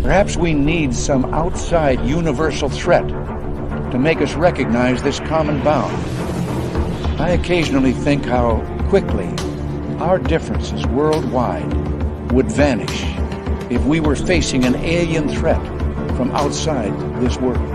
Perhaps we need some outside universal threat to make us recognize this common bound. I occasionally think how quickly our differences worldwide would vanish if we were facing an alien threat from outside this world.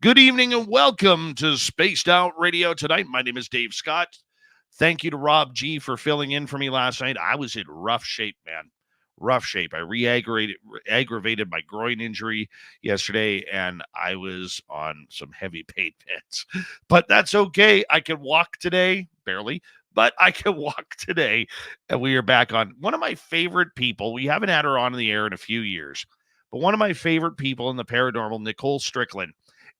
Good evening and welcome to Spaced Out Radio tonight. My name is Dave Scott. Thank you to Rob G for filling in for me last night. I was in rough shape, man. Rough shape. I aggravated my groin injury yesterday, and I was on some heavy pain meds. But that's okay. I can walk today, barely, but I can walk today, and we are back on. One of my favorite people, we haven't had her on the air in a few years, but one of my favorite people in the paranormal, Nicole Strickland,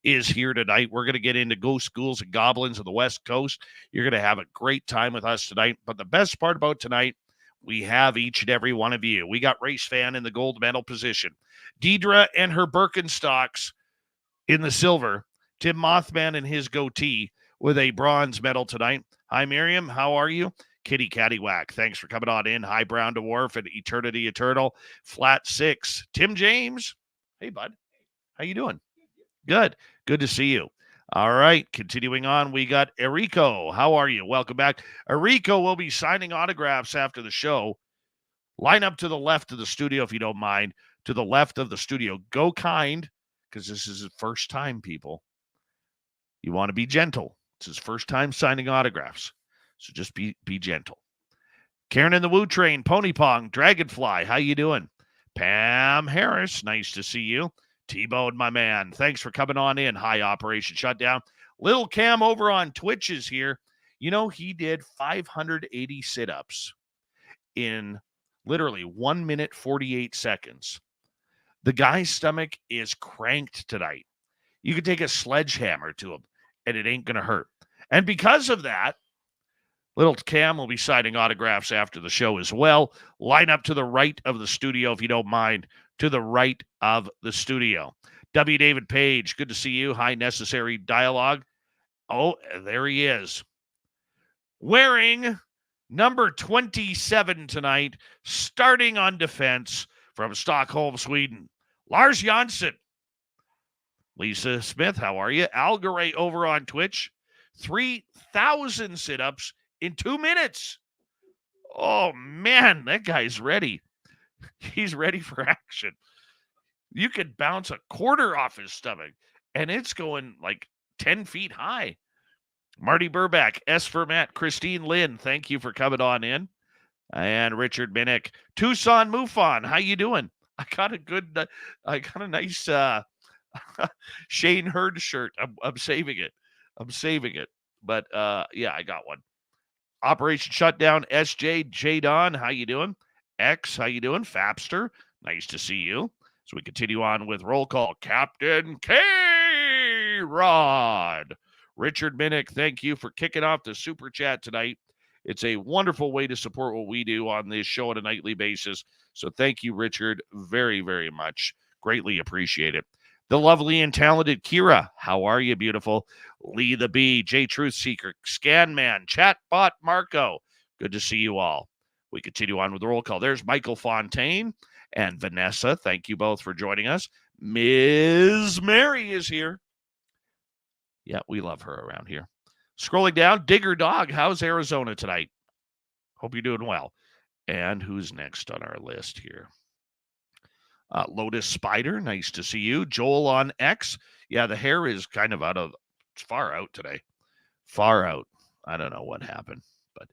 is here tonight. We're going to get into ghost schools and goblins of the West Coast. You're going to have a great time with us tonight. But the best part about tonight, we have each and every one of you. We got Race Fan in the gold medal position, Deidre and her Birkenstocks in the silver, Tim Mothman and his goatee with a bronze medal tonight. Hi, Miriam. How are you? Kitty Caddywhack, thanks for coming on in. Hi, Brown Dwarf and Eternity Eternal. Flat 6. Tim James. Hey, bud. How you doing? Good. Good to see you. All right. Continuing on, we got Eriko. How are you? Welcome back. Eriko will be signing autographs after the show. Line up to the left of the studio if you don't mind. To the left of the studio. Go kind, because this is his first time, people. You want to be gentle. It's his first time signing autographs. So just be gentle. Karen in the Woo Train, Pony Pong, Dragonfly. How you doing? Pam Harris. Nice to see you. T-Bone, my man. Thanks for coming on in. Hi, Operation Shutdown. Lil Cam over on Twitch is here. You know, he did 580 sit-ups in literally 1 minute, 48 seconds. The guy's stomach is cranked tonight. You could take a sledgehammer to him, and it ain't going to hurt. And because of that, Little Cam will be signing autographs after the show as well. Line up to the right of the studio if you don't mind. To the right of the studio. W. David Page, good to see you. High Necessary Dialogue. Oh, there he is. Wearing number 27 tonight, starting on defense from Stockholm, Sweden. Lars Jansson. Lisa Smith, how are you? Algaray over on Twitch. 3,000 sit-ups in 2 minutes. Oh, man, that guy's ready. He's ready for action. You could bounce a quarter off his stomach, and it's going like 10 feet high. Marty Burback, S for Matt, Christine Lynn, thank you for coming on in. And Richard Minnick, Tucson Mufon, how you doing? I got a nice Shane Hurd shirt. I'm saving it. But yeah, I got one. Operation Shutdown, SJ, J Don, how you doing? X, how you doing? Fapster, nice to see you. So we continue on with roll call. Captain K-Rod. Richard Minnick, thank you for kicking off the Super Chat tonight. It's a wonderful way to support what we do on this show on a nightly basis. So thank you, Richard, very, very much. Greatly appreciate it. The lovely and talented Kira, how are you, beautiful? Lee the Bee, J Truth Seeker, Scanman, Chatbot Marco. Good to see you all. We continue on with the roll call. There's Michael Fontaine and Vanessa. Thank you both for joining us. Ms. Mary is here. Yeah, we love her around here. Scrolling down, Digger Dog, how's Arizona tonight? Hope you're doing well. And who's next on our list here? Lotus Spider, nice to see you. Joel on X. Yeah, the hair is kind of it's far out today. Far out. I don't know what happened, but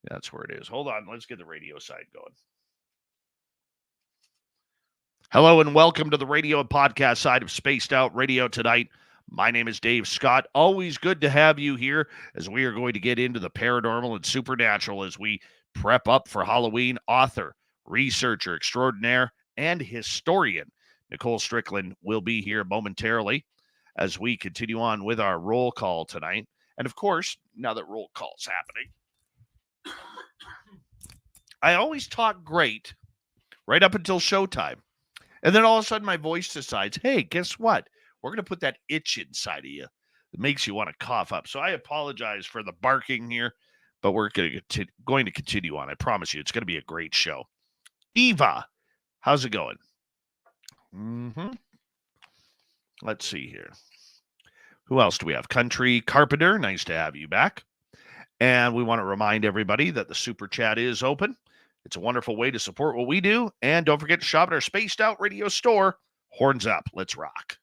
that's where it is. Hold on, let's get the radio side going. Hello and welcome to the radio and podcast side of Spaced Out Radio tonight. My name is Dave Scott. Always good to have you here as we are going to get into the paranormal and supernatural as we prep up for Halloween. Author, researcher extraordinaire, and historian Nicole Strickland will be here momentarily as we continue on with our roll call tonight. And of course, now that roll call's happening, I always talk great right up until showtime. And then all of a sudden my voice decides, hey, guess what? We're going to put that itch inside of you that makes you want to cough up. So I apologize for the barking here, but we're going to continue on. I promise you, it's going to be a great show. Eva, how's it going? Let's see here. Who else do we have? Country Carpenter, nice to have you back. And we want to remind everybody that the Super Chat is open. It's a wonderful way to support what we do. And don't forget to shop at our Spaced Out Radio store. Horns up. Let's rock.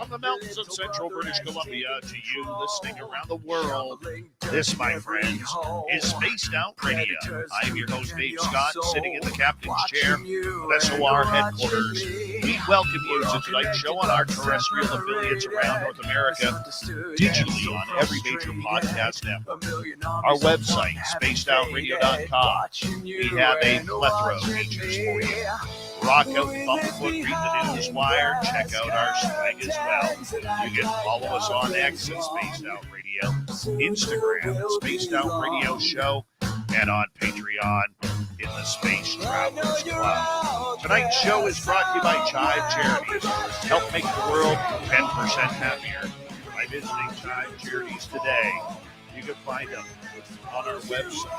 The mountains of central British Columbia to you listening around the world. This, my friends, is Spaced Out Radio. I'm your host, Dave Scott, sitting in the captain's chair of SOR headquarters. We welcome you to tonight's show on our terrestrial affiliates around North America, digitally on every major podcast network. Our website, spacedoutradio.com. We have a plethora of features for you. Rock out the bumblefoot, read the news wire, check out our swag as well. You can follow us on X at Spaced Out Radio, Instagram at Spaced Out Radio Show, and on Patreon in the Space Travelers Club. Tonight's show is brought to you by Chive Charities. Help make the world 10% happier by visiting Chive Charities today. You can find them on our website.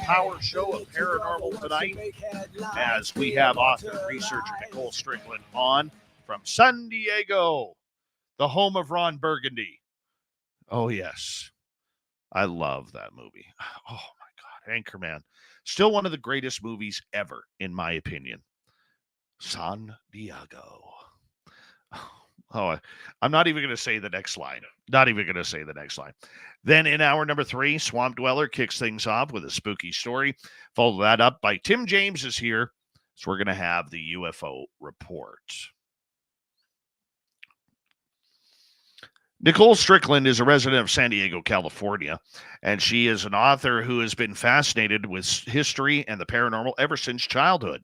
Power show of Paranormal tonight as we have author and researcher Nicole Strickland on from San Diego, the home of Ron Burgundy. Oh, yes. I love that movie. Oh, my God. Anchorman. Still one of the greatest movies ever, in my opinion. San Diego. Oh, I'm not even going to say the next line. Not even going to say the next line. Then in hour number 3, Swamp Dweller kicks things off with a spooky story. Follow that up by Tim James is here. So we're going to have the UFO report. Nicole Strickland is a resident of San Diego, California, and she is an author who has been fascinated with history and the paranormal ever since childhood.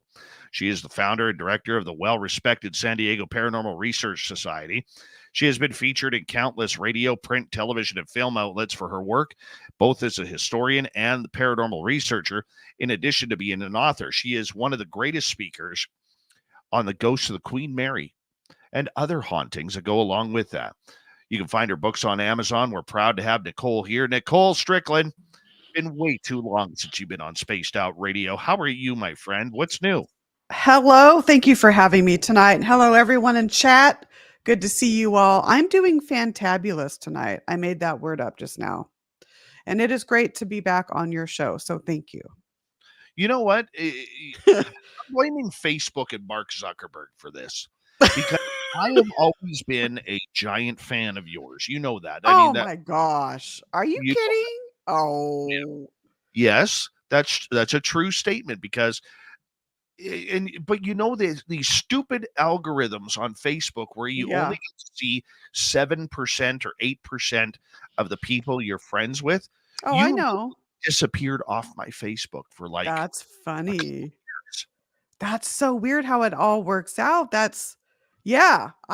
She is the founder and director of the well-respected San Diego Paranormal Research Society. She has been featured in countless radio, print, television, and film outlets for her work, both as a historian and the paranormal researcher. In addition to being an author, she is one of the greatest speakers on the ghosts of the Queen Mary and other hauntings that go along with that. You can find her books on Amazon. We're proud to have Nicole here. Nicole Strickland, been way too long since you've been on Spaced Out Radio. How are you, my friend? What's new? Hello. Thank you for having me tonight. Hello, everyone in chat. Good to see you all. I'm doing fantabulous tonight. I made that word up just now. And it is great to be back on your show. So thank you. You know what? I'm blaming Facebook and Mark Zuckerberg for this because I have always been a giant fan of yours. You know that. I mean, my gosh. Are you kidding? Oh. Yes, that's a true statement because but you know these stupid algorithms on Facebook where you only get to see 7% or 8% of the people you're friends with. Oh, I know. Disappeared off my Facebook for like That's funny. That's so weird how it all works out. I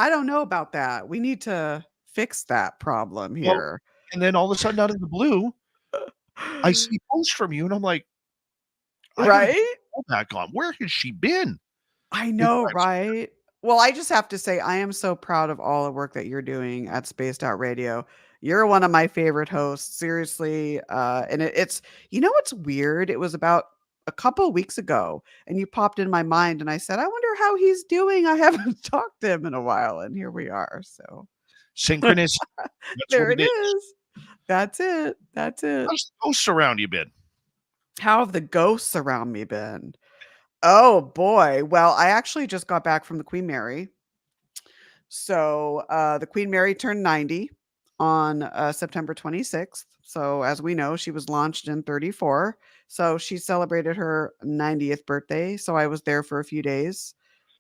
don't know about that. We need to fix that problem here. And then all of a sudden, out of the blue, I see posts from you, and I'm like, I gotta get Right? Nicole back on. Where has she been? I It know, drives right? Well, I just have to say, I am so proud of all the work that you're doing at Spaced Out Radio. You're one of my favorite hosts, seriously. And it's, you know, what's weird? It was about a couple weeks ago, and you popped in my mind, and I said, I wonder how he's doing. I haven't talked to him in a while, and here we are. So synchronous. That's what there it it is. is. That's it. That's it. How's the ghosts around you been? How have the ghosts around me been? Oh boy. Well, I actually just got back from the Queen Mary. So, the Queen Mary turned 90 on, September 26th. So, as we know, she was launched in 34. So, she celebrated her 90th birthday. So, I was there for a few days,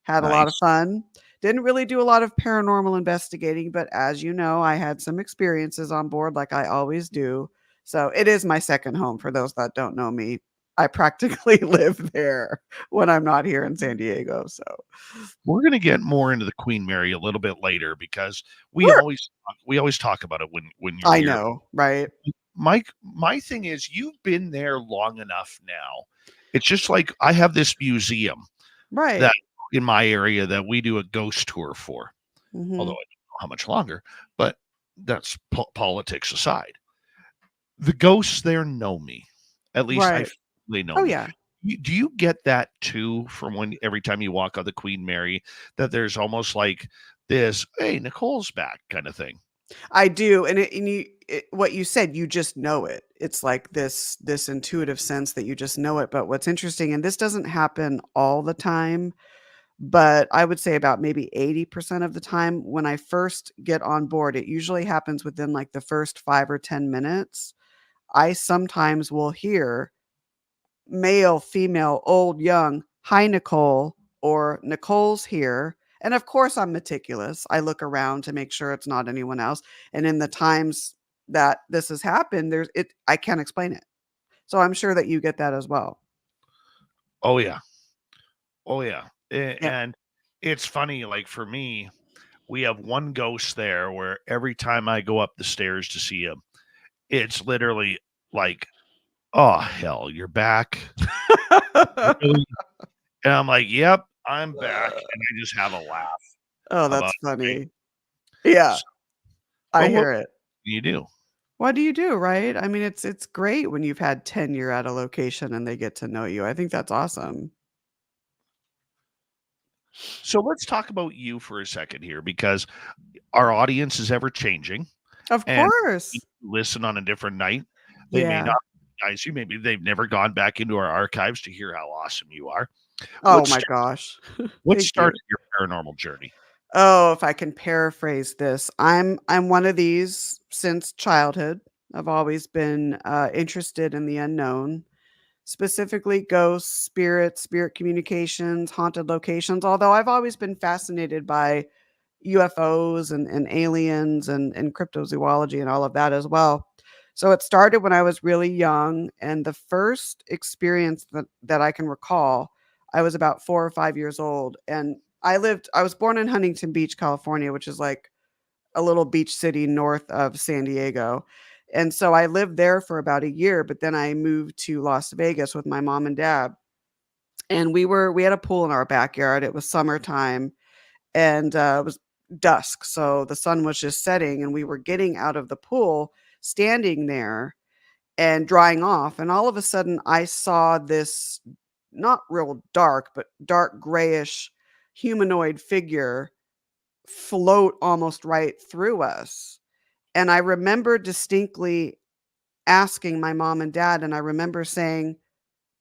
had a lot of Nice. fun. Didn't really do a lot of paranormal investigating, but as you know, I had some experiences on board like I always do. So, it is my second home for those that don't know me. I practically live there when I'm not here in San Diego. So, We're gonna get more into the Queen Mary a little bit later because sure. we always talk about it when you're I here. know, right? Mike, my thing is you've been there long enough now. It's just like I have this museum that Right. in my area that we do a ghost tour for. Although Mhm. I don't know how much longer, but that's politics aside. The ghosts there know me. At least I Right. feel they know Oh, me. yeah. Do you get that too from when every time you walk on the Queen Mary that there's almost like this, hey, Nicole's back kind of thing? I do, and what you said, you just know it. It's like this intuitive sense that you just know it, but what's interesting, and this doesn't happen all the time, but I would say about maybe 80% of the time when I first get on board, it usually happens within, like, the first 5 or 10 minutes. I sometimes will hear male, female, old, young, "Hi, Nicole," or "Nicole's here." And of course, I'm meticulous. I look around to make sure it's not anyone else. And in the times that this has happened, I can't explain it. So I'm sure that you get that as well. Oh yeah. Oh yeah. Yep. And it's funny, like for me, we have one ghost there where every time I go up the stairs to see him, it's literally like, oh hell, you're back. Really? And I'm like, yep, I'm back. And I just have a laugh Oh, about that's it, right? funny. Yeah, So, I but what hear it. do you do? What do you do, right? I mean, it's great when you've had tenure at a location and they get to know you. I think that's awesome. So let's talk about you for a second here because our audience is ever changing Of and course. listen on a different night. They may Yeah. not recognize you. Maybe they've never gone back into our archives to hear how awesome you are. Oh What, my st- gosh. what Thank you. started your paranormal journey? Oh, if I can paraphrase this, I'm one of these since childhood. I've always been interested in the unknown, specifically ghosts, spirits, spirit communications, haunted locations. Although I've always been fascinated by UFOs and aliens and cryptozoology and all of that as well. So it started when I was really young, and the first experience that I can recall, I was about 4 or 5 years old, and I was born in Huntington Beach, California, which is like a little beach city north of San Diego. And so I lived there for about a year, but then I moved to Las Vegas with my mom and dad. And we had a pool in our backyard. It was summertime, and it was dusk. So the sun was just setting, and we were getting out of the pool, standing there and drying off. And all of a sudden, I saw this not real dark, but dark grayish humanoid figure float almost right through us. And I remember distinctly asking my mom and dad, and I remember saying,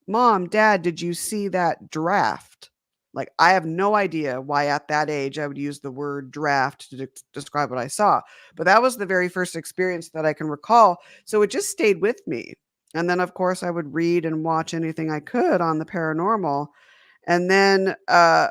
"Mom, Dad, did you see that draft?" Like, I have no idea why at that age I would use the word draft to describe what I saw, but that was the very first experience that I can recall, so it just stayed with me. And then, of course, I would read and watch anything I could on the paranormal, and then,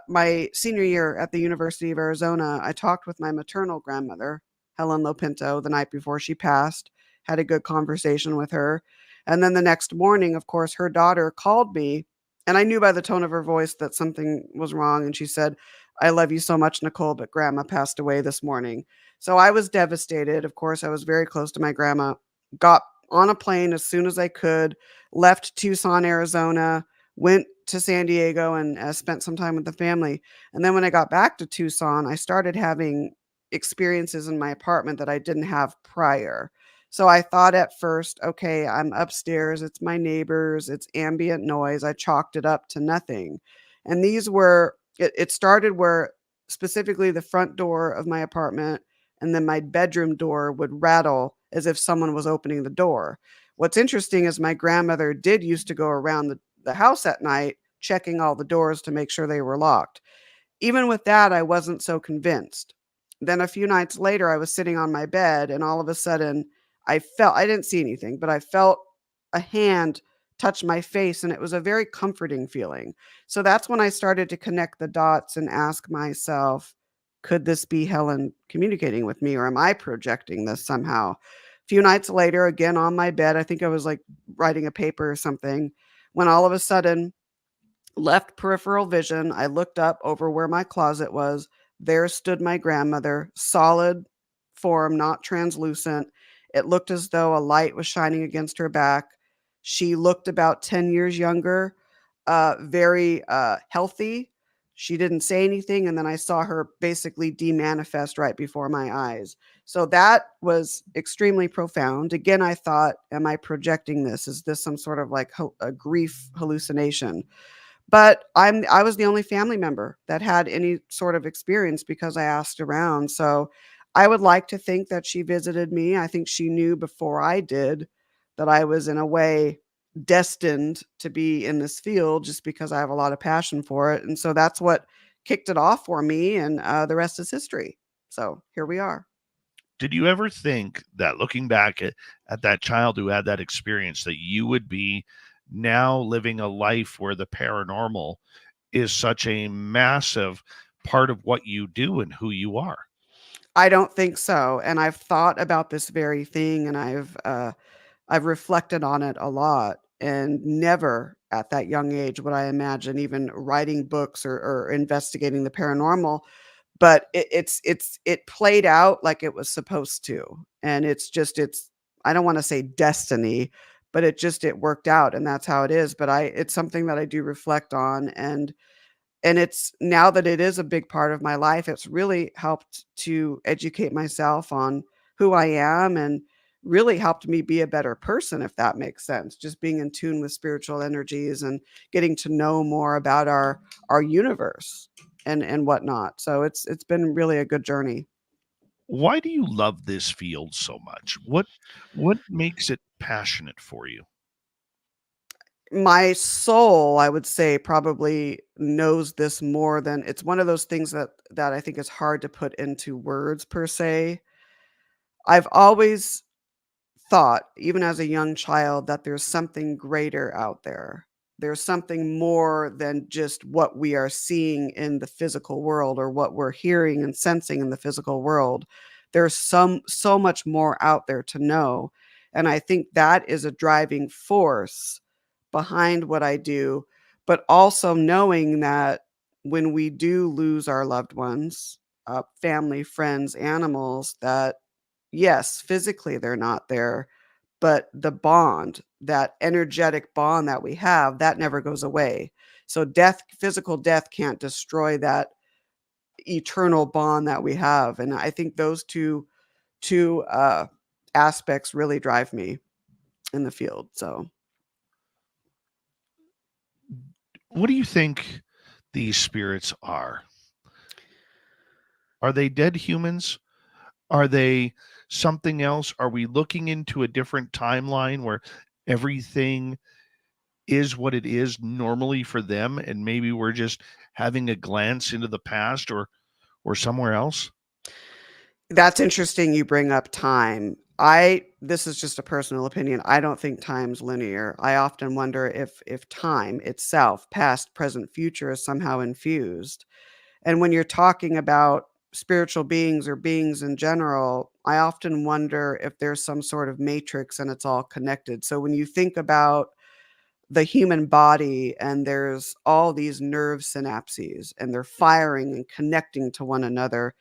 my senior year at the University of Arizona, I talked with my maternal grandmother, Helen Lopinto, the night before she passed, had a good conversation with her. And then the next morning, of course, her daughter called me, and I knew by the tone of her voice that something was wrong. And she said, I love you so much, Nicole, but grandma passed away this morning. So I was devastated. Of course, I was very close to my grandma. Got on a plane as soon as I could, left Tucson, Arizona, went to San Diego and spent some time with the family. And then when I got back to Tucson, I started having experiences in my apartment that I didn't have prior. So I thought at first, okay, I'm upstairs, it's my neighbors, it's ambient noise. I chalked it up to nothing. And these were, it started where specifically the front door of my apartment and then my bedroom door would rattle as if someone was opening the door. What's interesting is my grandmother did used to go around the house at night checking all the doors to make sure they were locked. Even with that, I wasn't so convinced. Then a few nights later, I was sitting on my bed and all of a sudden I didn't see anything, but I felt a hand touch my face and it was a very comforting feeling. So that's when I started to connect the dots and ask myself, could this be Helen communicating with me or am I projecting this somehow? A few nights later, again on my bed, I think I was like writing a paper or something, when all of a sudden left peripheral vision. I looked up over where my closet was. There stood my grandmother, solid form, not translucent. It looked as though a light was shining against her back. She looked about 10 years younger, very healthy. She didn't say anything. And then I saw her basically demanifest right before my eyes. So that was extremely profound. Again, I thought, am I projecting this? Is this some sort of like a grief hallucination? But I was the only family member that had any sort of experience because I asked around. So I would like to think that she visited me. I think she knew before I did that I was in a way destined to be in this field just because I have a lot of passion for it. And so that's what kicked it off for me. And the rest is history. So here we are. Did you ever think that looking back at that child who had that experience, that you would be now living a life where the paranormal is such a massive part of what you do and who you are? I don't think so. And I've thought about this very thing and I've reflected on it a lot, and never at that young age would I imagine even writing books or investigating the paranormal. But it played out like it was supposed to, and it's I don't want to say destiny, but it worked out, and that's how it is. But it's something that I do reflect on, and it's now that it is a big part of my life, it's really helped to educate myself on who I am and really helped me be a better person, if that makes sense. Just being in tune with spiritual energies and getting to know more about our universe and whatnot. So it's been really a good journey. Why do you love this field so much? What makes it passionate for you? My soul, I would say, probably knows this more than it's one of those things that I think is hard to put into words per se. I've always thought, even as a young child, that there's something greater out there. There's something more than just what we are seeing in the physical world or what we're hearing and sensing in the physical world. There's so much more out there to know. And I think that is a driving force behind what I do, but also knowing that when we do lose our loved ones, family, friends, animals, that yes, physically they're not there, but the bond, that energetic bond that we have, that never goes away. So physical death can't destroy that eternal bond that we have. And I think those two aspects really drive me in the field. So What do you think these spirits are? Are they dead humans? Are they something else? Are we looking into a different timeline where everything is what it is normally for them, and maybe we're just having a glance into the past or somewhere else? that's interesting you bring up time. This is just a personal opinion. I don't think time's linear. I often wonder if time itself, past, present, future, is somehow infused. And when you're talking about spiritual beings or beings in general, I often wonder if there's some sort of matrix and it's all connected. So when you think about the human body, and there's all these nerve synapses and they're firing and connecting to one another.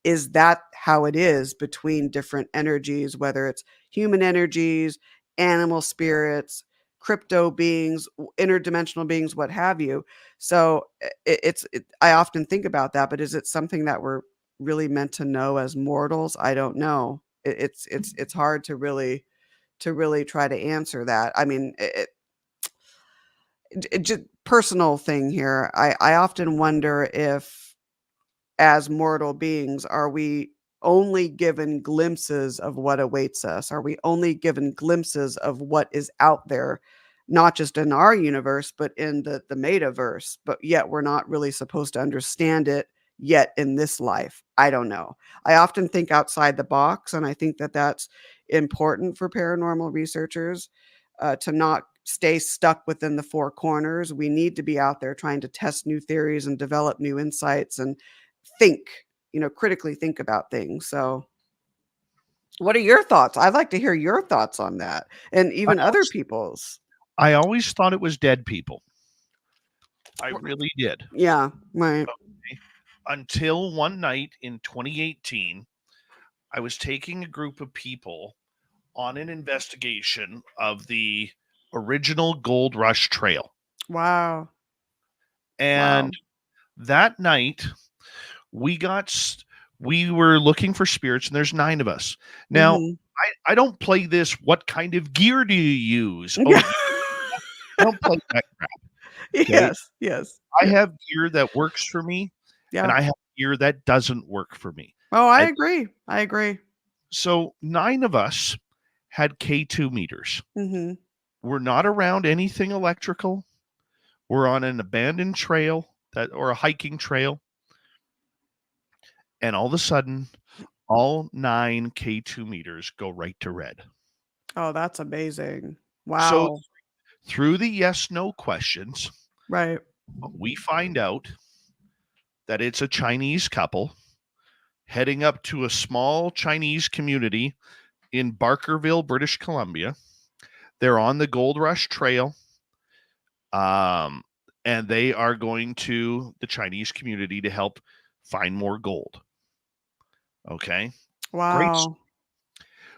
Is that how it is between different energies, whether it's human energies, animal spirits, crypto beings, interdimensional beings, what have you? So I often think about that, but is it something that we're really meant to know as mortals? I don't know. It's hard to really try to answer that. I mean, just personal thing here. I often wonder if, as mortal beings, are we only given glimpses of what awaits us? Are we only given glimpses of what is out there, not just in our universe, but in the metaverse? But yet we're not really supposed to understand it yet in this life. I don't know. I often think outside the box, and I think that that's important for paranormal researchers, to not stay stuck within the four corners. We need to be out there trying to test new theories and develop new insights and think, critically think about things. So, what are your thoughts? I'd like to hear your thoughts on that, and I even other always, people's. I always thought it was dead people. I really did. Yeah, right. Okay. Until one night in 2018, I was taking a group of people on an investigation of the original Gold Rush Trail. Wow. And Wow. that night, we we were looking for spirits, and there's 9 of us. Now, Mhm. I don't play this, "What kind of gear do you use?" Oh, Yeah. I don't play that crap, okay? Yes, yes, I yeah, have gear that works for me, and yeah. I have gear that doesn't work for me. Oh, I And agree, I agree. so 9 of us had K2 meters. Mhm. We're not around anything electrical. We're on an abandoned trail or a hiking trail, and all of a sudden, all 9 K2 meters go right to red. Oh, that's amazing. So Wow. through the yes no questions, Right. we find out that it's a Chinese couple heading up to a small Chinese community in Barkerville, British Columbia. They're on the Gold Rush Trail, um, and they are going to the Chinese community to help find more gold. Okay, great. Wow.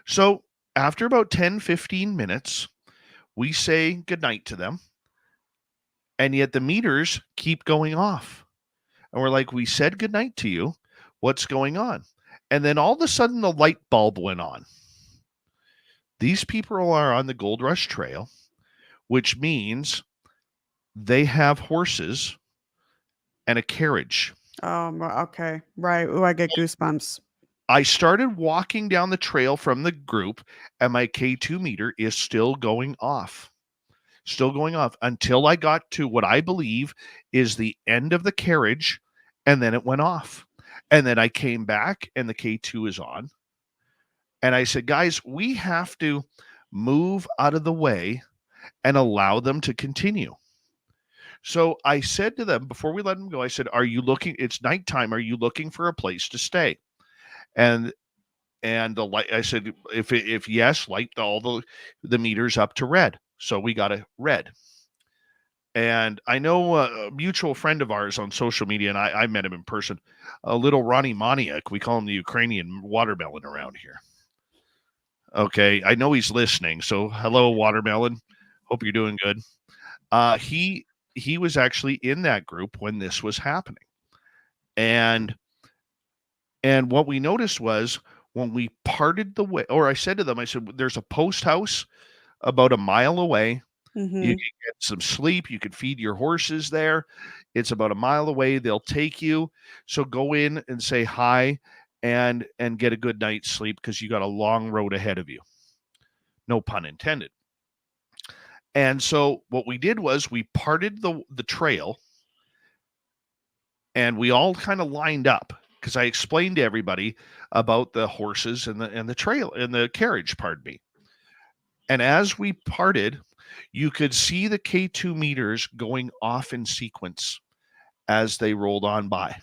So after about 10-15 minutes, we say goodnight to them, and yet the meters keep going off. And we're like, we said goodnight to you. What's going on? And then all of a sudden, the light bulb went on. These people are on the Gold Rush Trail, which means they have horses and a carriage. Okay. Right. Ooh, I get goosebumps. I started walking down the trail from the group, and my K2 meter is still going off until I got to what I believe is the end of the carriage, and then it went off. And then I came back, and the K2 is on. And I said, guys, we have to move out of the way and allow them to continue. So I said to them before we let them go, I said, are you looking? It's nighttime. Are you looking for a place to stay? And the light, I said, if yes, light all the meters up to red. So we got a red. And I know a mutual friend of ours on social media, and I met him in person, a little Ronnie Moniak. We call him the Ukrainian watermelon around here. Okay, I know he's listening. So hello, watermelon. Hope you're doing good. He was actually in that group when this was happening, and what we noticed was when we parted the way, or I said to them, I said, "There's a post house about a mile away. You Mhm. can get some sleep. You could feed your horses there. It's about a mile away. They'll take you. So go in and say hi and get a good night's sleep because you got a long road ahead of you." No pun intended. And so what we did was we parted the trail, and we all kind of lined up because I explained to everybody about the horses and the trail and the carriage, pardon me. And as we parted, you could see the K2 meters going off in sequence as they rolled on by.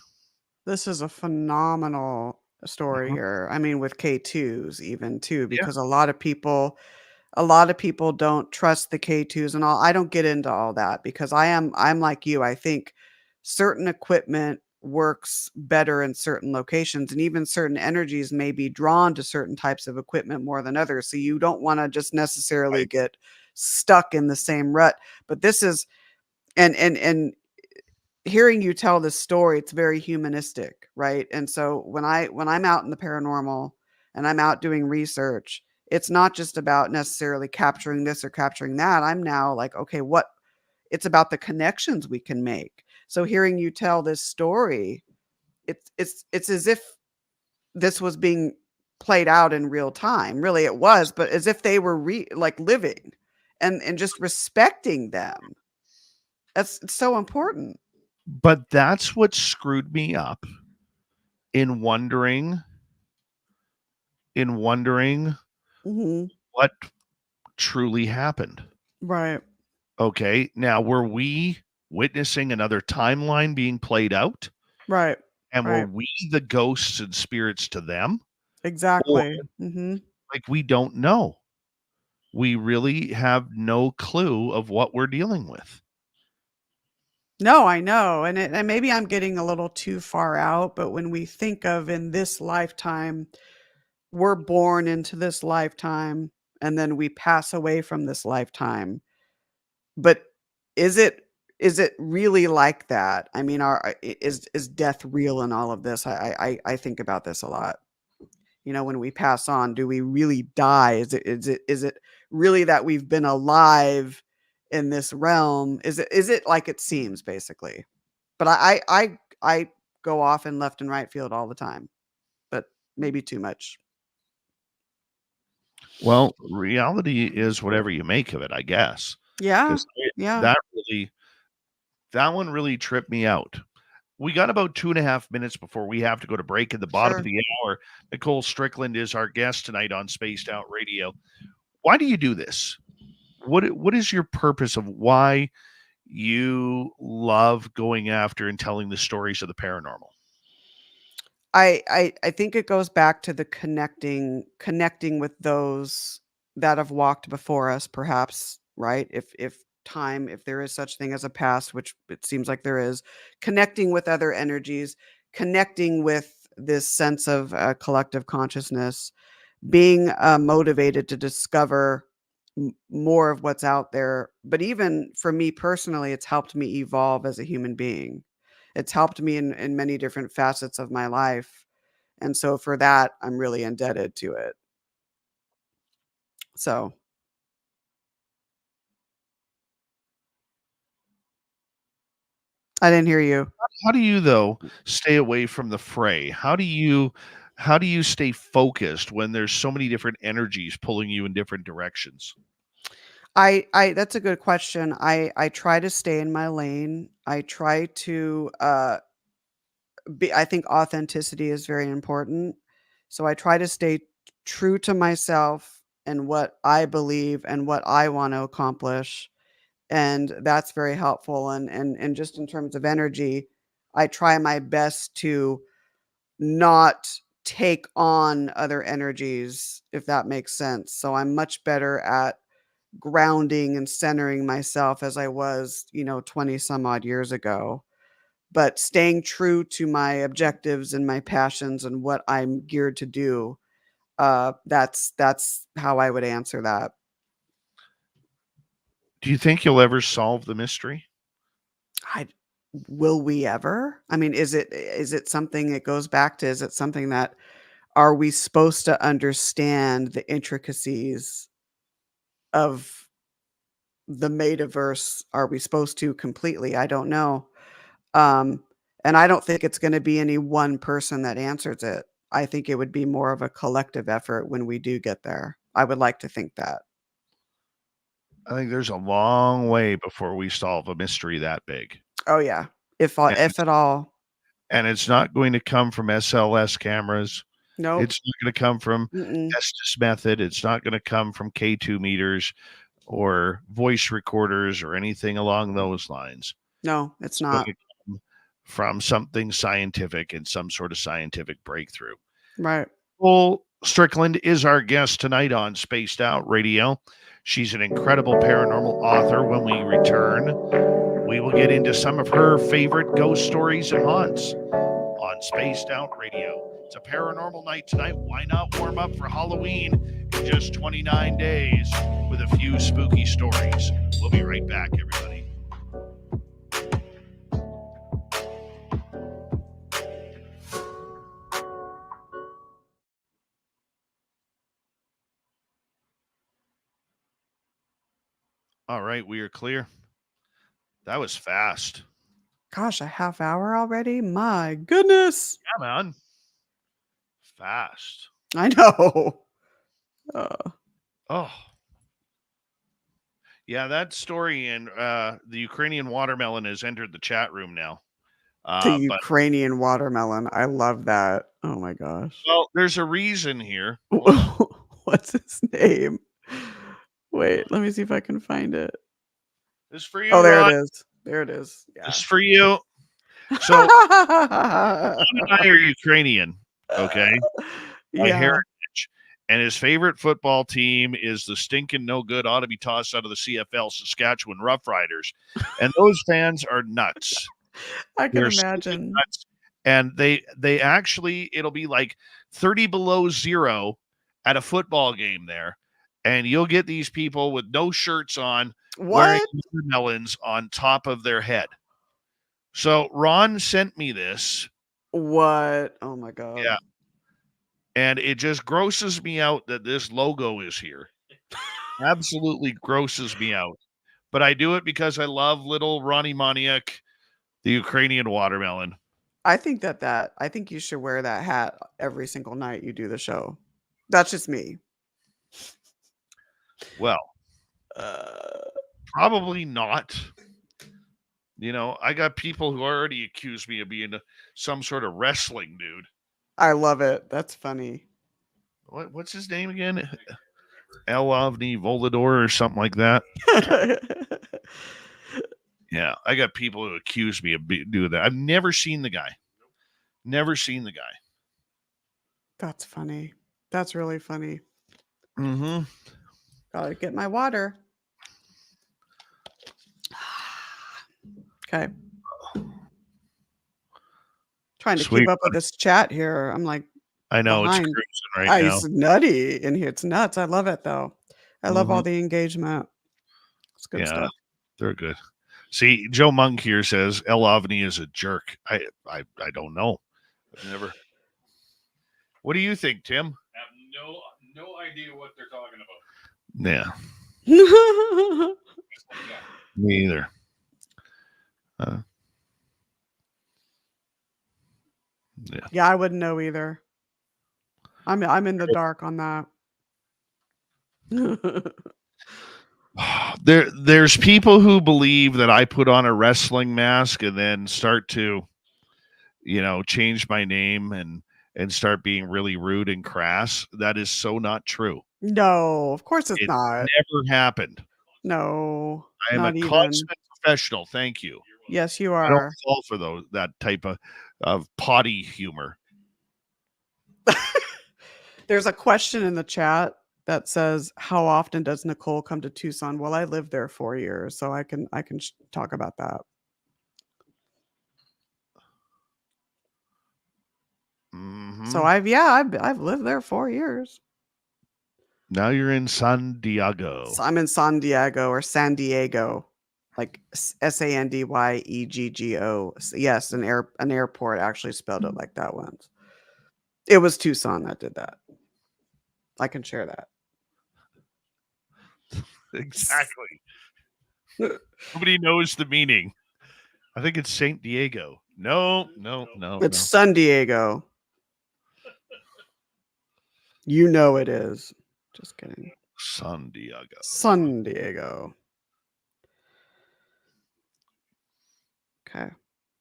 This is a phenomenal story Mhm. here. I mean, with K2s even too, Yeah. because a lot of people, a lot of people don't trust the K2s and all. I don't get into all that because I'm like you. I think certain equipment works better in certain locations, and even certain energies may be drawn to certain types of equipment more than others. So you don't want to just necessarily Right. get stuck in the same rut. But this is and hearing you tell this story, it's very humanistic, right? And so when I'm out in the paranormal and I'm out doing research, it's not just about necessarily capturing this or capturing that. I'm now like, okay, what it's about the connections we can make. So hearing you tell this story, it's as if this was being played out in real time. Really it was, but as if they were like living and just respecting them. That's it's so important. But that's what screwed me up in wondering in wondering Mhm. what truly happened. Right. Okay. Now, were we witnessing another timeline being played out? Right. And were Right. we the ghosts and spirits to them? Or, Exactly. Mhm. like, we don't know. We really have no clue of what we're dealing with. No, I know, and maybe I'm getting a little too far out, but when we think of in this lifetime, we're born into this lifetime, and then we pass away from this lifetime. But is it is it really like that? I mean, is death real in all of this? I think about this a lot. You know, when we pass on, do we really die? Is it really that we've been alive in this realm? Is it like it seems basically? But I go off in left and right field all the time, but maybe too much. Well, reality is whatever you make of it, I guess. Yeah. Because Yeah. that one really tripped me out. We got about 2.5 minutes before we have to go to break at the bottom of Sure. the hour. Nicole Strickland is our guest tonight on Spaced Out Radio. Why do you do this? What is your purpose of why you love going after and telling the stories of the paranormal? I think it goes back to the connecting with those that have walked before us, perhaps, right? If there is such thing as a past, which it seems like there is, connecting with other energies, connecting with this sense of collective consciousness, being motivated to discover more of what's out there. But even for me personally, it's helped me evolve as a human being. It's helped me in many different facets of my life. And so for that, I'm really indebted to it. So I didn't hear you. How do you though stay away from the fray? How do you stay focused when there's so many different energies pulling you in different directions? I that's a good question. I try to stay in my lane. I try to I think authenticity is very important. So I try to stay true to myself and what I believe and what I want to accomplish. And that's very helpful. And just in terms of energy, I try my best to not take on other energies, if that makes sense. So I'm much better at grounding and centering myself as I was, 20 some odd years ago, but staying true to my objectives and my passions and what I'm geared to do. That's how I would answer that. Do you think you'll ever solve the mystery? I Will we ever? I mean, is it something it goes back to, is it something that are we supposed to understand the intricacies of the metaverse? Are we supposed to completely? I don't know. Um, and I don't think it's gonna be any one person that answers it. I think it would be more of a collective effort when we do get there. I would like to think that. I think there's a long way before we solve a mystery that big. Oh, yeah. And If at all. it's not going to come from SLS cameras. Nope. It's not going to come from Mm-mm. Estes method. It's not going to come from K2 meters or voice recorders or anything along those lines. No, it's It's going not. to come from something scientific and some sort of scientific breakthrough. Right. Well, Strickland is our guest tonight on Spaced Out Radio. She's an incredible paranormal author. When we return, we will get into some of her favorite ghost stories and haunts on Spaced Out Radio. It's a paranormal night tonight. Why not warm up for Halloween in just 29 days with a few spooky stories? We'll be right back, everybody. All right, we are clear. That was fast. Gosh, a half hour already? My goodness. Yeah, man. Fast. I know. Oh. Yeah, that story and the Ukrainian watermelon has entered the chat room now. The Ukrainian watermelon. I love that. Oh my gosh. Well, there's a reason here. What's his name? Wait, let me see if I can find it. It's for you. Oh, there Ron. it is. There it is. Yeah. It's for you. So Ron and I are Ukrainian, okay? By heritage. And his favorite football team is the stinking no good, ought to be tossed out of the CFL, Saskatchewan Roughriders. And those fans are nuts. I can imagine. Nuts. And they actually, it'll be like 30 below zero at a football game there. And you'll get these people with no shirts on, wearing watermelons on top of their head. So Ron sent me this. What? Oh my God. Yeah. And it just grosses me out that this logo is here. Absolutely grosses me out. But I do it because I love little Ronnie Moniak, the Ukrainian watermelon. I think I think you should wear that hat every single night you do the show. That's just me. Well, probably not. You know, I got people who already accuse me of being some sort of wrestling dude. I love it. That's funny. What's his name again? Elavni Volador or something like that. Yeah, I got people who accuse me of doing that. I've never seen the guy. Never seen the guy. That's funny. That's really funny. Mm-hmm. Gotta get my water. Okay. Trying to keep up with this chat here. I'm like, I know behind. it's cruising right now. It's nutty in here. It's nuts. I love it though. I love all the engagement. It's good stuff. They're good. See, Joe Monk here says El Avni is a jerk. I don't know. I've never. What do you think, Tim? I have no idea what they're talking about. Yeah. Me either. Yeah, I wouldn't know either. I'm in the dark on that. There's people who believe that I put on a wrestling mask and then start to, change my name and start being really rude and crass. That is so not true. No, of course it's not. Never happened. No, I am a consummate professional. Thank you. Yes, you are. I don't fall for that type of potty humor. There's a question in the chat that says, how often does Nicole come to Tucson? Well, I lived there 4 years, so I can talk about that. Mm-hmm. So I've lived there 4 years. Now you're in San Diego. So I'm in San Diego or San Diego, like Sandyeggo. Yes, an airport actually spelled it like that once. It was Tucson that did that. I can share that. Exactly. Nobody knows the meaning. I think it's Saint Diego. No. It's San Diego. You know it is. Just kidding. San Diego. San Diego. Okay.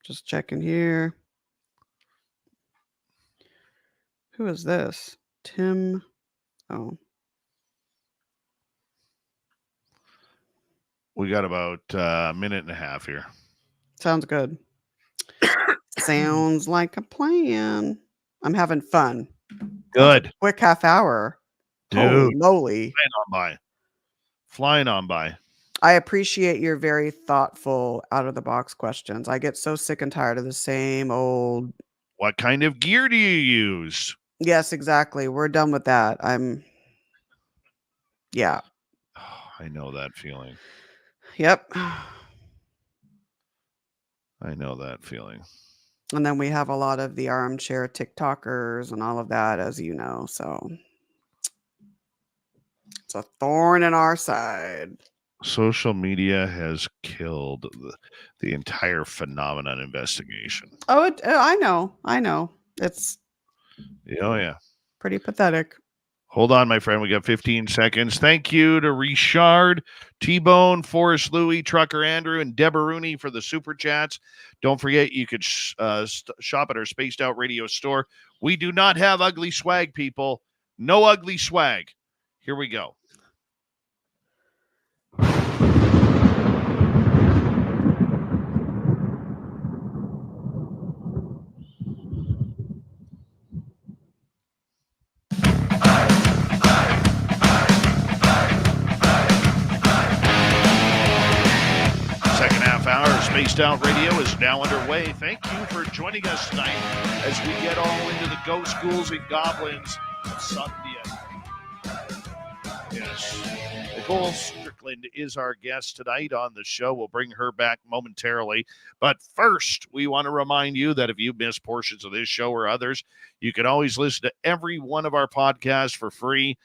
Just checking here. Who is this? Tim. Oh. We got about a minute and a half here. Sounds good. Sounds like a plan. I'm having fun. That was a Good. quick half hour. Holy Dude, moly. flying on by. Flying on by. I appreciate your very thoughtful, out of the box questions. I get so sick and tired of the same old. What kind of gear do you use? Yes, exactly. We're done with that. Yeah. I know that feeling. Yep. I know that feeling. And then we have a lot of the armchair TikTokers and all of that, as you know. So it's a thorn in our side. Social media has killed the entire phenomenon investigation. Oh, I know. I know. It's Oh, yeah. pretty pathetic. Hold on, my friend. We got 15 seconds. Thank you to Richard, T-Bone, Forrest Louie, Trucker Andrew, and Deborah Rooney for the super chats. Don't forget, you could shop at our Spaced Out Radio store. We do not have ugly swag, people. No ugly swag. Here we go. Second half hour of Spaced Out Radio is now underway. Thank you for joining us tonight as we get all into the ghost, ghouls, and goblins of Sundia. Yes. Nicole Strickland is our guest tonight on the show. We'll bring her back momentarily. But first, we want to remind you that if you missed portions of this show or others, you can always listen to every one of our podcasts for free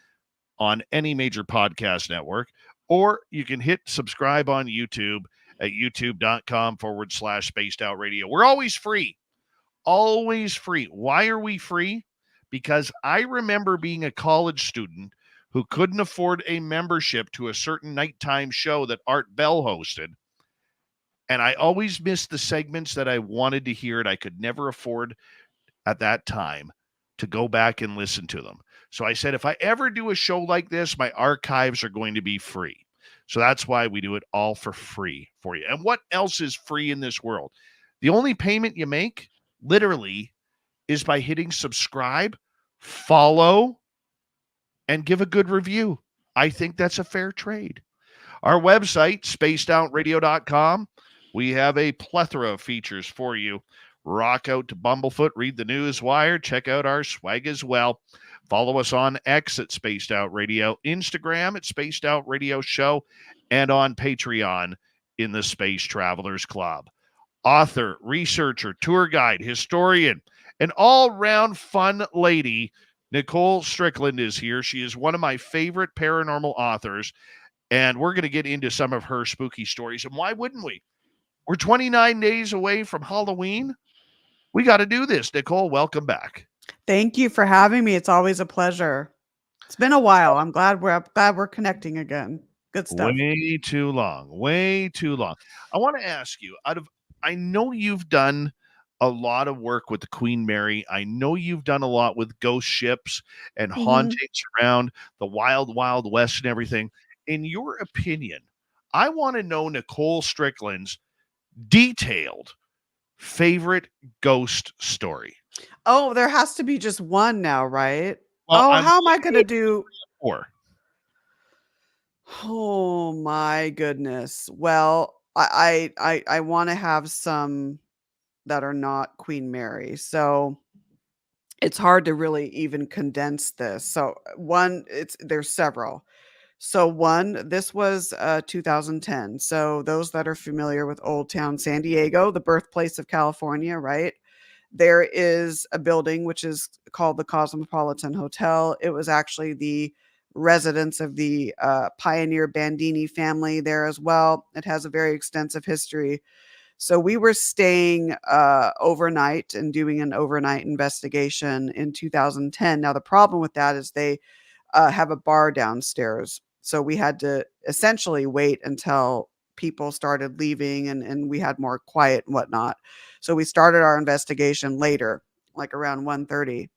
on any major podcast network, or you can hit subscribe on YouTube at youtube.com/spaced out radio. We're always free. Always free. Why are we free? Because I remember being a college student who couldn't afford a membership to a certain nighttime show that Art Bell hosted. And I always missed the segments that I wanted to hear, and I could never afford at that time to go back and listen to them. So I said, if I ever do a show like this, my archives are going to be free. So that's why we do it all for free for you. And what else is free in this world? The only payment you make, literally, is by hitting subscribe, follow, and give a good review. I think that's a fair trade. Our website, spacedoutradio.com, we have a plethora of features for you. Rock out to Bumblefoot, read the news wire, check out our swag as well. Follow us on X at Spaced Out Radio, Instagram at Spaced Out Radio Show, and on Patreon in the Space Travelers Club. Author, researcher, tour guide, historian, an all-round fun lady, Nicole Strickland is here. She is one of my favorite paranormal authors, and we're going to get into some of her spooky stories. And why wouldn't we? We're 29 days away from Halloween. We got to do this. Nicole, welcome back. Thank you for having me. It's always a pleasure. It's been a while. I'm glad we're connecting again. Good stuff. Way too long. Way too long. I want to ask you, I know you've done a lot of work with the Queen Mary. I know you've done a lot with ghost ships and hauntings around the wild, wild west and everything. In your opinion, I want to know Nicole Strickland's detailed favorite ghost story. Oh, there has to be just one now, right? Well, How am I going to do? Or Oh my goodness. Well, I want to have some that are not Queen Mary. So it's hard to really even condense this. So there's several. So this was 2010. So those that are familiar with Old Town San Diego, the birthplace of California, right? There is a building which is called the Cosmopolitan Hotel. It was actually the residence of the pioneer Bandini family there as well. It has a very extensive history. So we were staying overnight and doing an overnight investigation in 2010. Now, the problem with that is they have a bar downstairs. So we had to essentially wait until people started leaving and we had more quiet and whatnot. So we started our investigation later, like around 1:30.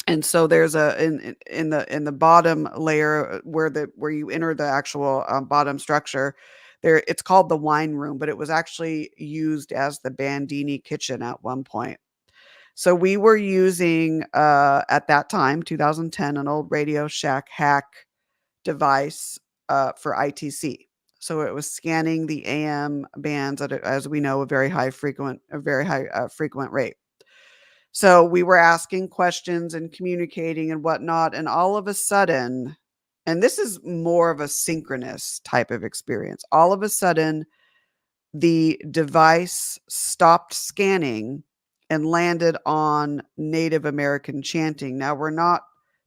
And so there's in the bottom layer where you enter the actual bottom structure there, it's called the wine room, but it was actually used as the Bandini kitchen at one point. So we were using at that time, 2010, an old Radio Shack hack device for ITC. So it was scanning the AM bands at, as we know, a very high frequent rate. So we were asking questions and communicating and whatnot, and all of a sudden, and this is more of a synchronous type of experience. All of a sudden, the device stopped scanning and landed on Native American chanting. Now, we're not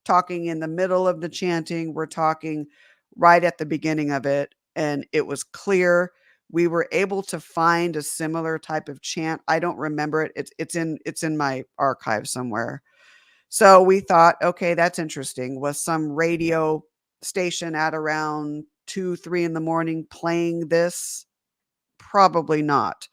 talking in the middle of the chanting, we're talking right at the beginning of it, and it was clear. We were able to find a similar type of chant. I don't remember it. It's in my archive somewhere. So we thought, okay, that's interesting. Was some radio station at around 2, 3 in the morning playing this? Probably not.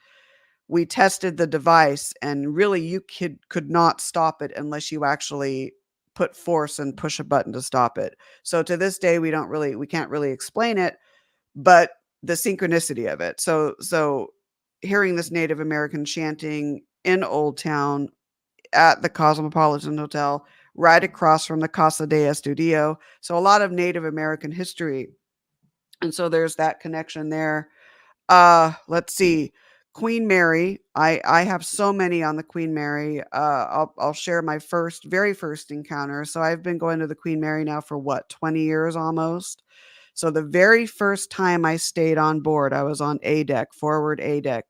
We tested the device, and really you could not stop it unless you actually put force and push a button to stop it. So to this day, we can't really explain it, but the synchronicity of it. So hearing this Native American chanting in Old Town at the Cosmopolitan Hotel, right across from the Casa de Estudio. So a lot of Native American history. And so there's that connection there. Let's see. Queen Mary. I have so many on the Queen Mary. I'll share my very first encounter. So I've been going to the Queen Mary now for what, 20 years almost. So the very first time I stayed on board, I was on A deck, forward A deck.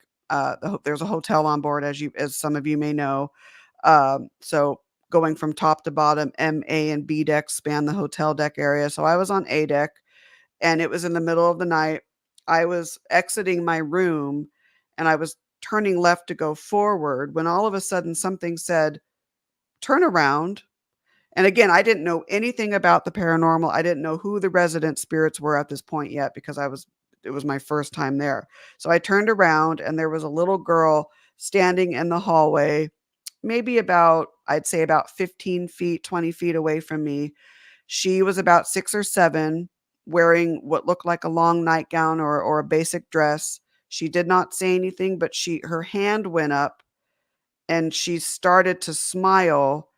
There's a hotel on board, as some of you may know. So going from top to bottom, M, A, and B deck span the hotel deck area. So I was on A deck, and it was in the middle of the night. I was exiting my room, and I was turning left to go forward when all of a sudden something said, "Turn around." And again, I didn't know anything about the paranormal. I didn't know who the resident spirits were at this point yet, because it was my first time there. So I turned around, and there was a little girl standing in the hallway, maybe about, I'd say about 15 feet, 20 feet away from me. She was about 6 or 7, wearing what looked like a long nightgown or a basic dress. She did not say anything, but her hand went up, and she started to smile,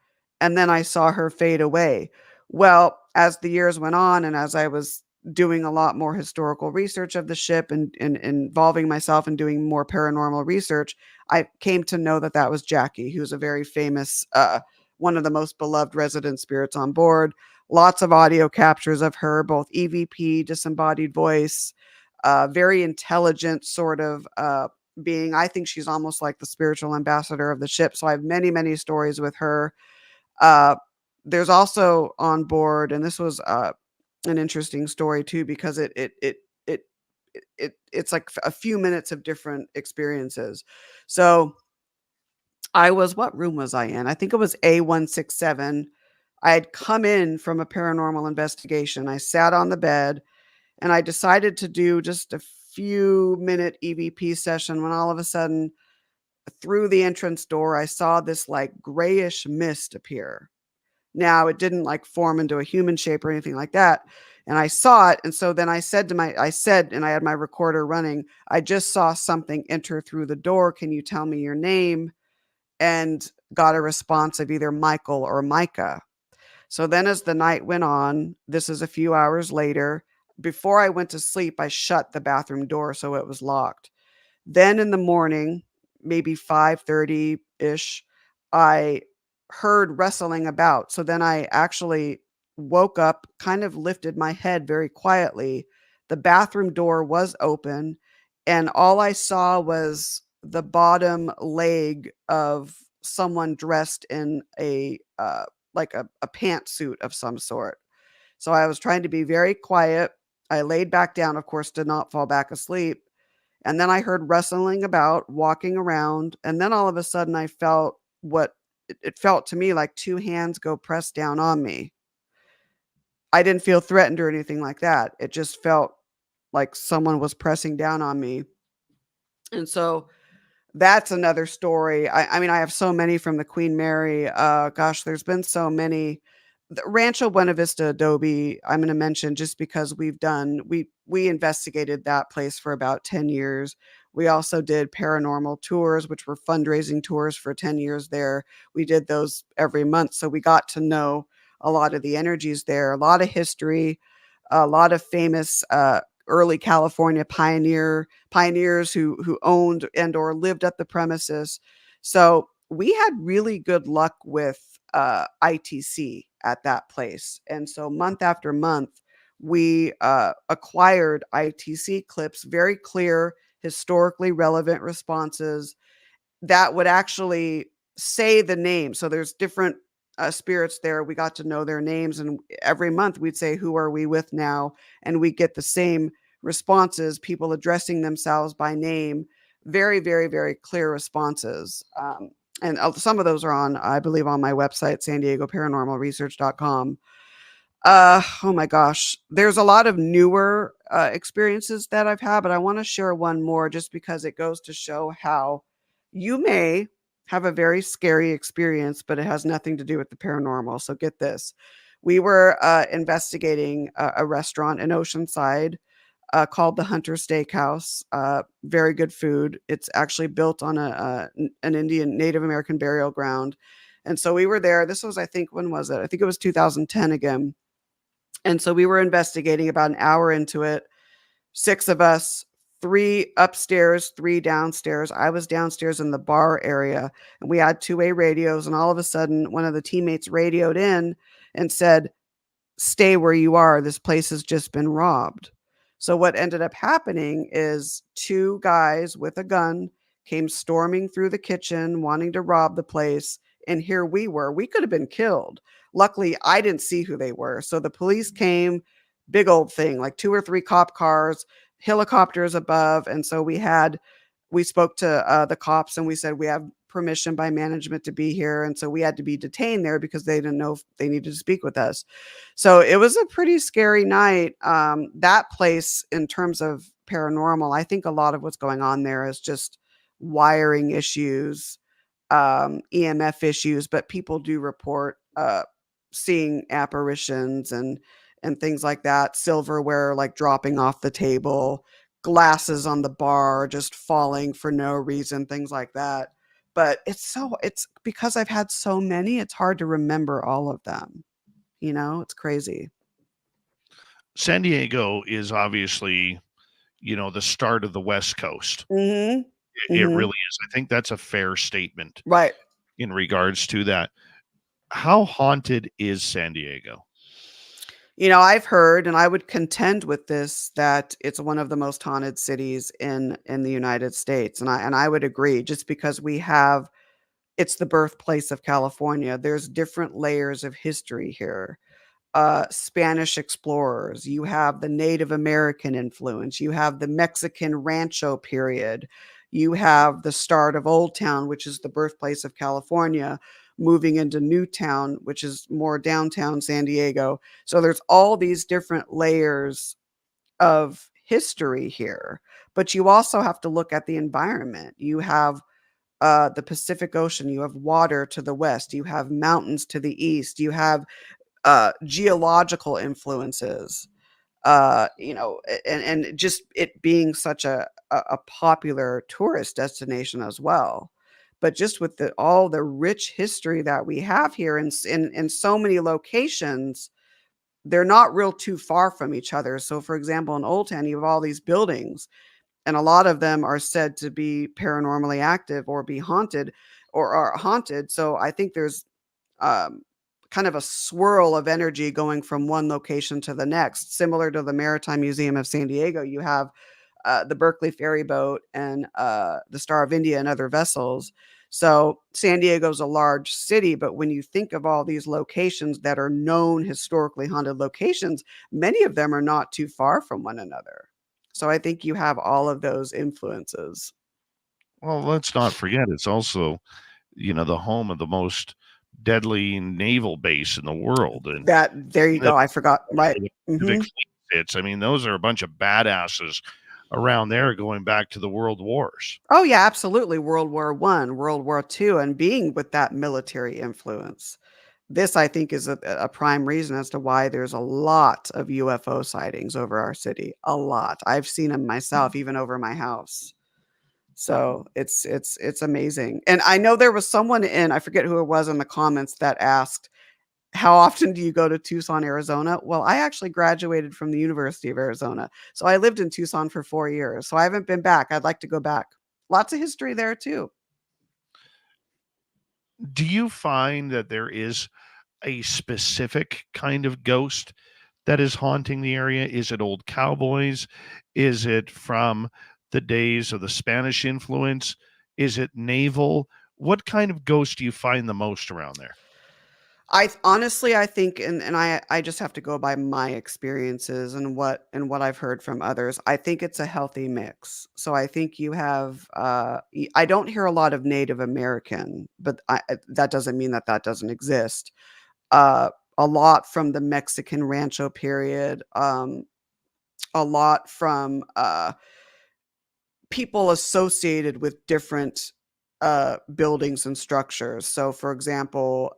and then I saw her fade away. Well, as the years went on, and as I was doing a lot more historical research of the ship, and involving myself in doing more paranormal research, I came to know that that was Jackie, who's a very famous, one of the most beloved resident spirits on board. Lots of audio captures of her, both EVP, disembodied voice, very intelligent sort of being. I think she's almost like the spiritual ambassador of the ship. So I have many, many stories with her. Uh, there's also on board, and this was an interesting story too, because it's like a few minutes of different experiences. So what room was I in? I think it was A167. I had come in from a paranormal investigation. I sat on the bed, and I decided to do just a few minute EVP session, when all of a sudden, through the entrance door, I saw this like grayish mist appear. Now, it didn't like form into a human shape or anything like that. And I saw it. And so then I said, and I had my recorder running, "I just saw something enter through the door. Can you tell me your name?" And got a response of either Michael or Micah. So then as the night went on, this is a few hours later, before I went to sleep, I shut the bathroom door so it was locked. Then in the morning, maybe 5:30-ish, I heard rustling about. So then I actually woke up, kind of lifted my head very quietly. The bathroom door was open, and all I saw was the bottom leg of someone dressed in a like a pantsuit of some sort. So I was trying to be very quiet. I laid back down, of course, did not fall back asleep. And then I heard rustling about, walking around. And then all of a sudden I felt what it felt to me like 2 hands go pressed down on me. I didn't feel threatened or anything like that. It just felt like someone was pressing down on me. And so that's another story. I mean, I have so many from the Queen Mary. Gosh, there's been so many. the Rancho Buena Vista Adobe, I'm going to mention just because we investigated that place for about 10 years. We also did paranormal tours, which were fundraising tours for 10 years there. We did those every month. So we got to know a lot of the energies there, a lot of history, a lot of famous early California pioneers who owned and or lived at the premises. So we had really good luck with ITC at that place. And so month after month, we acquired ITC clips, very clear, historically relevant responses that would actually say the name. So there's different spirits there. We got to know their names, and every month we'd say, "Who are we with now?" And we get the same responses, people addressing themselves by name, very, very, very clear responses. And some of those are on, I believe, on my website, san diego paranormal research.com. Oh my gosh, there's a lot of newer experiences that I've had, but I want to share one more just because it goes to show how you may have a very scary experience, but it has nothing to do with the paranormal. So get this. We were investigating a restaurant in Oceanside called the Hunter Steakhouse. Very good food. It's actually built on an Indian Native American burial ground. And so we were there. This was, I think, when was it? I think it was 2010 again. And so we were investigating about an hour into it, 6 of us, 3 upstairs, 3 downstairs. I was downstairs in the bar area, and we had two-way radios, and all of a sudden, one of the teammates radioed in and said, "Stay where you are. This place has just been robbed." So what ended up happening is 2 guys with a gun came storming through the kitchen wanting to rob the place, and here we were. We could have been killed. Luckily, I didn't see who they were. So the police came, big old thing, like 2 or 3 cop cars, helicopters above, and so we spoke to the cops and we said, "We have permission by management to be here." And so we had to be detained there because they didn't know if they needed to speak with us. So it was a pretty scary night. That place, in terms of paranormal, I think a lot of what's going on there is just wiring issues, EMF issues, but people do report seeing apparitions and things like that, silverware like dropping off the table, glasses on the bar just falling for no reason, things like that. But it's because I've had so many, it's hard to remember all of them. It's crazy. San Diego is obviously, the start of the West Coast. Mhm. It Mhm. really is. I think that's a fair statement Right. in regards to that. How haunted is San Diego? I've heard, and I would contend with this, that it's one of the most haunted cities in the United States, and I would agree, just because it's the birthplace of California. There's different layers of history here. Spanish explorers, you have the Native American influence, you have the Mexican Rancho period, you have the start of Old Town, which is the birthplace of California, moving into Newtown, which is more downtown San Diego. So there's all these different layers of history here. But you also have to look at the environment. You have the Pacific Ocean, you have water to the west, you have mountains to the east, you have geological influences, and just it being such a popular tourist destination as well. But just with all the rich history that we have here in so many locations, they're not real too far from each other. So, for example, in Old Town, you have all these buildings, and a lot of them are said to be paranormally active or be haunted or are haunted. So I think there's um, kind of a swirl of energy going from one location to the next. Similar to the Maritime Museum of San Diego, you have the Berkeley ferry boat and the Star of India and other vessels. So San Diego's a large city, but when you think of all these locations that are known historically haunted locations, many of them are not too far from one another. So I think you have all of those influences. Well, let's not forget it's also, the home of the most deadly naval base in the world, and There you the go. I forgot. Right. Pacific Hmm. Fleet sits. I mean, those are a bunch of badasses around there going back to the World Wars. Oh yeah, absolutely. World War I, World War II, and being with that military influence. this, I think, is a prime reason as to why there's a lot of UFO sightings over our city. A lot. I've seen them myself, even over my house. So it's amazing. And I know there was someone I forget who it was in the comments that asked, how often do you go to Tucson, Arizona? Well, I actually graduated from the University of Arizona. So I lived in Tucson for 4 years. So I haven't been back. I'd like to go back. Lots of history there too. Do you find that there is a specific kind of ghost that is haunting the area? Is it old cowboys? Is it from the days of the Spanish influence? Is it naval? What kind of ghost do you find the most around there? I honestly, I think, and I just have to go by my experiences and what I've heard from others. I think it's a healthy mix. So I think you have, I don't hear a lot of Native American, but that doesn't mean that that doesn't exist. A lot from the Mexican Rancho period, a lot from people associated with different buildings and structures. So, for example,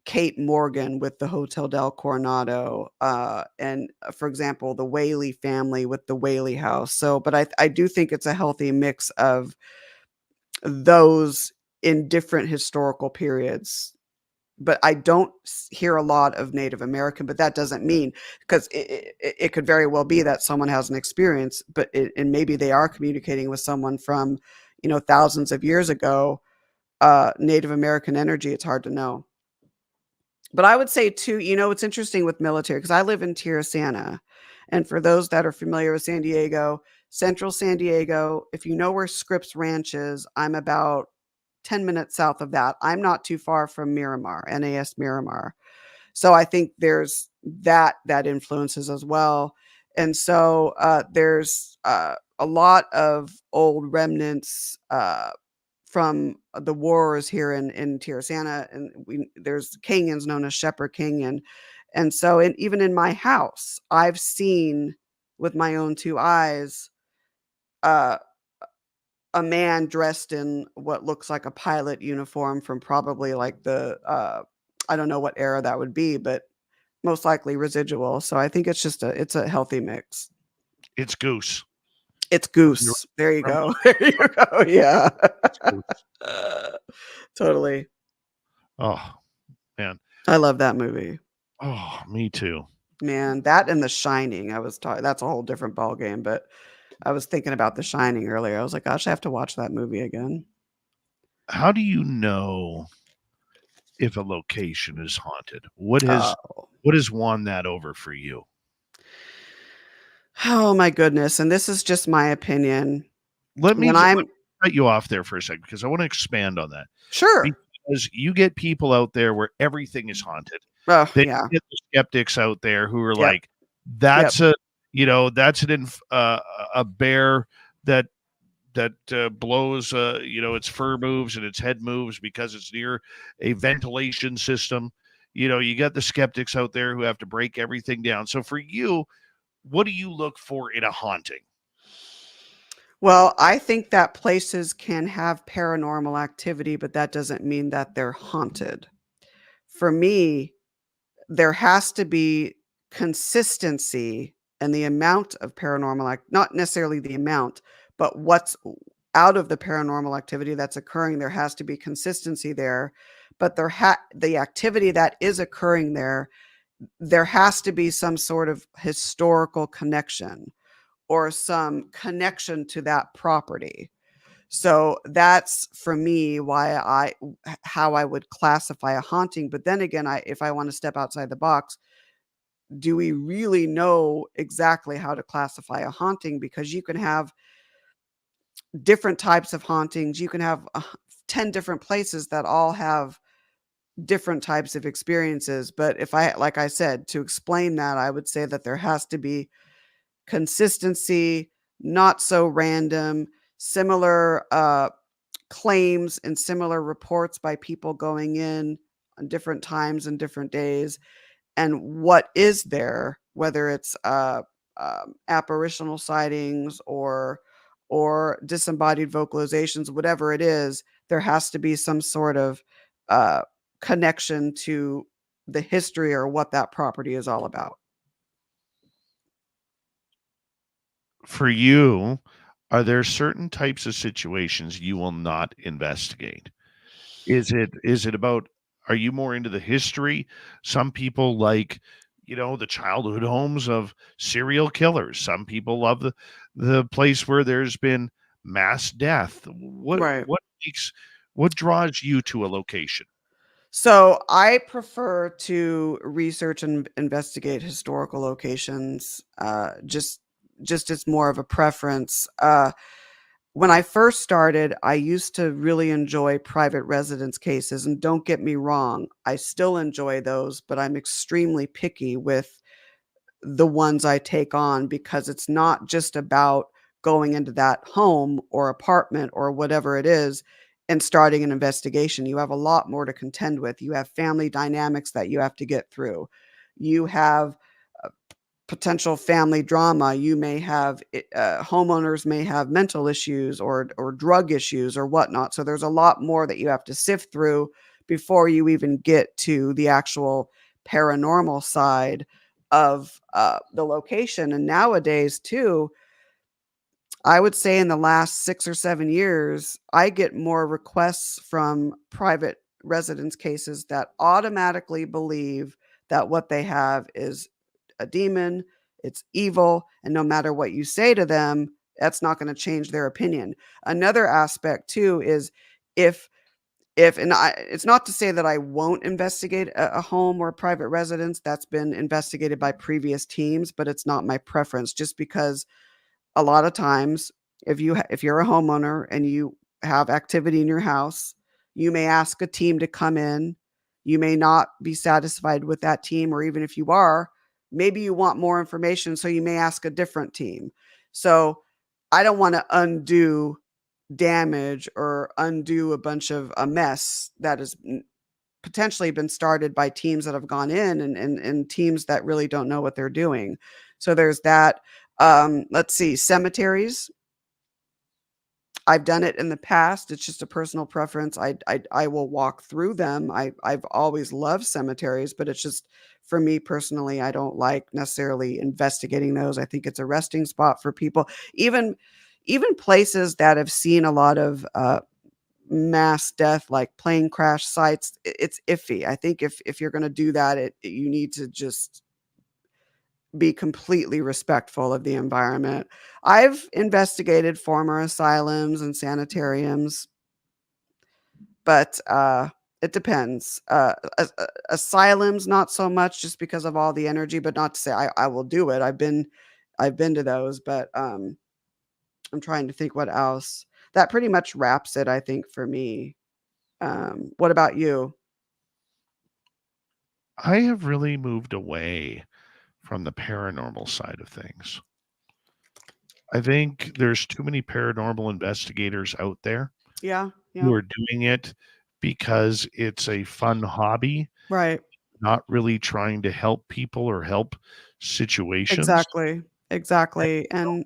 Kate Morgan with the Hotel del Coronado, and for example, the Whaley family with the Whaley House. So, but I do think it's a healthy mix of those in different historical periods. But I don't hear a lot of Native American, but that doesn't mean, because it could very well be that someone has an experience, but and maybe they are communicating with someone from, thousands of years ago. Native American energy, it's hard to know. But I would say too, it's interesting with military because I live in Tirisana. And for those that are familiar with San Diego, central San Diego, if you know where Scripps Ranch is, I'm about 10 minutes south of that. I'm not too far from Miramar, NAS Miramar. So I think there's that influences as well. And so there's a lot of old remnants from the wars here in Tirisana, and there's canyons known as Shepherd Canyon. And so even in my house, I've seen with my own two eyes uh, a man dressed in what looks like a pilot uniform from probably like the I don't know what era that would be, but most likely residual. So I think it's a healthy mix. It's Goose. It's You're Goose. There you from go. There you go. Yeah. Goose. Totally. Oh, man. I love that movie. Oh, me too. Man, that and The Shining. I was talking. That's a whole different ball game, but I was thinking about The Shining earlier. I was like, gosh, I have to watch that movie again. How do you know if a location is haunted? What has Oh. won that over for you? Oh my goodness. And this is just my opinion. Let me When let I'm me cut you off there for a second because I want to expand on that. sure. Because you get people out there where everything is haunted. Oh, Then yeah. you get the skeptics out there who are Yep. like, "That's a bear that blows, its fur moves and its head moves because it's near a ventilation system." You got the skeptics out there who have to break everything down. So for you, what do you look for in a haunting? Well, I think that places can have paranormal activity, but that doesn't mean that they're haunted. For me, there has to be consistency in the amount of paranormal not necessarily the amount, but what's out of the paranormal activity that's occurring. There has to be consistency there, but the activity that is occurring there has to be some sort of historical connection or some connection to that property. So that's for me how I would classify a haunting. But then again, if I want to step outside the box, do we really know exactly how to classify a haunting? Because you can have different types of hauntings. You can have 10 different places that all have different types of experiences. But like I said, to explain that, I would say that there has to be consistency, not so random, similar claims and similar reports by people going in on different times and different days, and what is there, whether it's apparitional sightings or disembodied vocalizations, whatever it is, there has to be some sort of uh, connection to the history or what that property is all about. For you, are there certain types of situations you will not investigate? Is it about, are you more into the history? Some people like, the childhood homes of serial killers. Some people love the place where there's been mass death. What Right. what makes what draws you to a location? So I prefer to research and investigate historical locations. Just it's more of a preference. When I first started, I used to really enjoy private residence cases, and don't get me wrong, I still enjoy those, but I'm extremely picky with the ones I take on because it's not just about going into that home or apartment or whatever it is and starting an investigation. You have a lot more to contend with. You have family dynamics that you have to get through. You have potential family drama. You may have homeowners may have mental issues or drug issues or whatnot. So there's a lot more that you have to sift through before you even get to the actual paranormal side of the location. And nowadays, too, I would say in the last 6 or 7 years, I get more requests from private residence cases that automatically believe that what they have is a demon, it's evil, and no matter what you say to them, that's not going to change their opinion. Another aspect too is if and it's not to say that I won't investigate a home or a private residence that's been investigated by previous teams, but it's not my preference just because a lot of times if you're a homeowner and you have activity in your house, you may ask a team to come in. You may not be satisfied with that team, or even if you are, maybe you want more information, so you may ask a different team. So I don't want to undo damage or undo a bunch of a mess that has potentially been started by teams that have gone in and teams that really don't know what they're doing. So there's that. Let's see, cemeteries. I've done it in the past. It's just a personal preference. I will walk through them. I've always loved cemeteries, but it's just for me personally, I don't like necessarily investigating those. I think it's a resting spot for people. Even places that have seen a lot of mass death, like plane crash sites, it's iffy. I think if you're going to do that, you need to just be completely respectful of the environment. I've investigated former asylums and sanitariums, but it depends. Asylums, not so much, just because of all the energy, but not to say I will do it. I've been to those, but I'm trying to think what else. That pretty much wraps it, I think, for me. What about you? I have really moved away from the paranormal side of things. I think there's too many paranormal investigators out there Yeah, who yeah, are doing it because it's a fun hobby, right. not really trying to help people or help situations. Exactly, And exactly, and my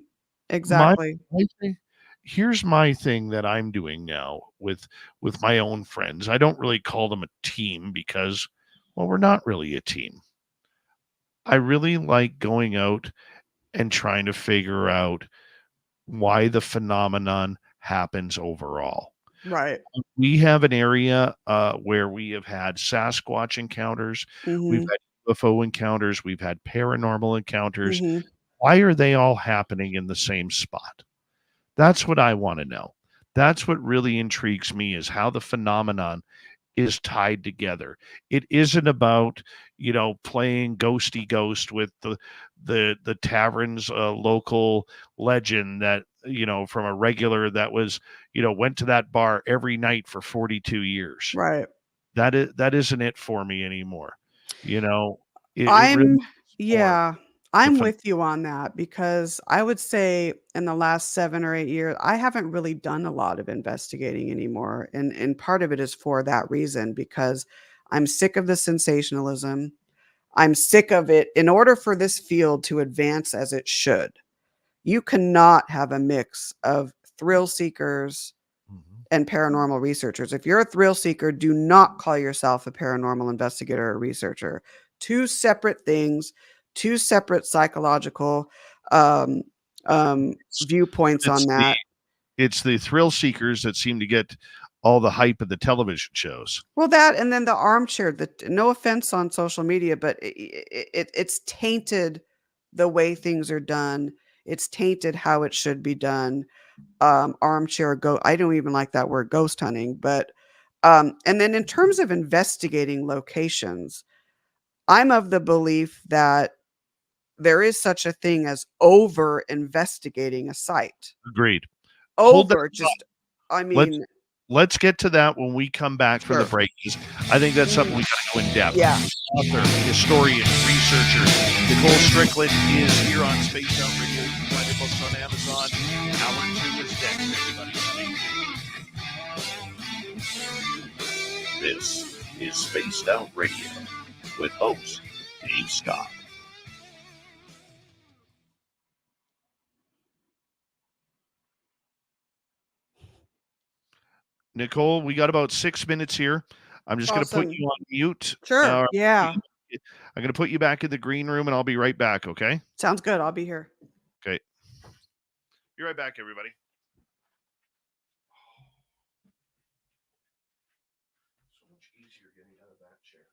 exactly. my thing here's my thing that I'm doing now with my own friends. I don't really call them a team because, well, we're not really a team. I really like going out and trying to figure out why the phenomenon happens overall. Right. We have an area where we have had Sasquatch encounters, we've Mhm, had UFO encounters, we've had paranormal encounters. mhm. Why are they all happening in the same spot? That's what I want to know. That's what really intrigues me, is how the phenomenon is tied together. It isn't about, playing ghosty ghost with the tavern's local legend that, from a regular that was, went to that bar every night for 42 years. Right. That isn't it for me anymore. You know, it really I'm is more yeah, the I'm with you on that because I would say in the last 7 or 8 years, I haven't really done a lot of investigating anymore, and part of it is for that reason because I'm sick of the sensationalism. I'm sick of it. In order for this field to advance as it should, you cannot have a mix of thrill seekers Mhm. and paranormal researchers. If you're a thrill seeker, do not call yourself a paranormal investigator or researcher. Two separate things, two separate psychological um, viewpoints It's on that. the thrill seekers that seem to get all the hype of the television shows. Well, that and then the armchair. No offense on social media, but it's tainted the way things are done. It's tainted how it should be done. Armchair go. I don't even like that word, ghost hunting. But and then in terms of investigating locations, I'm of the belief that there is such a thing as over investigating a site. Agreed. Hold that Over just, I Let's mean, let's get to that when we come back from the sure. break. 'Cause I think that's something we got to go in depth. Yeah. Author, historian, researcher Nicole Strickland is here on Spaced Out Radio. You can find her books on Amazon. Hour 2 is next, everybody. This is Spaced Out Radio with host Dave Scott. Nicole, we got about 6 minutes here. I'm just going to put Awesome. you on mute. Sure. Yeah. I'm going to put you back in the green room, and I'll be right back, okay? Sounds good. I'll be here. Okay. Be right back, everybody. So much easier getting out of that chair.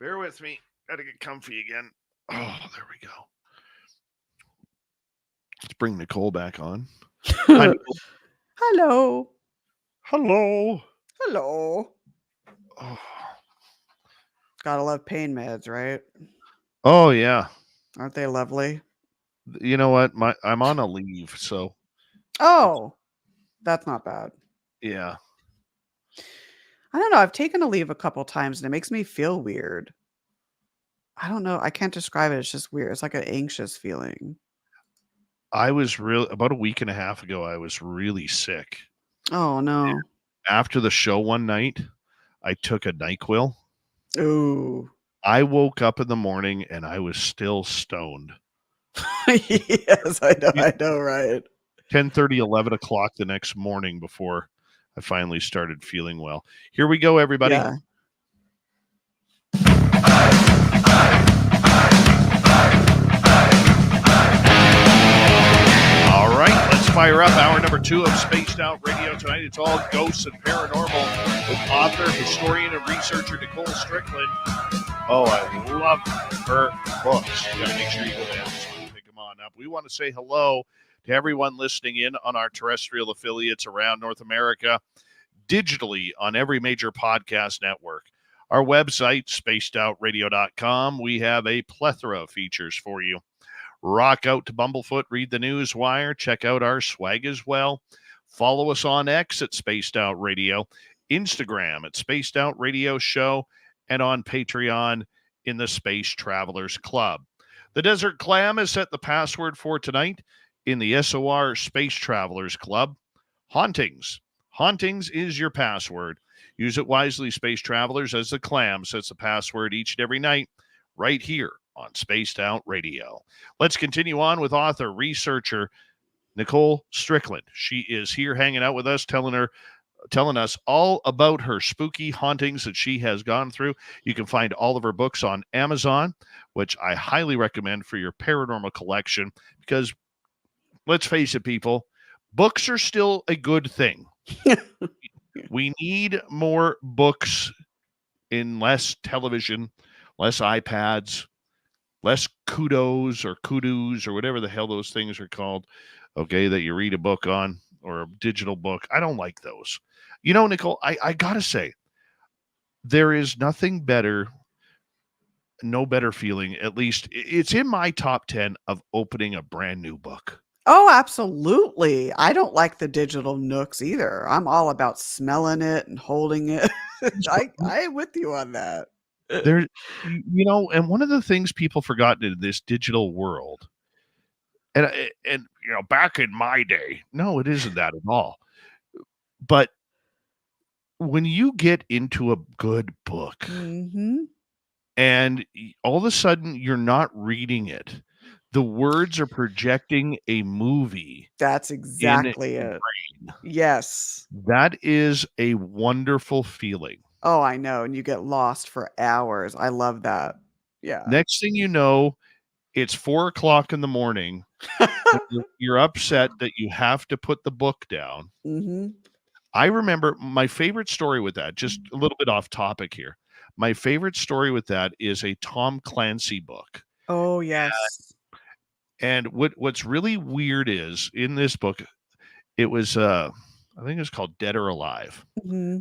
Bear with me. Gotta get comfy again. Oh, there we go. Let's bring Nicole back on. Hi, Nicole. Hello. Hello. Hello. Oh. Gotta love pain meds, right? Oh, yeah. Aren't they lovely? You know what? I'm on a leave, so Oh, that's not bad. yeah. I don't know. I've taken a leave a couple times and it makes me feel weird. I don't know. I can't describe it. It's just weird. It's like an anxious feeling. I was about a week and a half ago, I was really sick. Oh, no. After the show one night, I took a NyQuil. Ooh. I woke up in the morning and I was still stoned. Yes, I know, right? 10:30, 11 o'clock the next morning before I finally started feeling well. Here we go, everybody. Yeah. All right, let's fire up hour number 2 of Spaced Out Radio tonight. It's all ghosts and paranormal with author, historian, and researcher Nicole Strickland. Oh, I love her books. You got to make sure you go to Amazon and pick them on up. We want to say hello to everyone listening in on our terrestrial affiliates around North America, digitally on every major podcast network. Our website, spacedoutradio.com, we have a plethora of features for you. Rock out to Bumblefoot, read the news wire, check out our swag as well. Follow us on X at Spaced Out Radio, Instagram at Spaced Out Radio Show, and on Patreon in the Space Travelers Club. The Desert Clam has set the password for tonight in the SOR Space Travelers Club. Hauntings. Hauntings is your password. Use it wisely, Space Travelers, as the Clam sets the password each and every night right here on Spaced Out Radio. Let's continue on with author, researcher Nicole Strickland. She is here hanging out with us, telling us all about her spooky hauntings that she has gone through. You can find all of her books on Amazon, which I highly recommend for your paranormal collection because, let's face it, people, books are still a good thing. We need more books in less television, less iPads, less kudos or whatever the hell those things are called, okay, that you read a book on or a digital book. I don't like those. You know, Nicole, I got to say, there is nothing better, no better feeling, at least it's in my top 10 of opening a brand new book. Oh, absolutely. I don't like the digital nooks either. I'm all about smelling it and holding it. I am with you on that. There, you know, and one of the things people forgot in this digital world, and you know, back in my day, no, it isn't that at all. But when you get into a good book, Mm-hmm. and all of a sudden you're not reading it, the words are projecting a movie. That's exactly it. Yes. That is a wonderful feeling. Oh, I know. And you get lost for hours. I love that. Yeah. Next thing you know, it's 4 o'clock in the morning. You're upset that you have to put the book down. Mm-hmm. I remember my favorite story with that, just a little bit off topic here. My favorite story with that is a Tom Clancy book. Oh, yes. And what's really weird is in this book, it was I think it's called Dead or Alive. Mm-hmm.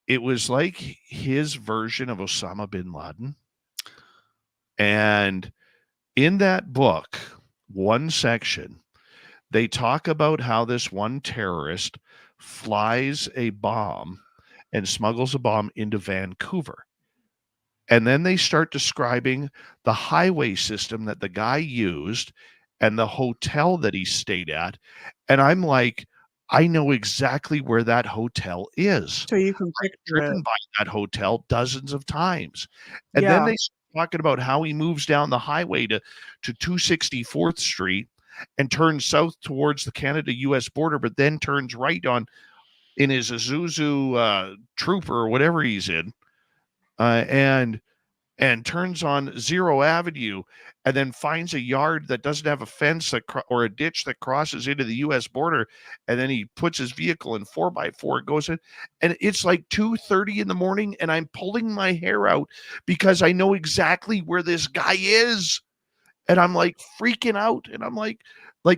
It was like his version of Osama bin Laden. And in that book, one section, they talk about how this one terrorist flies a bomb and smuggles a bomb into Vancouver. And then they start describing the highway system that the guy used and the hotel that he stayed at. And I'm like, I know exactly where that hotel is. So you can I've picture driven it. by that hotel dozens of times. And Yeah. then they start talking about how he moves down the highway to 264th Street and turns south towards the Canada-US border, but then turns right in his Isuzu Trooper or whatever he's in. And and turns on Zero Avenue and then finds a yard that doesn't have a fence or a ditch that crosses into the U.S. border. And then he puts his vehicle in 4x4, goes in, and it's like 2:30 in the morning, and I'm pulling my hair out because I know exactly where this guy is. And I'm like freaking out. And I'm like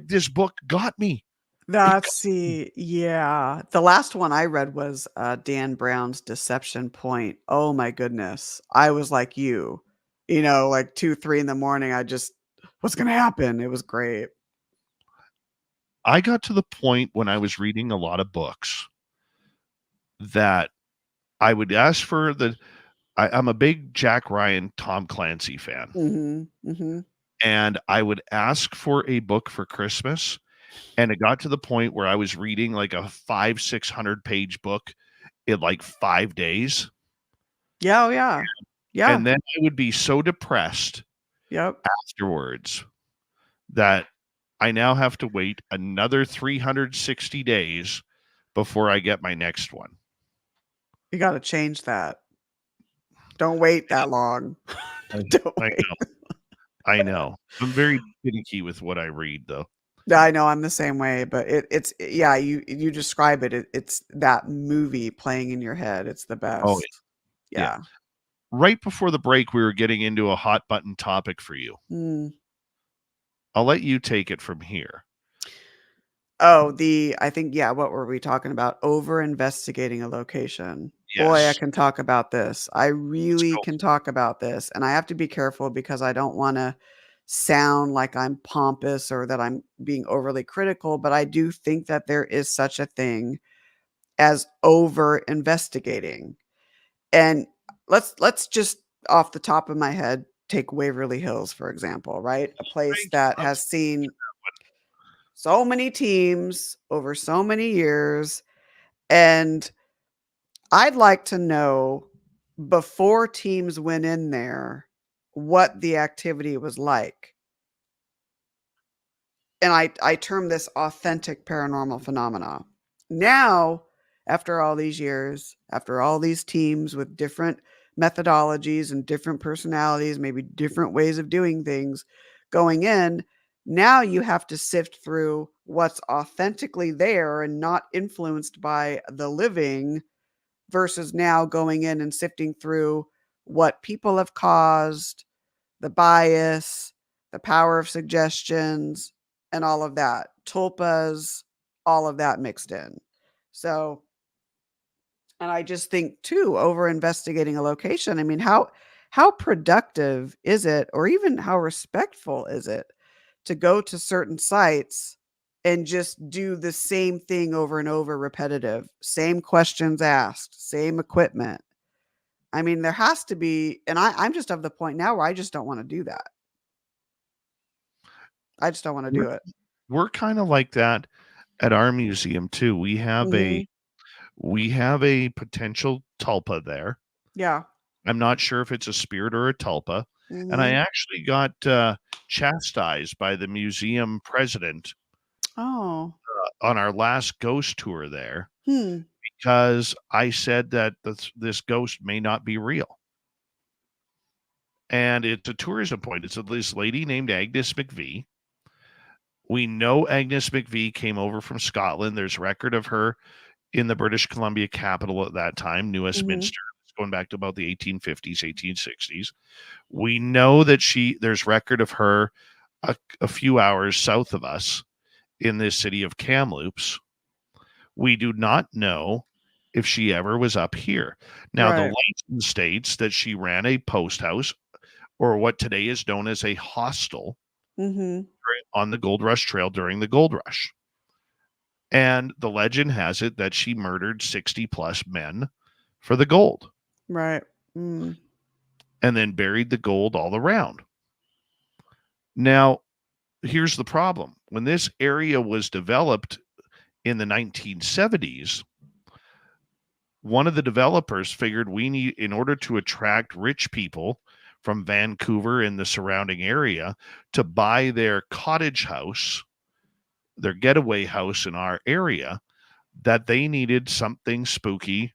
this book got me. Yeah. The last one I read was Dan Brown's Deception Point. Oh my goodness. I was like you, like 2, 3 in the morning. What's going to happen? It was great. I got to the point when I was reading a lot of books that I would ask for I'm a big Jack Ryan, Tom Clancy fan. And I would ask for a book for Christmas. And it got to the point where I was reading like a 500-600 page book in like 5 days. Yeah. Oh, yeah. Yeah. And then I would be so depressed afterwards that I now have to wait another 360 days before I get my next one. You got to change that. Don't wait that long. Don't wait. I know. I'm very finicky with what I read, though. I know I'm the same way, but it's you describe it. It's that movie playing in your head. It's the best. Oh, yeah. Right before the break, we were getting into a hot button topic for you. I'll let you take it from here. Oh, I think, what were we talking about? Over investigating a location. Yes. Boy, I can talk about this. I really can talk about this. And I have to be careful because I don't want to sound like I'm pompous or that I'm being overly critical, but I do think that there is such a thing as over investigating. And let's just off the top of my head take Waverly Hills, for example, right? A place that has seen so many teams over so many years. And I'd like to know, before teams went in there, what the activity was like. And I term this authentic paranormal phenomena. Now, after all these years, after all these teams with different methodologies and different personalities, maybe different ways of doing things going in, now you have to sift through what's authentically there and not influenced by the living, versus now going in and sifting through what people have caused, the bias, the power of suggestions, and all of that. Tulpas, all of that mixed in. So, and I just think too, over investigating a location. I mean, how productive is it, or even how respectful is it, to go to certain sites and just do the same thing over and over, repetitive, same questions asked, same equipment? I mean, there has to be, and I'm just of the point now where I just don't want to do that. I just don't want to do it. We're kind of like that at our museum too. We have a potential tulpa there. Yeah. I'm not sure if it's a spirit or a tulpa. And I actually got chastised by the museum president on our last ghost tour there because I said that this ghost may not be real. And it's a tourism point. It's this lady named Agnes McVie. We know Agnes McVie came over from Scotland. There's record of her in the British Columbia capital at that time, New Westminster. It's going back to about the 1850s, 1860s. We know that there's record of her a few hours south of us in this city of Kamloops. We do not know if she ever was up here. Now, the legend states that she ran a post house, or what today is known as a hostel, on the Gold Rush Trail during the Gold Rush. And the legend has it that she murdered 60 plus men for the gold. Right. And then buried the gold all around. Now, here's the problem. When this area was developed in the 1970s, one of the developers figured in order to attract rich people from Vancouver and the surrounding area to buy their cottage house, their getaway house in our area, that they needed something spooky,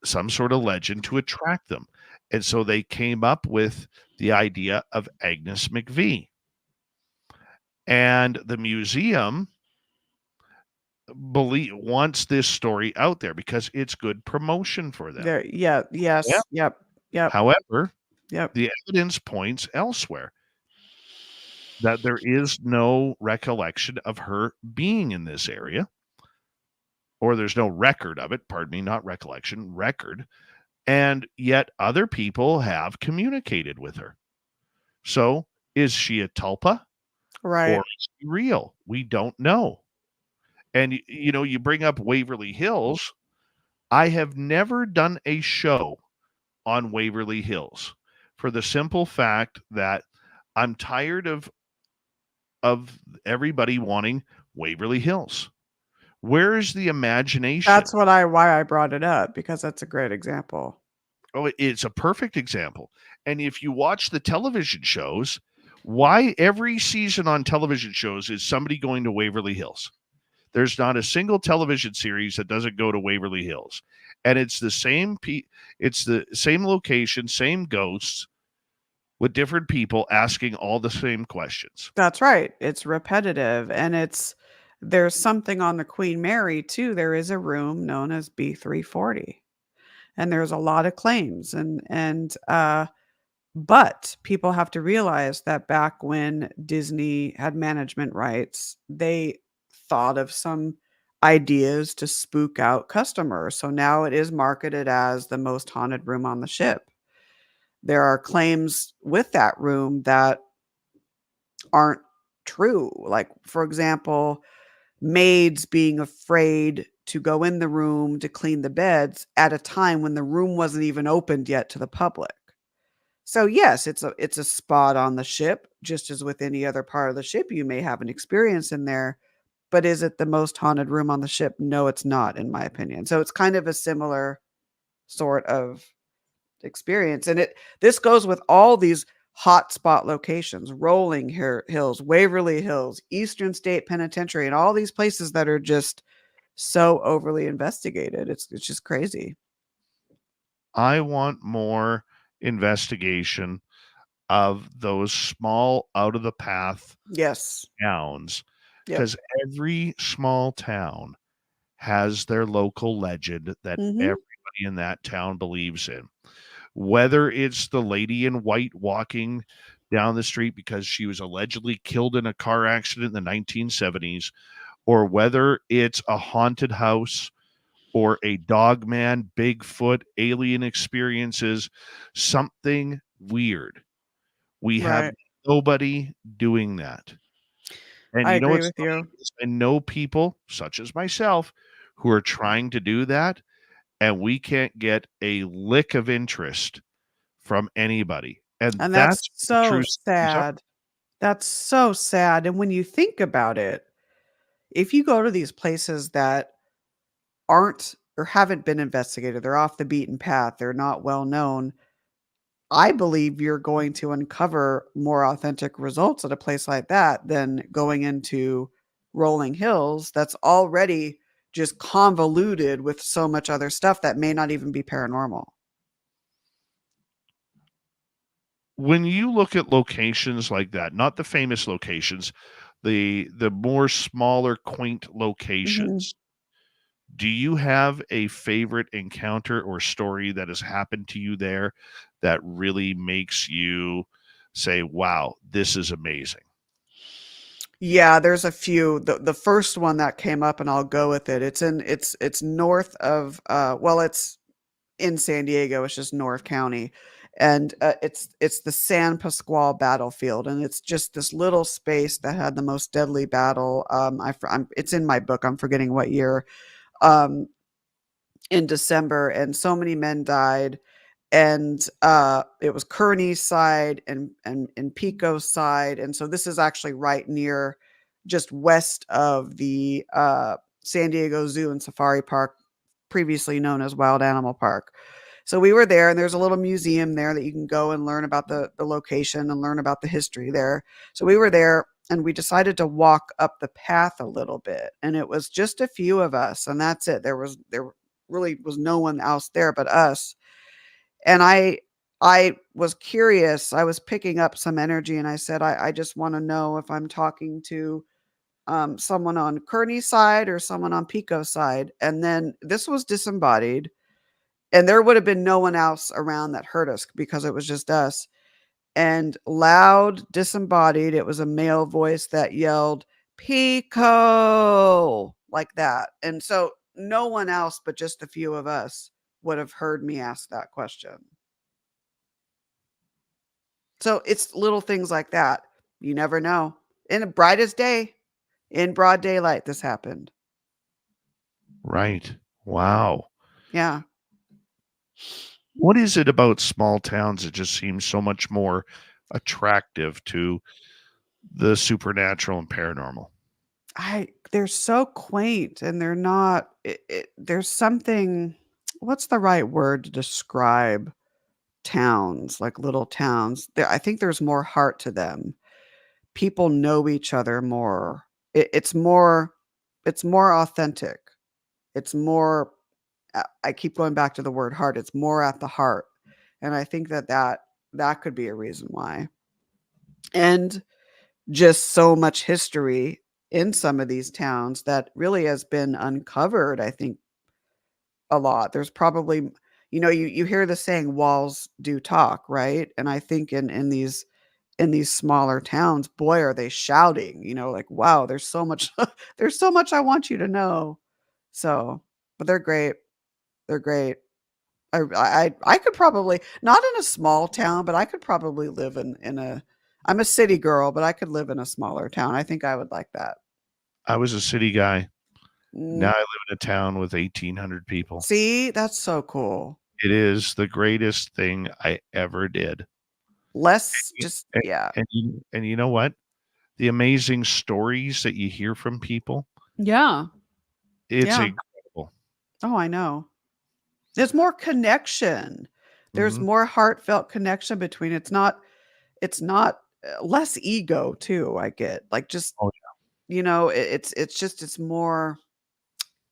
some sort of legend to attract them. And so they came up with the idea of Agnes McVie. And the museum wants this story out there because it's good promotion for them. There, yeah, Yeah. yes, yep, yep, However, yep. the evidence points elsewhere that there is no recollection of her being in this area, or there's no record of it. Pardon me, not recollection, record. And yet other people have communicated with her. So is she a tulpa Right. or is she real? We don't know. And you bring up Waverly Hills. I have never done a show on Waverly Hills for the simple fact that I'm tired of everybody wanting Waverly Hills. Where is the imagination? That's why I brought it up, because that's a great example. Oh, it's a perfect example. And if you watch the television shows, why every season on television shows is somebody going to Waverly Hills? There's not a single television series that doesn't go to Waverly Hills. And it's the same it's the same location, same ghosts with different people asking all the same questions. That's right. It's repetitive, and there's something on the Queen Mary too. There is a room known as B340, and there's a lot of claims, but people have to realize that back when Disney had management rights, they thought of some ideas to spook out customers. So now it is marketed as the most haunted room on the ship. There are claims with that room that aren't true. Like, for example, maids being afraid to go in the room to clean the beds at a time when the room wasn't even opened yet to the public. So yes, it's a spot on the ship, just as with any other part of the ship, you may have an experience in there. But is it the most haunted room on the ship? No, it's not, in my opinion. So it's kind of a similar sort of experience. And this goes with all these hotspot locations: Hills, Waverly Hills, Eastern State Penitentiary, and all these places that are just so overly investigated. It's just crazy. I want more investigation of those small out of the path Yes. towns, Yep. because every small town has their local legend that Mhm. everybody in that town believes in. Whether it's the lady in white walking down the street because she was allegedly killed in a car accident in the 1970s, or whether it's a haunted house or a dog man, Bigfoot, alien experiences, something weird. We have Right. nobody doing that. And I you know agree what's with funny? you. Is I know people such as myself who are trying to do that, and we can't get a lick of interest from anybody. And And that's that's what the so true stories are. sad. That's so sad. And when you think about it, if you go to these places that aren't or haven't been investigated, they're off the beaten path, they're not well known, I believe you're going to uncover more authentic results at a place like that than going into Rolling Hills that's already just convoluted with so much other stuff that may not even be paranormal. When you look at locations like that, not the famous locations, the more smaller, quaint Mhm. locations, do you have a favorite encounter or story that has happened to you there that really makes you say, wow, this is amazing? Yeah, there's a few. The first one that came up, and I'll go with it. It's north of it's in San Diego. It's just North County, and it's the San Pasqual battlefield, and it's just this little space that had the most deadly battle. It's in my book. I'm forgetting what year. Um, in December, and so many men died. And it was Kearney's side and Pico's side, and so this is actually right near, just west of the San Diego Zoo and Safari Park, previously known as Wild Animal Park. So we were there, and there's a little museum there that you can go and learn about the location and learn about the history there. So we were there, and we decided to walk up the path a little bit, and it was just a few of us, and that's it. There really was no one else there but us. And I was curious. I was picking up some energy, and I said, I just want to know if I'm talking to someone on Kearney's side or someone on Pico's side. And then this was disembodied, and there would have been no one else around that heard us because it was just us. And loud, disembodied, it was a male voice that yelled, Pico, like that. And so no one else but just a few of us would have heard me ask that question. So it's little things like that. You never know. In the brightest day, in broad daylight, this happened. Right. Wow. Yeah. What is it about small towns that just seems so much more attractive to the supernatural and paranormal? They're so quaint, and they're not there's something, what's the right word to describe towns, like little towns? There, I think there's more heart to them. People know each other more. It's more authentic. It's more I keep going back to the word heart. It's more at the heart. And I think that could be a reason why. And just so much history in some of these towns that really has been uncovered, I think, a lot. There's probably, you hear the saying walls do talk, right? And I think in these smaller towns, boy, are they shouting, like, wow, there's so much there's so much I want you to know. So, but they're great. They're great. I could probably, not in a small town, but I could probably live in a, I'm a city girl, but I could live in a smaller town. I think I would like that. I was a city guy. Now Mm, I live in a town with 1,800 people. see, that's so cool. It is the greatest thing I ever did. Less Y- just yeah. And you know what? The amazing stories that you hear from people, Yeah. it's Yeah. incredible. Oh, I know. There's more connection. There's Mhm. more heartfelt connection between, it's not less ego too, I get. Like just, Oh, it's more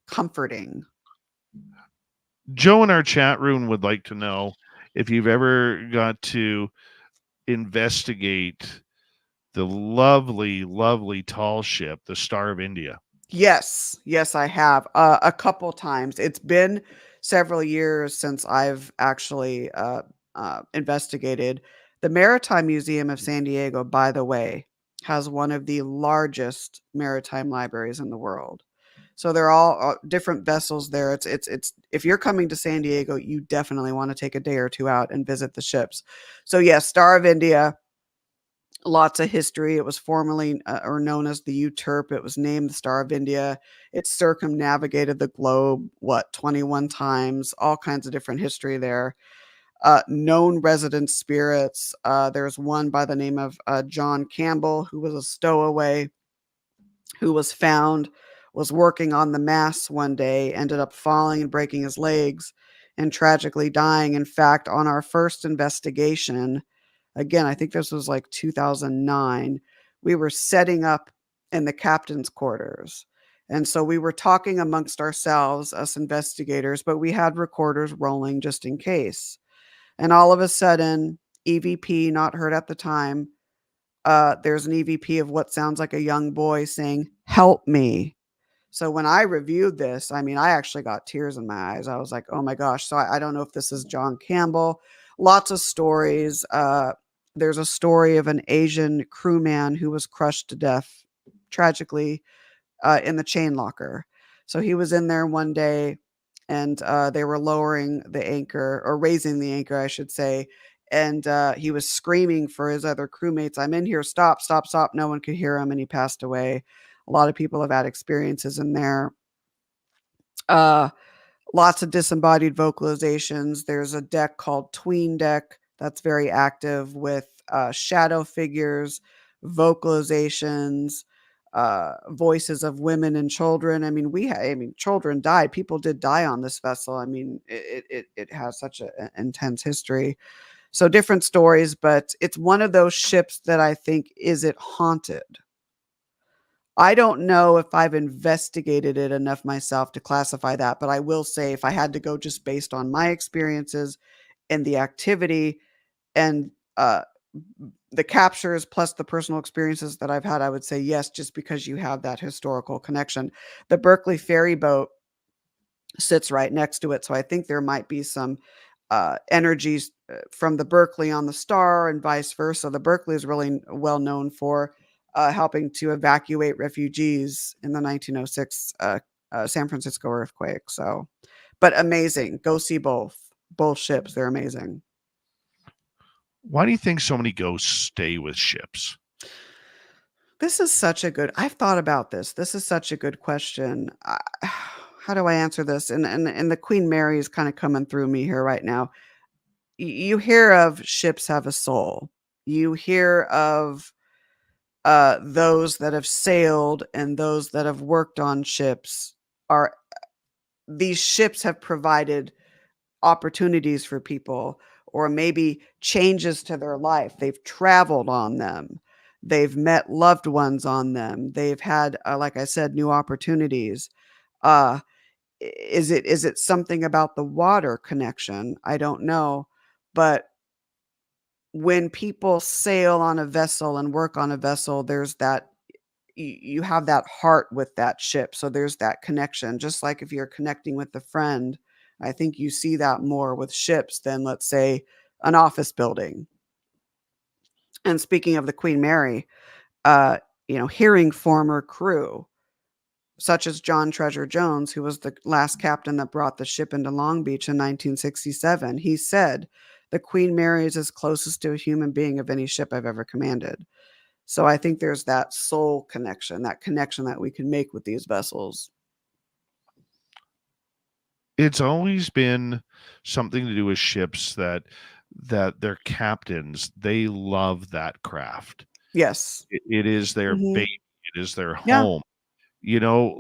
comforting. Joe in our chat room would like to know if you've ever got to investigate the lovely, lovely tall ship, the Star of India. Yes, yes, I have, a couple times. It's been several years since I've actually, investigated. The Maritime Museum of San Diego, by the way, has one of the largest maritime libraries in the world. So they're all, different vessels there. It's if you're coming to San Diego, you definitely wanna take a day or 2 out and visit the ships. So, yes, Star of India, lots of history. It was formerly, or known as the Uterp. It was named the Star of India. It circumnavigated the globe, 21 times, all kinds of different history there. Known resident spirits. There's one by the name of John Campbell, who was a stowaway who was found, was working on the masts one day, ended up falling and breaking his legs and tragically dying. In fact, on our first investigation, again, I think this was like 2009, we were setting up in the captain's quarters. And so we were talking amongst ourselves, us investigators, but we had recorders rolling just in case. And all of a sudden, EVP, not heard at the time, there's an EVP of what sounds like a young boy saying, "Help me." So when I reviewed this, I mean, I actually got tears in my eyes. I was like, oh my gosh. So I don't know if this is John Campbell. Lots of stories. There's a story of an Asian crewman who was crushed to death tragically in the chain locker. So he was in there one day, and they were lowering the anchor, or raising the anchor, I should say. And he was screaming for his other crewmates, "I'm in here, stop, stop, stop." No one could hear him, and he passed away. A lot of people have had experiences in there. Uh, Lots of disembodied vocalizations. There's a deck called Tween Deck that's very active with shadow figures, vocalizations, voices of women and children. I mean, I mean, children died. People did die on this vessel. I mean, it has such an intense history. So different stories, but it's one of those ships that I think, is it haunted? I don't know if I've investigated it enough myself to classify that, but I will say, if I had to go just based on my experiences and the activity, and the captures plus the personal experiences that I've had, I would say yes, just because you have that historical connection. The Berkeley ferry boat sits right next to it, so I think there might be some energies from the Berkeley on the Star and vice versa. The Berkeley is really well known for helping to evacuate refugees in the 1906 San Francisco earthquake. So, but amazing. Go see both ships. They're amazing. Why do you think so many ghosts stay with ships? This is such a good. I've thought about this. This is such a good question. How do I answer this? And the Queen Mary is kind of coming through me here right now. You hear of ships have a soul. You hear of those that have sailed and those that have worked on ships. Are these ships have provided opportunities for people, or maybe changes to their life. They've traveled on them. They've met loved ones on them. They've had, like I said, new opportunities. Uh, is it something about the water connection? I don't know. But when people sail on a vessel and work on a vessel, there's that you have that heart with that ship. So there's that connection. Just like if you're connecting with a friend, I think you see that more with ships than, let's say, an office building. And speaking of the Queen Mary, uh, hearing former crew, such as John Treasure Jones, who was the last captain that brought the ship into Long Beach in 1967, he said, "The Queen Mary is as closest to a human being of any ship I've ever commanded." So I think there's that soul connection, that connection that we can make with these vessels. It's always been something to do with ships that their captains, they love that craft. Yes. It is their Mhm. baby. It is their Yeah. home.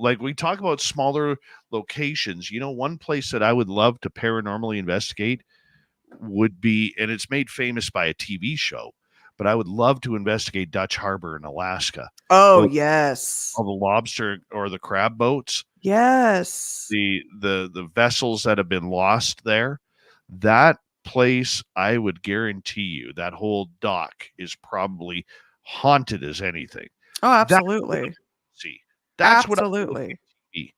Like we talk about smaller locations. One place that I would love to paranormally investigate would be, and it's made famous by a TV show, but I would love to investigate Dutch Harbor in Alaska. Oh, All, yes. all the lobster or the crab boats, Yes. the vessels that have been lost there. That place, I would guarantee you, that whole dock is probably haunted as anything. Oh, That's what I absolutely. see. That's what I would Absolutely. see.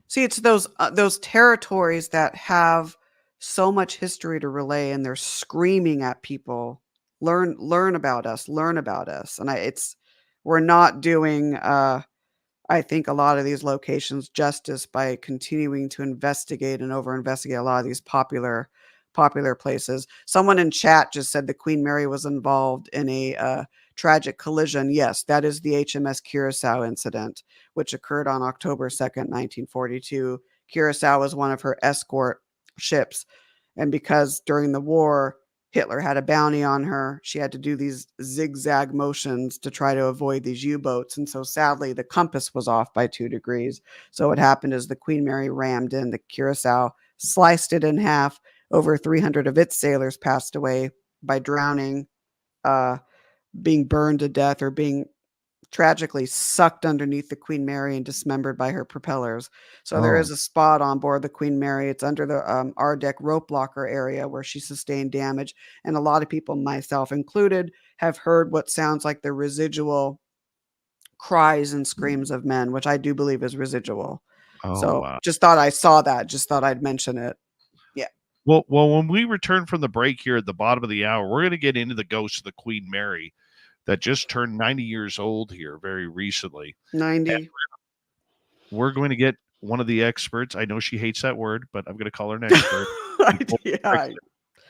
See, it's those territories that have so much history to relay, and they're screaming at people, learn about us, learn about us. And we're not doing I think a lot of these locations justice by continuing to investigate and over investigate a lot of these popular places. Someone in chat just said the Queen Mary was involved in a tragic collision. Yes, that is the HMS Curacao incident, which occurred on October 2nd, 1942. Curacao was one of her escort ships. And because during the war, Hitler had a bounty on her, she had to do these zigzag motions to try to avoid these U-boats. And so sadly, the compass was off by 2 degrees. So what happened is the Queen Mary rammed in the Curacao, sliced it in half. Over 300 of its sailors passed away by drowning, uh, being burned to death, or being tragically sucked underneath the Queen Mary and dismembered by her propellers. So there Oh, is a spot on board the Queen Mary. It's under the R deck rope locker area where she sustained damage. And a lot of people, myself included, have heard what sounds like the residual cries and screams of men, which I do believe is residual. oh So wow. just thought I saw that. Just thought I'd mention it. Yeah. Well, when we return from the break here at the bottom of the hour, we're going to get into the ghost of the Queen Mary that just turned 90 years old here very recently. 90. We're going to get one of the experts. I know she hates that word, but I'm going to call her an expert. Nicole Yeah, Strickland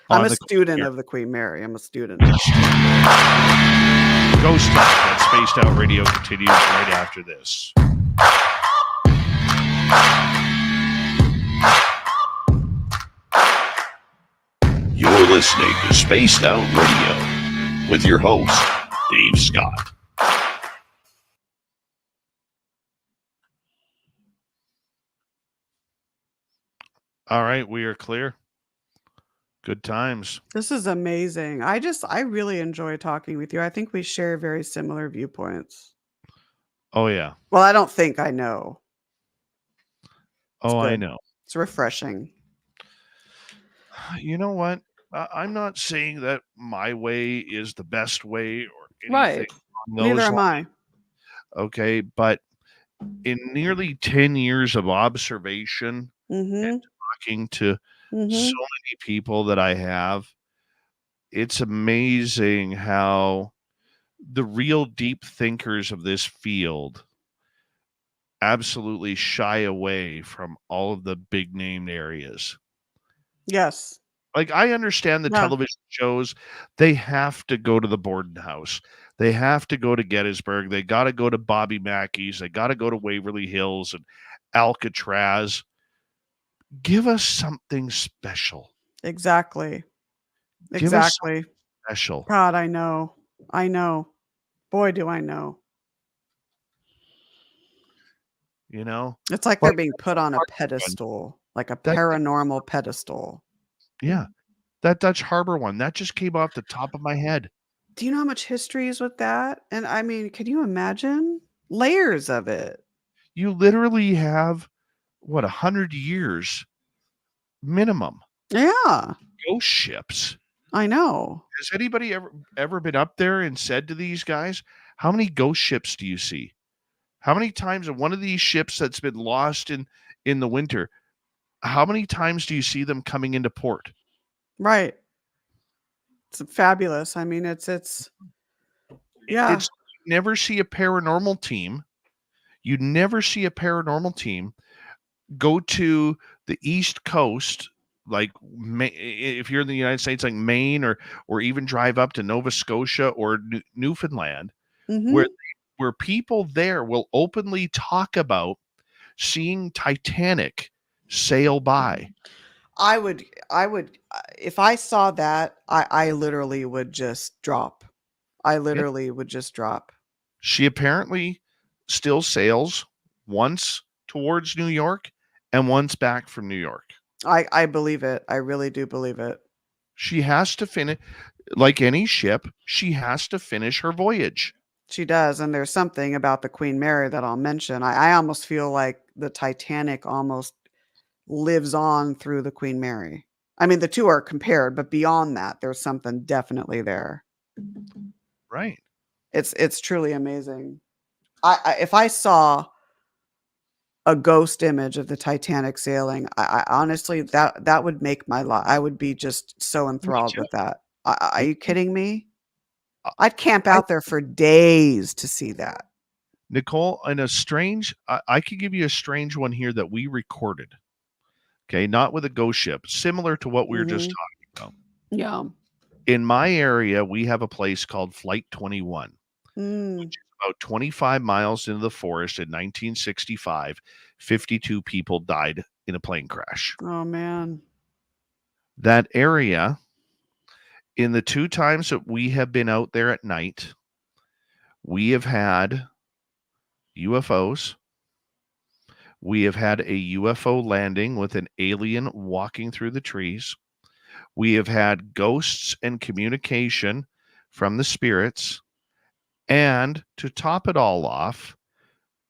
I'm on a the student of the Queen Mary. I'm a student. Ghost Talk on Spaced Out Radio continues right after this. You're listening to Spaced Out Radio with your host, Dave Scott. All right, we are clear. Good times. This is amazing. I really enjoy talking with you. I think we share very similar viewpoints. Oh, yeah. Well, I don't think I know. It's Oh, I good. know. It's refreshing. You know what? I'm not saying that my way is the best way or anything Right. along Neither those am lines. I. Okay, but in nearly 10 years of observation and Mm-hmm. talking to so Mm-hmm. many people that I have, it's amazing how the real deep thinkers of this field absolutely shy away from all of the big named areas. Yes. Like, I understand the Yeah. television shows, they have to go to the Borden House. They have to go to Gettysburg. They got to go to Bobby Mackey's. They got to go to Waverly Hills and Alcatraz. Give us something special. Exactly. Give us something Exactly. special. God, I know. I know. Boy, do I know. You know, It's like they're like being put on a Harbor one. pedestal, like a That paranormal pedestal. yeah, that Dutch Harbor one that just came off the top of my head. Do you know how much history is with that? And I mean, can you imagine layers of it? You literally have what 100 years minimum Yeah, ghost ships. I know. Has anybody ever been up there and said to these guys, how many ghost ships do you see? How many times in one of these ships that's been lost in the winter, how many times do you see them coming into port? Right. It's fabulous. I mean, it's yeah. It's you never see a paranormal team. You never see a paranormal team go to the East Coast, like if you're in the United States, like Maine, or even drive up to Nova Scotia or Newfoundland, where Mhm. where people there will openly talk about seeing Titanic sail by. I would if I saw that, I literally would just drop. I Yeah. literally would just drop. She apparently still sails once towards New York and once back from New York. I believe it. I really do believe it. She has to finish, like any ship, she has to finish her voyage. She does, and there's something about the Queen Mary that I'll mention. I almost feel like the Titanic almost lives on through the Queen Mary. I mean, the 2 are compared, but beyond that, there's something definitely there. Right. It's truly amazing. I if I saw a ghost image of the Titanic sailing, I honestly that would make my life. I would be just so Me enthralled too. with that. Are Me you too. kidding me? Uh, I'd camp I out there for days to see that. Nicole, in a strange, I could give you a strange one here that we recorded. Okay, not with a ghost ship, similar to what we were just Mhm. talking about. Yeah. In my area, we have a place called Flight 21, Mm. about 25 miles into the forest in 1965. 52 people died in a plane crash. Oh, man. That area, in the 2 times that we have been out there at night, we have had UFOs. We have had a UFO landing with an alien walking through the trees. We have had ghosts and communication from the spirits. And to top it all off,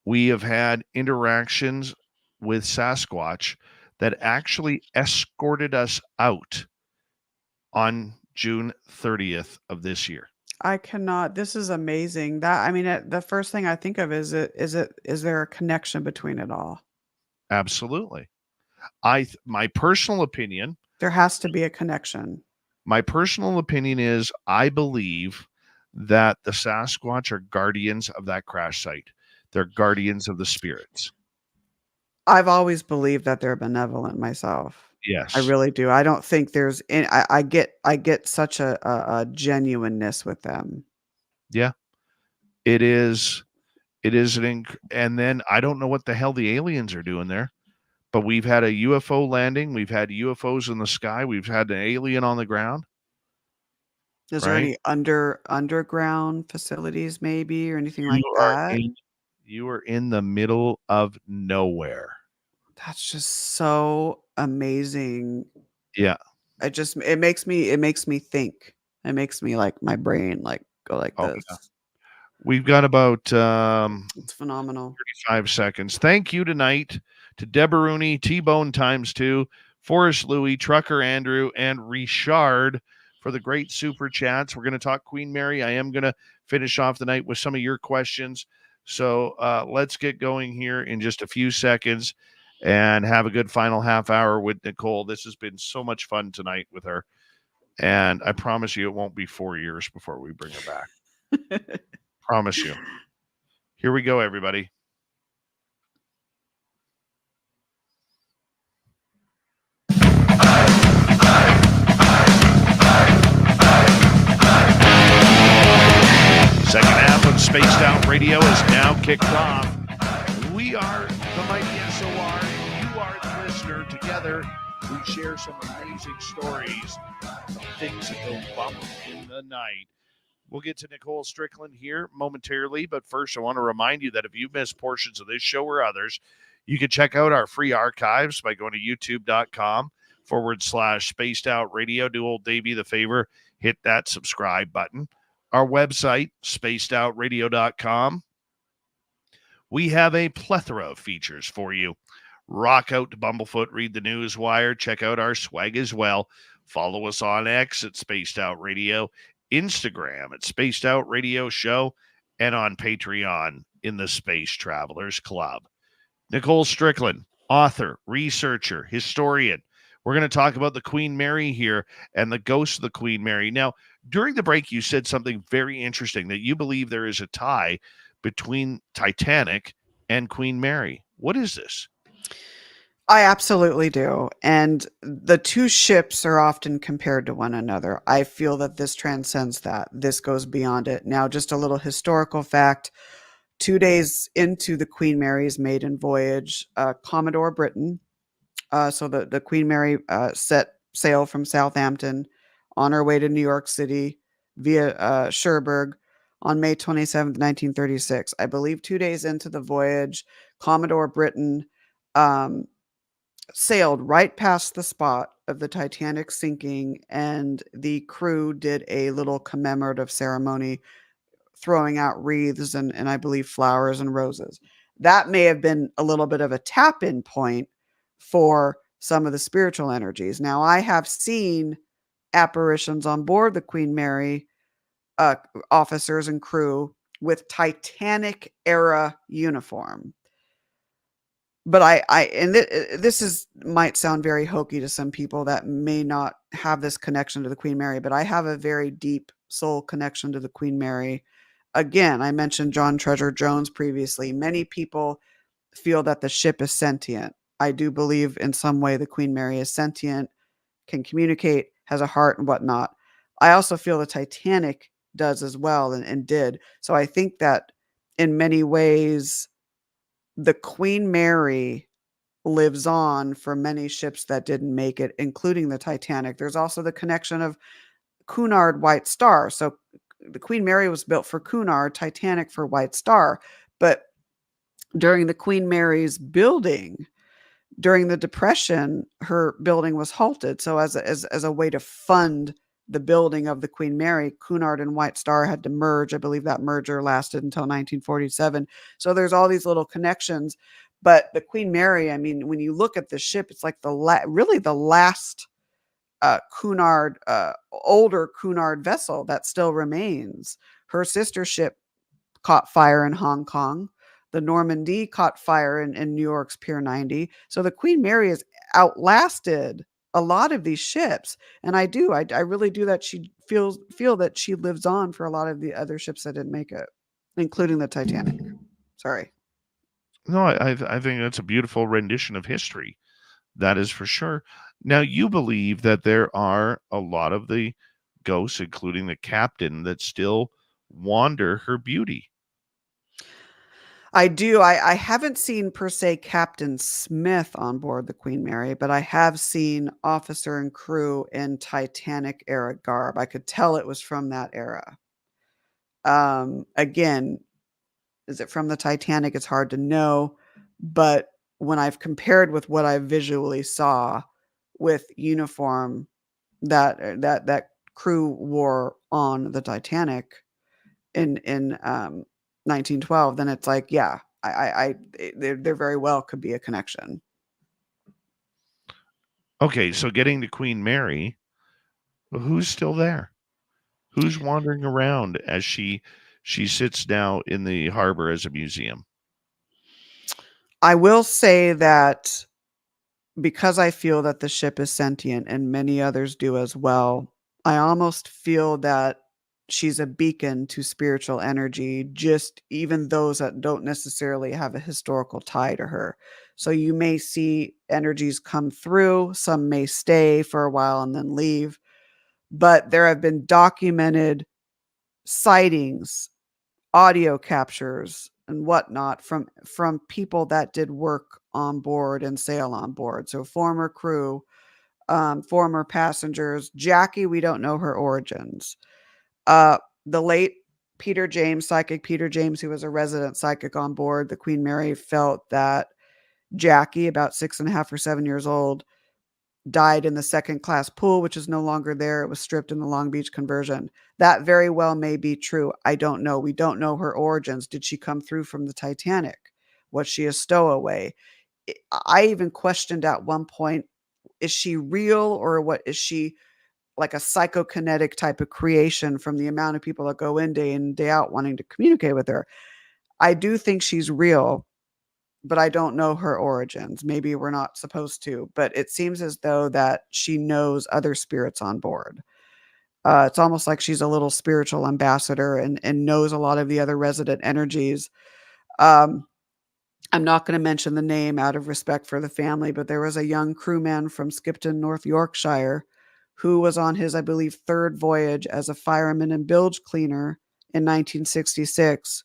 we have had interactions with Sasquatch that actually escorted us out on June 30th of this year. I cannot. This is amazing. That I mean, the first thing I think of is there a connection between it all? Absolutely. My personal opinion, There has to be a connection. is I believe that the Sasquatch are guardians of that crash site. They're guardians of the spirits. I've always believed that they're benevolent myself. I Yes. really do. I don't think there's any, I get such a genuineness with them. Yeah. It is and then I don't know what the hell the aliens are doing there, but we've had a UFO landing, we've had UFOs in the sky, we've had an alien on the ground, Is there right? any underground facilities maybe or anything like You are that? in you are in the middle of nowhere. That's just so amazing. Yeah. It makes me think. It makes me like my brain like go like Oh, this. yeah. We've got about It's phenomenal. 35 seconds. Thank you tonight to Deborah Rooney, T-Bone times 2 Forrest Louis, Trucker Andrew, and Richard for the great super chats. We're going to talk Queen Mary. I am going to finish off the night with some of your questions. So let's get going here in just a few seconds and have a good final half hour with Nicole. This has been so much fun tonight with her. And I promise you it won't be 4 years before we bring her back. Promise you. Here we go, everybody. Second half of Spaced Out Radio is now kicked off. We are the mighty SOR, and you are the listener. Together, we share some amazing stories of things that go bump in the night. We'll get to Nicole Strickland here momentarily, but first I want to remind you that if you've missed portions of this show or others, you can check out our free archives by going to youtube.com/Spaced Out Radio. Do old Davey the favor, hit that subscribe button. Our website, spacedoutradio.com. We have a plethora of features for you. Rock out to Bumblefoot, read the news wire, check out our swag as well. Follow us on X at Spaced Out Radio, Instagram at Spaced Out Radio Show, and on Patreon in the Space Travelers Club. Nicole Strickland, author, researcher, historian. We're going to talk about the Queen Mary here and the ghost of the Queen Mary. Now, during the break, you said something very interesting, that you believe there is a tie between Titanic and Queen Mary. What is this? I absolutely do. And the two ships are often compared to one another. I feel that this transcends that. This goes beyond it. Now, just a little historical fact. 2 days into the Queen Mary's maiden voyage, Commodore Britain, so the Queen Mary set sail from Southampton on her way to New York City via Cherbourg on May 27th, 1936. I believe 2 days into the voyage, Commodore Britain sailed right past the spot of the Titanic sinking, and the crew did a little commemorative ceremony throwing out wreaths and I believe flowers and roses. That may have been a little bit of a tap-in point for some of the spiritual energies. Now, I have seen apparitions on board the Queen Mary, officers and crew with Titanic era uniform. But this might sound very hokey to some people that may not have this connection to the Queen Mary, but I have a very deep soul connection to the Queen Mary. Again, I mentioned John Treasure Jones previously. Many people feel that the ship is sentient. I do believe in some way the Queen Mary is sentient, can communicate, has a heart and whatnot. I also feel the Titanic does as well and did. So I think that in many ways, the Queen Mary lives on for many ships that didn't make it, including the Titanic. There's also the connection of Cunard White Star. So the Queen Mary was built for Cunard, Titanic for White Star. But during the Queen Mary's building, during the Depression, her building was halted. So as a way to fund the building of the Queen Mary, Cunard and White Star had to merge. I believe that merger lasted until 1947. So there's all these little connections. But the Queen Mary, I mean, when you look at the ship, it's like really the last Cunard, older Cunard vessel that still remains. Her sister ship caught fire in Hong Kong. The Normandy caught fire in New York's Pier 90. So the Queen Mary has outlasted a lot of these ships. And I really do that she feel that she lives on for a lot of the other ships that didn't make it, including the Titanic. Sorry. No, I think that's a beautiful rendition of history. That is for sure. Now, you believe that there are a lot of the ghosts, including the captain, that still wander her beauty. I do. I haven't seen per se Captain Smith on board the Queen Mary, but I have seen officer and crew in Titanic era garb. I could tell it was from that era. Again, is it from the Titanic? It's hard to know, but when I've compared with what I visually saw with uniform that crew wore on the Titanic in 1912, then it's like, yeah, there very well could be a connection. Okay, so getting to Queen Mary, who's still there? Who's wandering around as she sits now in the harbor as a museum? I will say that because I feel that the ship is sentient and many others do as well, I almost feel that she's a beacon to spiritual energy, just even those that don't necessarily have a historical tie to her. So you may see energies come through, some may stay for a while and then leave, but there have been documented sightings, audio captures and whatnot from people that did work on board and sail on board. So former crew, former passengers. Jackie, we don't know her origins. Uh, the late psychic Peter James, who was a resident psychic on board the Queen Mary, felt that Jackie, about 6.5 or 7 years old, died in the second class pool, which is no longer there. It was stripped in the Long Beach conversion. That very well may be true. I don't know. We don't know her origins. Did she come through from the Titanic? Was she a stowaway? I even questioned at one point, is she real or what is she, like a psychokinetic type of creation from the amount of people that go in day out wanting to communicate with her? I do think she's real, but I don't know her origins. Maybe we're not supposed to, but it seems as though that she knows other spirits on board. It's almost like she's a little spiritual ambassador and knows a lot of the other resident energies. Um, I'm not going to mention the name out of respect for the family, but there was a young crewman from Skipton, North Yorkshire, who was on his, I believe, third voyage as a fireman and bilge cleaner in 1966,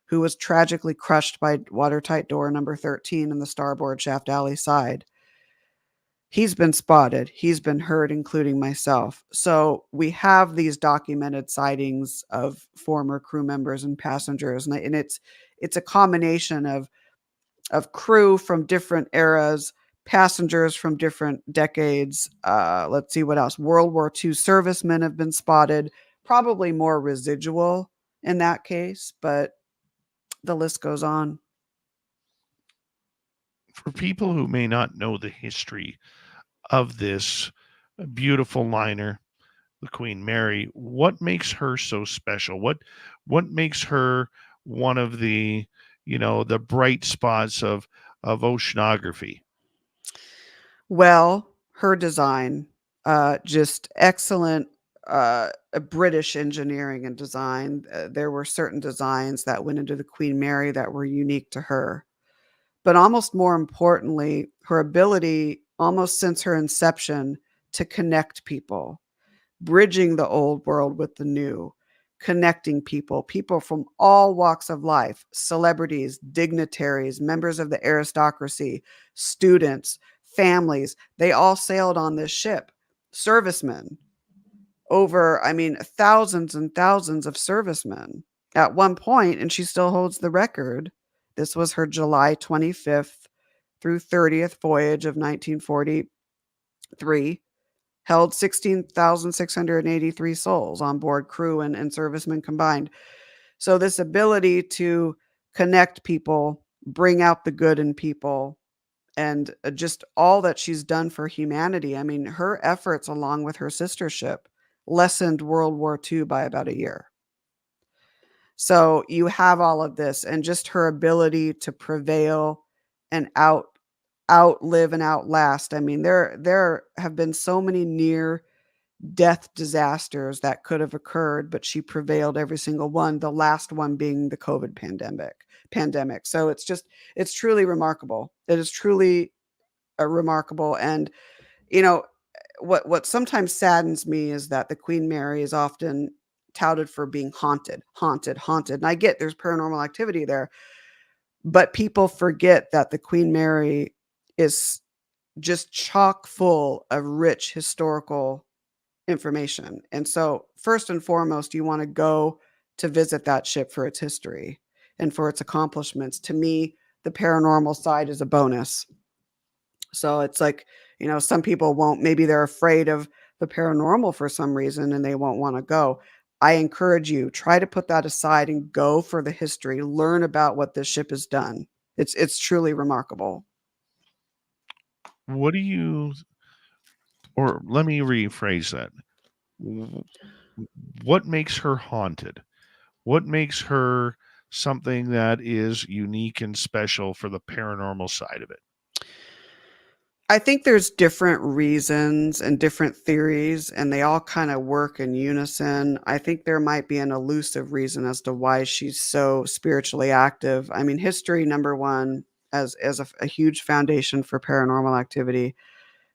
who was tragically crushed by watertight door number 13 in the starboard shaft alley side. He's been spotted. He's been heard, including myself. So we have these documented sightings of former crew members and passengers, and it's a combination of crew from different eras, passengers from different decades. Let's see what else. World War II servicemen have been spotted. Probably more residual in that case, but the list goes on. For people who may not know the history of this beautiful liner, the Queen Mary, what makes her so special? What makes her one of the, the bright spots of oceanography? Well, her design, just excellent British engineering and design. There were certain designs that went into the Queen Mary that were unique to her. But almost more importantly, her ability, almost since her inception, to connect people, bridging the old world with the new, connecting people from all walks of life, celebrities, dignitaries, members of the aristocracy, students, families. They all sailed on this ship. Servicemen, over, I mean, thousands and thousands of servicemen at one point, and she still holds the record. This was her July 25th through 30th voyage of 1943, held 16,683 souls on board, crew and servicemen combined. So this ability to connect people, bring out the good in people, and just all that she's done for humanity. I mean, her efforts along with her sister ship lessened World War II by about a year. So you have all of this and just her ability to prevail and outlive and outlast. I mean, there have been so many near death disasters that could have occurred, but she prevailed every single one, the last one being the COVID pandemic. So it's truly remarkable. It is truly remarkable. And you know what sometimes saddens me is that the Queen Mary is often touted for being haunted. And I get there's paranormal activity there, but people forget that the Queen Mary is just chock full of rich historical information. And so, first and foremost, you want to go to visit that ship for its history and for its accomplishments. To me, the paranormal side is a bonus. So it's like, some people won't, maybe they're afraid of the paranormal for some reason and they won't want to go. I encourage you, try to put that aside and go for the history, learn about what this ship has done. It's truly remarkable. What do you Or let me rephrase that. W- What makes her haunted? What makes her something that is unique and special for the paranormal side of it? I think there's different reasons and different theories, and they all kind of work in unison. I think there might be an elusive reason as to why she's so spiritually active. I mean, history, number one, as a huge foundation for paranormal activity,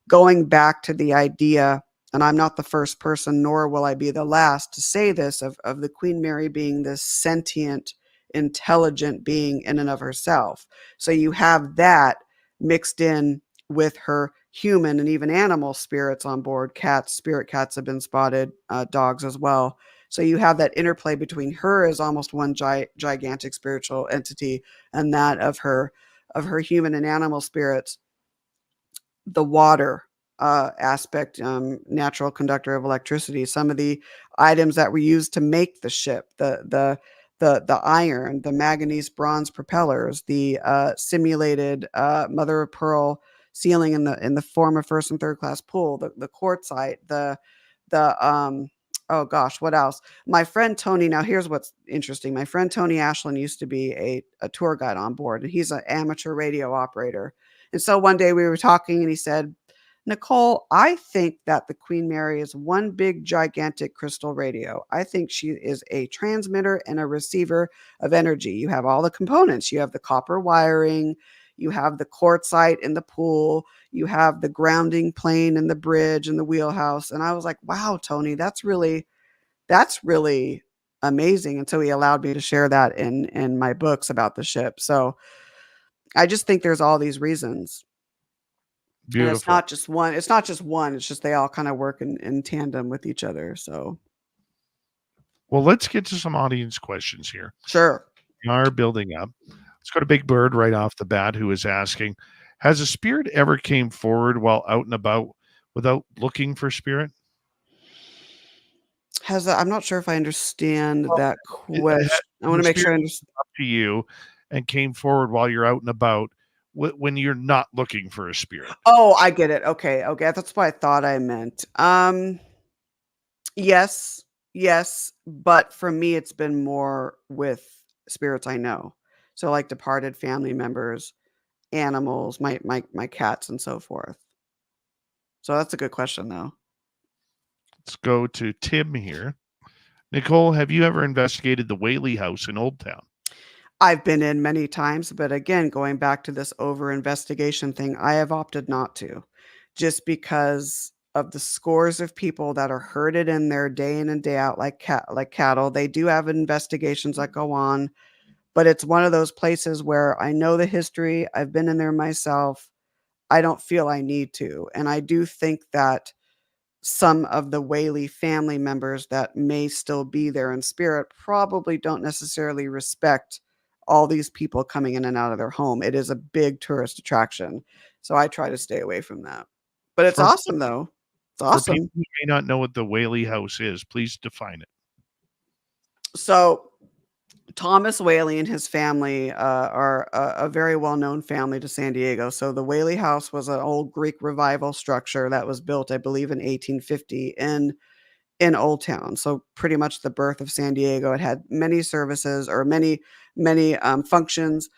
going back to the idea, and I'm not the first person, nor will I be the last to say this, of the Queen Mary being this sentient, intelligent being in and of herself. So you have that mixed in with her human and even animal spirits on board. Cats, spirit cats have been spotted, dogs as well. So you have that interplay between her as almost one gigantic spiritual entity and that of her human and animal spirits. The water aspect, natural conductor of electricity, some of the items that were used to make the ship, the iron, the manganese bronze propellers, the simulated mother of pearl ceiling in the form of first and third class pool, the quartzite, the oh gosh, what else? My friend Tony, now here's what's interesting. My friend Tony Ashland used to be a tour guide on board, and he's an amateur radio operator. And so one day we were talking and he said, Nicole, I think that the Queen Mary is one big, gigantic crystal radio. I think she is a transmitter and a receiver of energy. You have all the components. You have the copper wiring, you have the quartzite in the pool, you have the grounding plane and the bridge and the wheelhouse. And I was like, wow, Tony, that's really amazing. And so he allowed me to share that in my books about the ship. So I just think there's all these reasons. And it's Beautiful. not just one. It's not just one. It's just they all kind of work in tandem with each other. So Well, let's get to some audience questions here. sure. We are building up. Let's go to Big Bird right off the bat, who is asking, has a spirit ever came forward while out and about without looking for spirit? I'm not sure if I understand Well, that Has question. I want to a make sure spirit I come understand. up to you and came forward while you're out and about when you're not looking for a spirit? Oh, I get it. Okay, okay. That's what I thought I meant. Yes, yes, but for me, it's been more with spirits I know. So like departed family members, animals, my cats, and so forth. So that's a good question, though. Let's go to Tim here. Nicole, have you ever investigated the Whaley House in Old Town? I've been in many times, but again, going back to this over investigation thing, I have opted not to, just because of the scores of people that are herded in there day in and day out like cattle. They do have investigations that go on, but it's one of those places where I know the history. I've been in there myself. I don't feel I need to, and I do think that some of the Whaley family members that may still be there in spirit probably don't necessarily respect all these people coming in and out of their home. It is a big tourist attraction. So I try to stay away from that. But it's For awesome though. It's for people awesome. who may not know what the Whaley House is, please define it. So Thomas Whaley and his family are a very well-known family to San Diego. So the Whaley House was an old Greek revival structure that was built, I believe, in 1850 in Old Town. So pretty much the birth of San Diego. It had many services or many functions.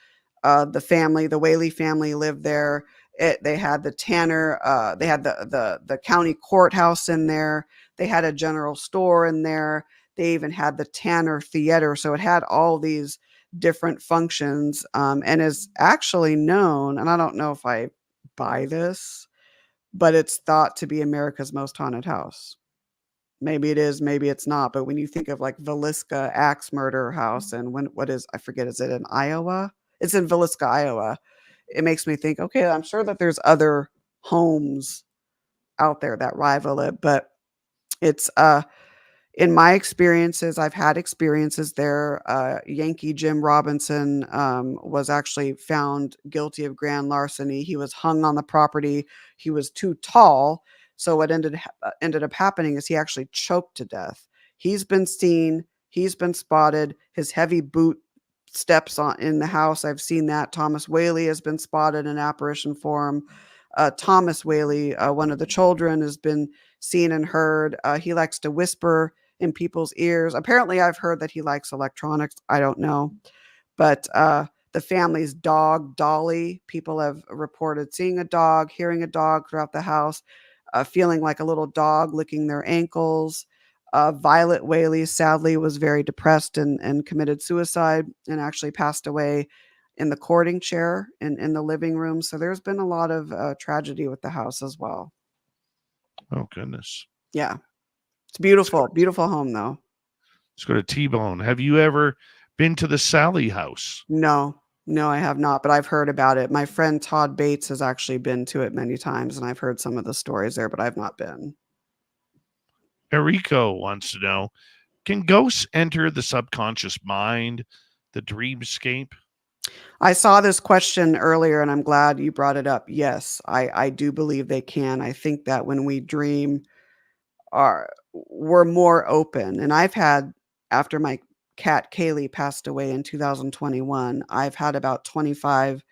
The Whaley family lived there. They had the Tanner, they had the county courthouse in there. They had a general store in there. They even had the Tanner Theater. So it had all these different functions, and is actually known. And I don't know if I buy this, but it's thought to be America's most haunted house. Maybe it is, maybe it's not. But when you think of like Villisca Axe Murder House and what is, I forget, is it in Iowa? It's in Villisca, Iowa. It makes me think, okay, I'm sure that there's other homes out there that rival it, but it's in my experiences, I've had experiences there. Yankee Jim Robinson was actually found guilty of grand larceny. He was hung on the property. He was too tall. So what ended up happening is he actually choked to death. He's been seen. He's been spotted. His heavy boot steps on in the house. I've seen that. Thomas Whaley has been spotted in apparition form. Thomas Whaley, one of the children, has been seen and heard. He likes to whisper in people's ears. Apparently, I've heard that he likes electronics. I don't know. But the family's dog, Dolly, people have reported seeing a dog, hearing a dog throughout the house, feeling like a little dog licking their ankles. Violet Whaley, sadly, was very depressed and committed suicide and actually passed away in the courting chair in the living room. So there's been a lot of tragedy with the house as well. Oh, goodness. Yeah. It's beautiful. Beautiful home, though. Let's go to T-Bone. Have you ever been to the Sally house? No, I have not, but I've heard about it. My friend Todd Bates has actually been to it many times, and I've heard some of the stories there, but I've not been. Eriko wants to know, can ghosts enter the subconscious mind, the dreamscape? I saw this question earlier, and I'm glad you brought it up. Yes, I do believe they can. I think that when we dream, we're more open. And I've had, after my cat Kayli passed away in 2021, I've had about 25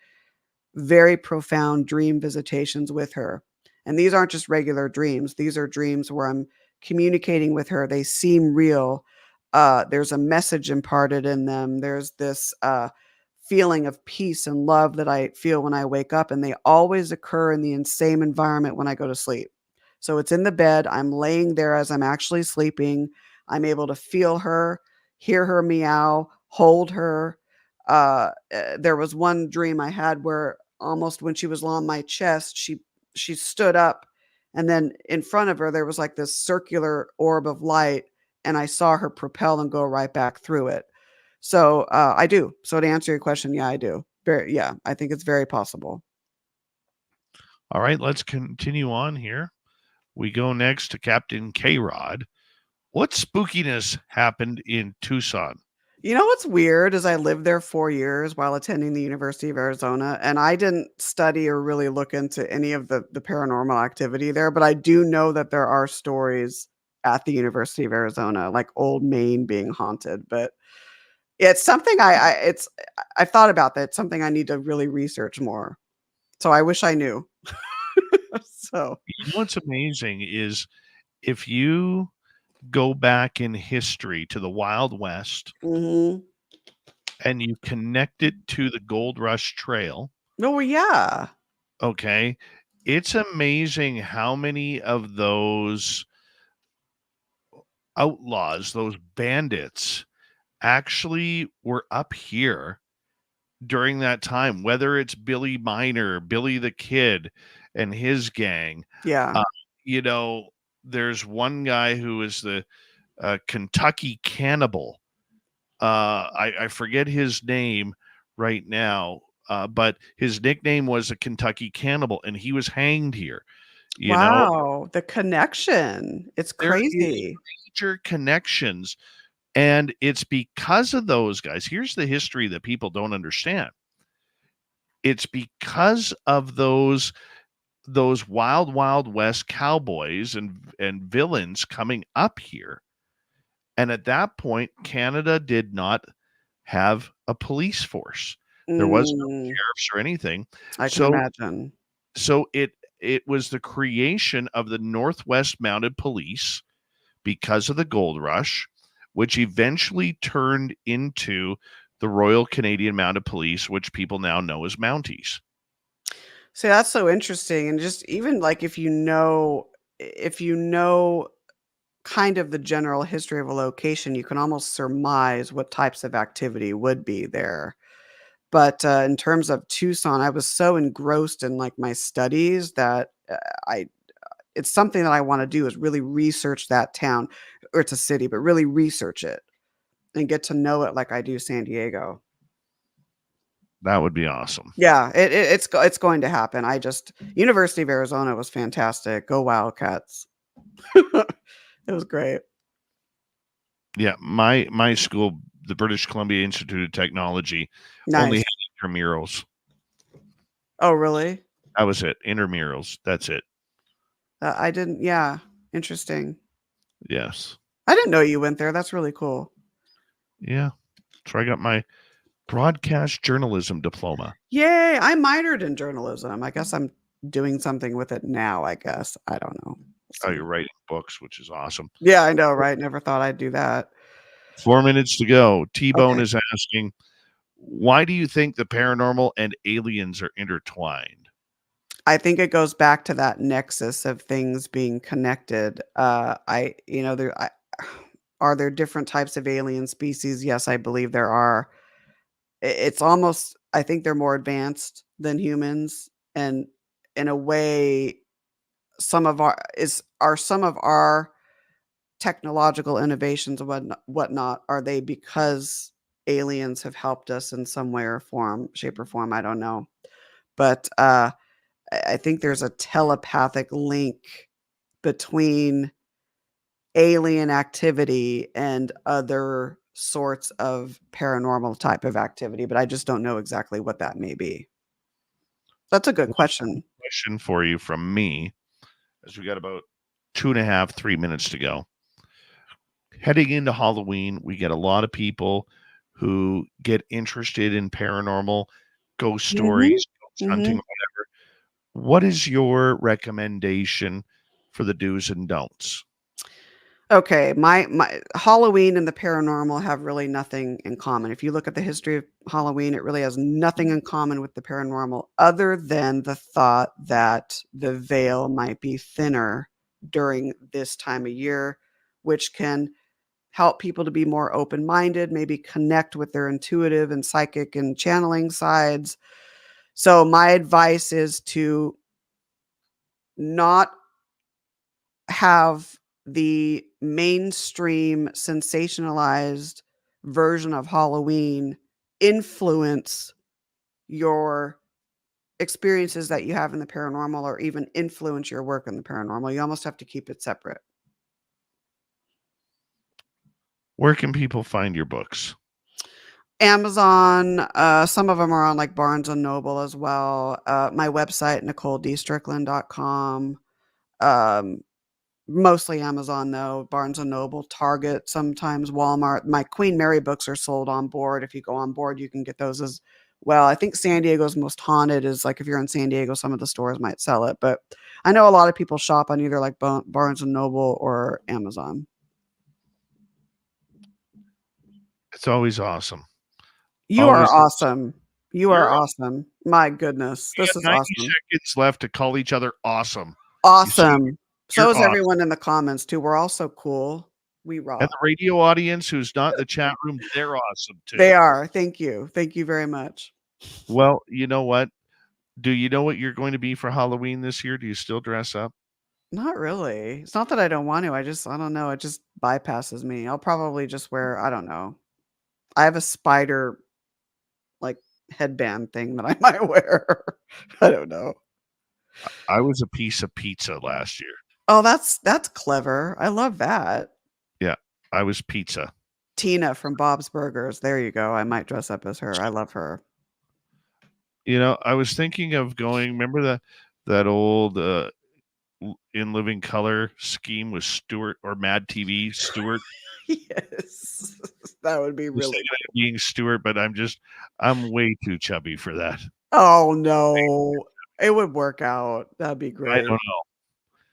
very profound dream visitations with her. And these aren't just regular dreams. These are dreams where I'm communicating with her. They seem real. There's a message imparted in them. There's this feeling of peace and love that I feel when I wake up. And they always occur in the same environment when I go to sleep. So it's in the bed. I'm laying there as I'm actually sleeping. I'm able to feel her, hear her meow, hold her. There was one dream I had where almost when she was on my chest, she stood up, and then in front of her there was like this circular orb of light, and I saw her propel and go right back through it. So I do. So to answer your question, yeah, I do. Yeah, I think it's very possible. All right, let's continue on here. We go next to Captain K-Rod. What spookiness happened in Tucson? You know what's weird is I lived there 4 years while attending the University of Arizona, and I didn't study or really look into any of the paranormal activity there, but I do know that there are stories at the University of Arizona, like Old Main being haunted. But it's something I've thought about that. It's something I need to really research more. So I wish I knew. So You know what's amazing is if you go back in history to the Wild West mhm. and you connect it to the Gold Rush Trail, Oh yeah. okay, it's amazing how many of those outlaws, those bandits, actually were up here during that time, whether it's Billy Miner, Billy the Kid, and his gang. Yeah. You know, there's one guy who is the Kentucky Cannibal. I forget his name right now, but his nickname was a Kentucky Cannibal, and he was hanged here. You know, Wow, the connection. It's there is crazy. major connections, and it's because of those guys. Here's the history that people don't understand. It's because of those wild west cowboys and villains coming up here. And at that point, Canada did not have a police force. There was no Mm, sheriffs or anything. I can So imagine. so it was the creation of the Northwest Mounted Police because of the gold rush, which eventually turned into the Royal Canadian Mounted Police, which people now know as Mounties. See, that's so interesting. And just even like if you know kind of the general history of a location, you can almost surmise what types of activity would be there. But in terms of Tucson, I was so engrossed in like my studies that I it's something that I want to do is really research that town, or it's a city, but really research it and get to know it like I do San Diego. That would be awesome. Yeah, it's going to happen. University of Arizona was fantastic. Go Wildcats. It was great. Yeah, my school, the British Columbia Institute of Technology, only Nice. had intramurals. Oh, really? That was it. Intramurals. That's it. I didn't. Yeah, interesting. Yes. I didn't know you went there. That's really cool. Yeah. So I got my broadcast journalism diploma. Yay! I minored in journalism. I guess I'm doing something with it now, I guess. I don't know. Oh, We'll you're see. writing books, which is awesome. Yeah, I know, right? Never thought I'd do that. 4 minutes to go. T-Bone Okay. is asking, why do you think the paranormal and aliens are intertwined? I think it goes back to that nexus of things being connected. Are there different types of alien species? Yes, I believe there are. It's almost, I think they're more advanced than humans, and in a way, some of our technological innovations and whatnot, are they because aliens have helped us in some way or form, shape or form? I don't know, but I think there's a telepathic link between alien activity and other sorts of paranormal type of activity, but I just don't know exactly what that may be. That's a good question. Question for you from me, as we got about 2.5, 3 minutes to go. Heading into Halloween, we get a lot of people who get interested in paranormal, ghost Mhm, stories, ghost hunting, mhm. whatever. What is your recommendation for the do's and don'ts? Okay, my Halloween and the paranormal have really nothing in common. If you look at the history of Halloween, it really has nothing in common with the paranormal other than the thought that the veil might be thinner during this time of year, which can help people to be more open-minded, maybe connect with their intuitive and psychic and channeling sides. So my advice is to not have the mainstream sensationalized version of Halloween influence your experiences that you have in the paranormal, or even influence your work in the paranormal. You almost have to keep it separate. Where can people find your books? Amazon, some of them are on like Barnes and Noble as well. My website, NicoleDStrickland.com. Um, Mostly Amazon though, Barnes& and Noble, Target, sometimes Walmart. My Queen Mary books are sold on board. If you go on board, you can get those as well. I think San Diego's Most Haunted is like, if you're in San Diego, some of the stores might sell it, but I know a lot of people shop on either like Barnes& and Noble or Amazon. It's always awesome. You are Always. awesome. You are You're awesome. My goodness, We this have is 90 awesome. seconds left to call each other awesome. You see, Awesome. So you're is awesome. everyone in the comments too. We're all so cool. We And rock. the radio audience who's not in the chat room, they're awesome too. They are. Thank you. Thank you very much. Well, you know what? Do you know what you're going to be for Halloween this year? Do you still dress up? Not really. It's not that I don't want to. I don't know. It just bypasses me. I'll probably just wear, I don't know. I have a spider like headband thing that I might wear. I don't know. I was a piece of pizza last year. Oh, that's clever. I love that. Yeah, I was pizza. Tina from Bob's Burgers. There you go. I might dress up as her. I love her. You know, I was thinking of going. Remember that old In Living Color scheme with Stewart or Mad TV Stewart? Yes. That would be I was really thinking of being Stewart, but I'm way too chubby for that. Oh no. It would work out. That'd be I great. don't know.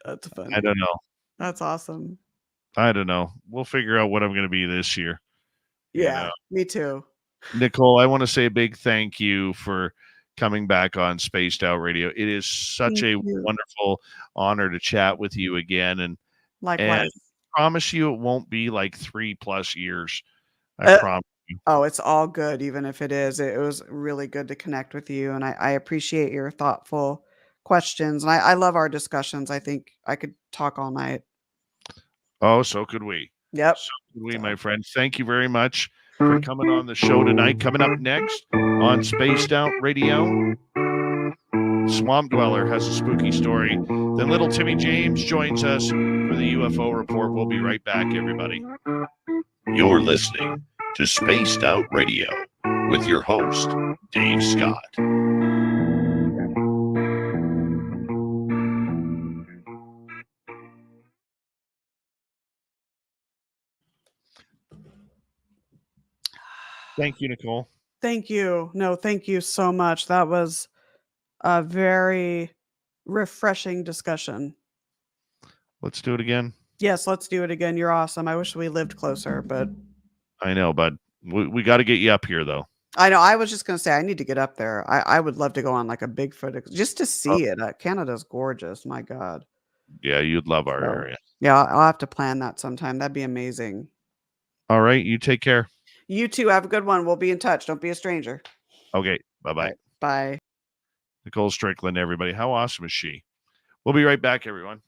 That's I funny. don't know. That's awesome. I don't know. We'll figure out what I'm going to be this year. You know, Yeah, me too. Nicole, I want to say a big thank you for coming back on Spaced Out Radio. It is such Thank a you. wonderful honor to chat with you again, and Likewise. promise you it won't be like 3+ years. I Uh, promise you. oh, it's all good, even if it is. It was really good to connect with you, and I appreciate your thoughtful questions, and I love our discussions. I think I could talk all night. Oh, so could we. Yep. So could we, my So, friend. Thank you very much for coming on the show tonight. Coming up next on Spaced Out Radio, Swamp Dweller has a spooky story. Then little Timmy James joins us for the UFO report. We'll be right back, everybody. You're listening to Spaced Out Radio with your host, Dave Scott. Thank you, Nicole. thank you. No, thank you so much. That was a very refreshing discussion. Let's do it again. Yes, let's do it again. You're awesome. I wish we lived closer, but I know, bud. We got to get you up here, though. I know. I was just going to say I need to get up there. I would love to go on like a just to Oh, see it. Canada's gorgeous. My God. yeah, you'd love our So, area. yeah, I'll have to plan that sometime. That'd be amazing. All right. You take care. You too. Have a good one. We'll be in touch. Don't be a stranger. Okay. All Bye-bye. right. Bye. Nicole Strickland, everybody. How awesome is she? We'll be right back, everyone.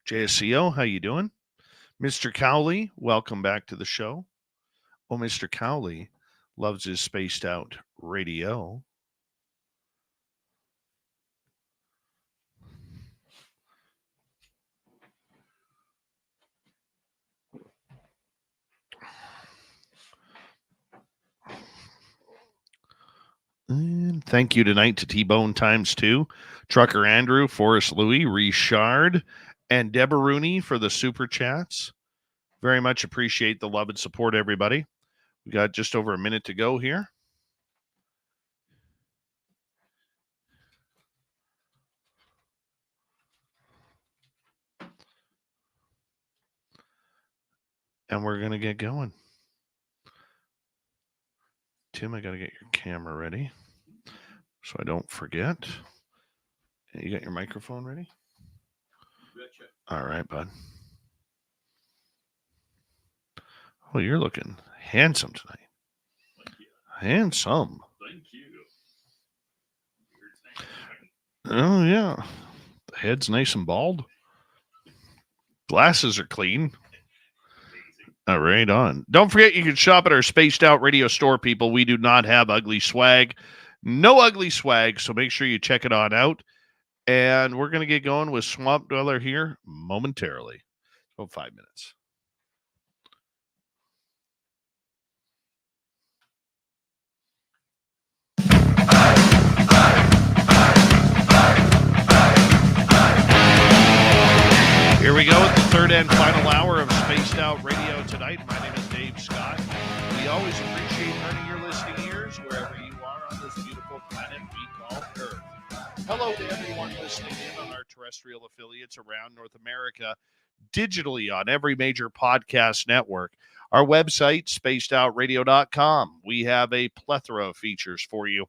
JSCO, how you doing? Mr. Cowley, welcome back to the show. Oh, Mr. Cowley loves his spaced out radio. And thank you tonight to T-Bone times 2, Trucker Andrew, Forrest Louis, Richard, and Deborah Rooney for the super chats. Very much appreciate the love and support, everybody. We got just over a minute to go here. And we're going to get going. Tim, I got to get your camera ready so I don't forget. You got your microphone ready? Betcha. All right, bud. Oh, you're looking handsome tonight. Thank you. Handsome. Thank you. Oh, yeah. The head's nice and bald. Glasses are clean. All right, on. Don't forget you can shop at our Spaced Out Radio store, people. We do not have ugly swag. No ugly swag, so make sure you check it on out. And we're going to get going with Swamp Dweller here momentarily. Oh, 5 minutes. Here we go at the third and final hour of Spaced Out Radio tonight. My name is Dave Scott. We always appreciate earning your listening ears wherever you are on this beautiful planet we call Earth. Hello to everyone listening in on our terrestrial affiliates around North America, digitally on every major podcast network. Our website, spacedoutradio.com. We have a plethora of features for you.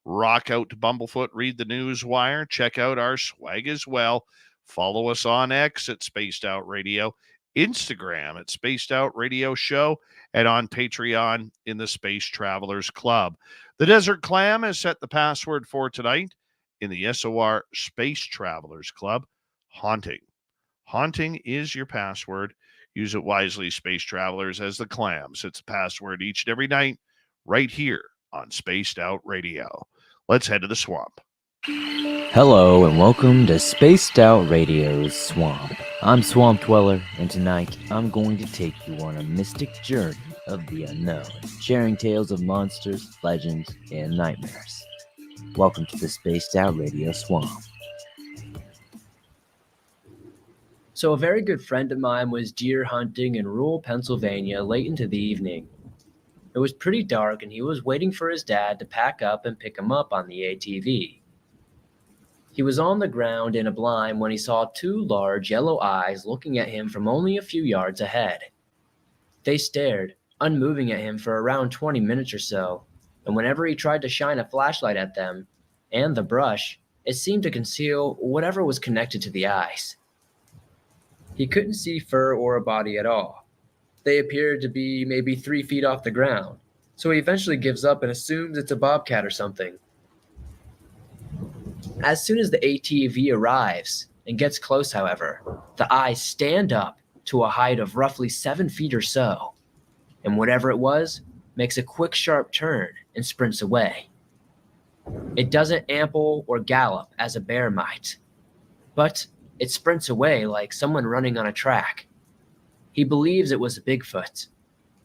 Rock out to Bumblefoot, read the news wire, check out our swag as well. Follow us on X at Spaced Out Radio, Instagram at Spaced Out Radio Show, and on Patreon in the Space Travelers Club. The Desert Clam has set the password for tonight in the SOR Space Travelers Club. Haunting. Haunting is your password. Use it wisely, Space Travelers, as the Clam sets the password each and every night right here on Spaced Out Radio. Let's head to the swamp. Hello and welcome to Spaced Out Radio's Swamp. I'm Swamp Dweller, and tonight I'm going to take you on a mystic journey of the unknown, sharing tales of monsters, legends, and nightmares. Welcome to the Spaced Out Radio Swamp. So a very good friend of mine was deer hunting in rural Pennsylvania late into the evening. It was pretty dark, and he was waiting for his dad to pack up and pick him up on the ATV. He was on the ground in a blind when he saw two large yellow eyes looking at him from only a few yards ahead. They stared, unmoving at him for around 20 minutes or so, and whenever he tried to shine a flashlight at them, and the brush, it seemed to conceal whatever was connected to the eyes. He couldn't see fur or a body at all. They appeared to be maybe 3 feet off the ground, so he eventually gives up and assumes it's a bobcat or something. As soon as the ATV arrives and gets close, however, the eyes stand up to a height of roughly 7 feet or so, and whatever it was makes a quick, sharp turn and sprints away. It doesn't amble or gallop as a bear might, but it sprints away like someone running on a track. He believes it was a Bigfoot.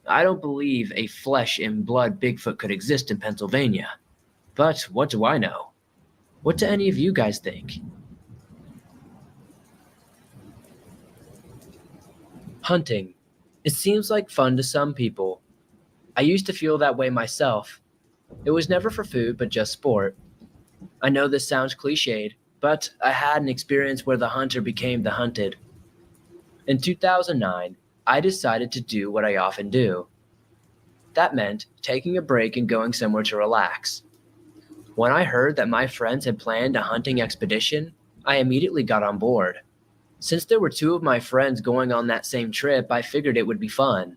I don't believe a flesh and blood Bigfoot could exist in Pennsylvania, but what do I know? What do any of you guys think? Hunting. It seems like fun to some people. I used to feel that way myself. It was never for food, but just sport. I know this sounds cliched, but I had an experience where the hunter became the hunted. In 2009, I decided to do what I often do. That meant taking a break and going somewhere to relax. When I heard that my friends had planned a hunting expedition, I immediately got on board. Since there were two of my friends going on that same trip, I figured it would be fun.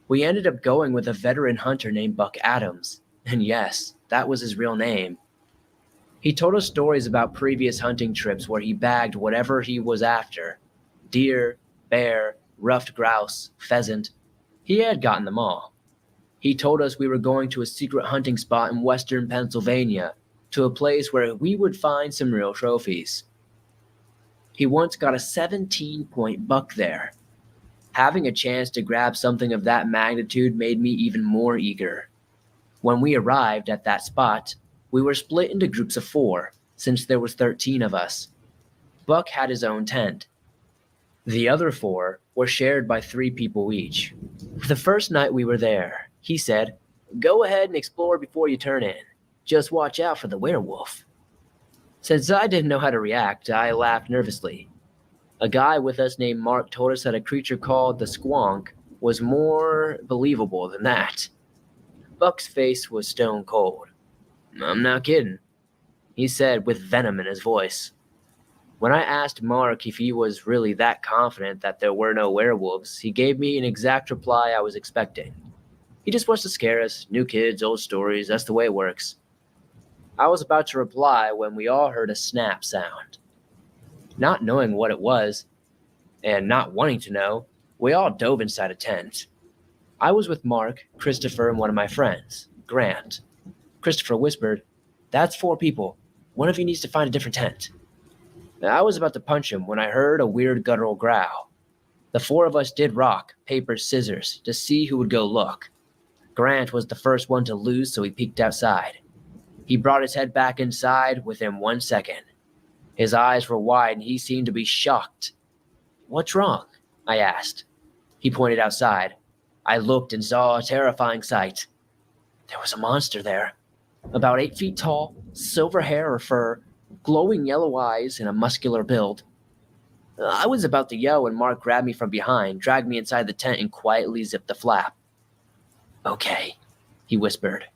We ended up going with a veteran hunter named Buck Adams, and yes, that was his real name. He told us stories about previous hunting trips where he bagged whatever he was after: deer, bear, ruffed grouse, pheasant. He had gotten them all. He told us we were going to a secret hunting spot in western Pennsylvania, to a place where we would find some real trophies. He once got a 17-point buck there. Having a chance to grab something of that magnitude made me even more eager. When we arrived at that spot, We were split into groups of 4, since there was 13 of us. Buck had his own tent. The other 4 were shared by 3 people each. For the first night we were there, he said, "Go ahead and explore before you turn in. Just watch out for the werewolf." Since I didn't know how to react, I laughed nervously. A guy with us named Mark told us that a creature called the Squonk was more believable than that. Buck's face was stone cold. "I'm not kidding," he said with venom in his voice. When I asked Mark if he was really that confident that there were no werewolves, he gave me an exact reply I was expecting. He just wants to scare us. New kids, old stories, that's the way it works. I was about to reply when we all heard a snap sound. Not knowing what it was, and not wanting to know, we all dove inside a tent. I was with Mark, Christopher, and one of my friends, Grant. Christopher whispered, "That's 4 people. One of you needs to find a different tent." I was about to punch him when I heard a weird guttural growl. The 4 of us did rock, paper, scissors to see who would go look. Grant was the first one to lose, so he peeked outside. He brought his head back inside within 1 second. His eyes were wide and he seemed to be shocked. "What's wrong?" I asked. He pointed outside. I looked and saw a terrifying sight. There was a monster there, about 8 feet tall, silver hair or fur, glowing yellow eyes, and a muscular build. I was about to yell when Mark grabbed me from behind, dragged me inside the tent, and quietly zipped the flap. "Okay," he whispered.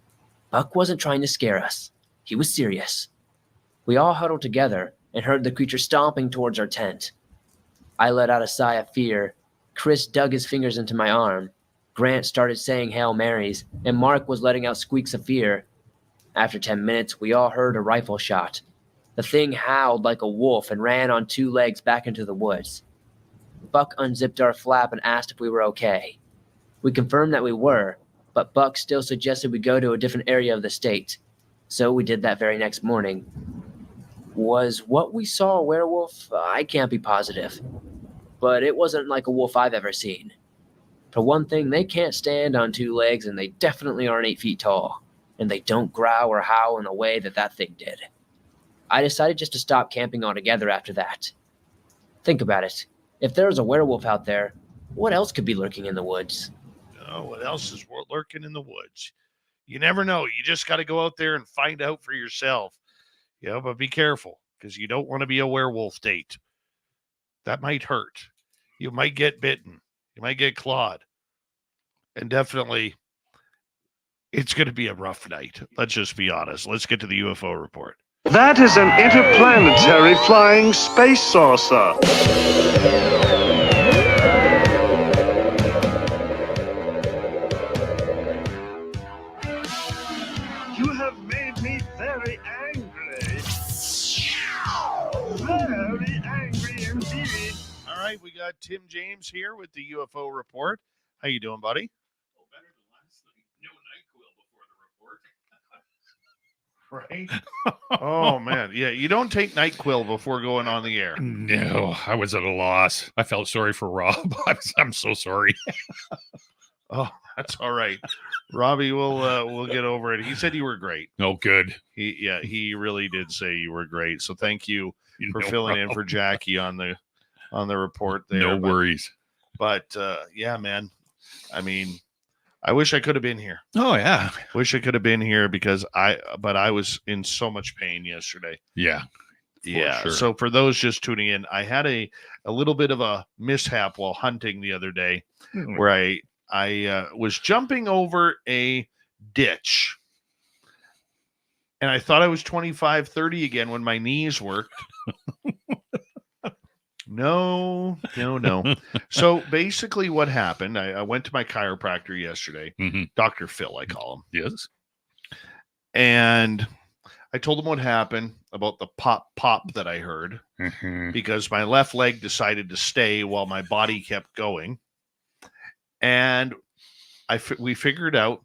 Buck wasn't trying to scare us. He was serious. We all huddled together and heard the creature stomping towards our tent. I let out a sigh of fear. Chris dug his fingers into my arm. Grant started saying Hail Marys, and Mark was letting out squeaks of fear. After 10 minutes, we all heard a rifle shot. The thing howled like a wolf and ran on 2 legs back into the woods. Buck unzipped our flap and asked if we were okay. We confirmed that we were, but Buck still suggested we go to a different area of the state. So we did that very next morning. Was what we saw a werewolf? I can't be positive. But it wasn't like a wolf I've ever seen. For one thing, they can't stand on 2 legs, and they definitely aren't 8 feet tall. And they don't growl or howl in the way that thing did. I decided just to stop camping altogether after that. Think about it. If there was a werewolf out there, what else could be lurking in the woods? Oh, what else is lurking in the woods? You never know. You just got to go out there and find out for yourself. But be careful, because you don't want to be a werewolf date. That might hurt. You might get bitten. You might get clawed. And definitely, it's going to be a rough night. Let's just be honest. Let's get to the UFO report. That is an interplanetary flying space saucer. You have made me very angry. Very angry indeed. All right, we got Tim James here with the UFO report. How you doing, buddy? Oh, better than last night. No NyQuil before the report. Right? Oh, man. Yeah, you don't take NyQuil before going on the air. No, I was at a loss. I felt sorry for Rob. I'm so sorry. Oh, that's all right. Robbie, we'll get over it. He said you were great. Oh, good. He really did say you were great. So thank you for No filling in problem. for Jackie on the report there. No worries. But yeah, man. I mean, I wish I could have been here. Oh, yeah. Wish I could have been here because I was in so much pain yesterday. Yeah. Yeah. Sure. So for those just tuning in, I had a little bit of a mishap while hunting the other day where I was jumping over a ditch and I thought I was 25, 30 again when my knees worked. No. So basically what happened, I went to my chiropractor yesterday, Dr. Phil, I call him. Yes. And I told him what happened about the pop that I heard because my left leg decided to stay while my body kept going. And we figured out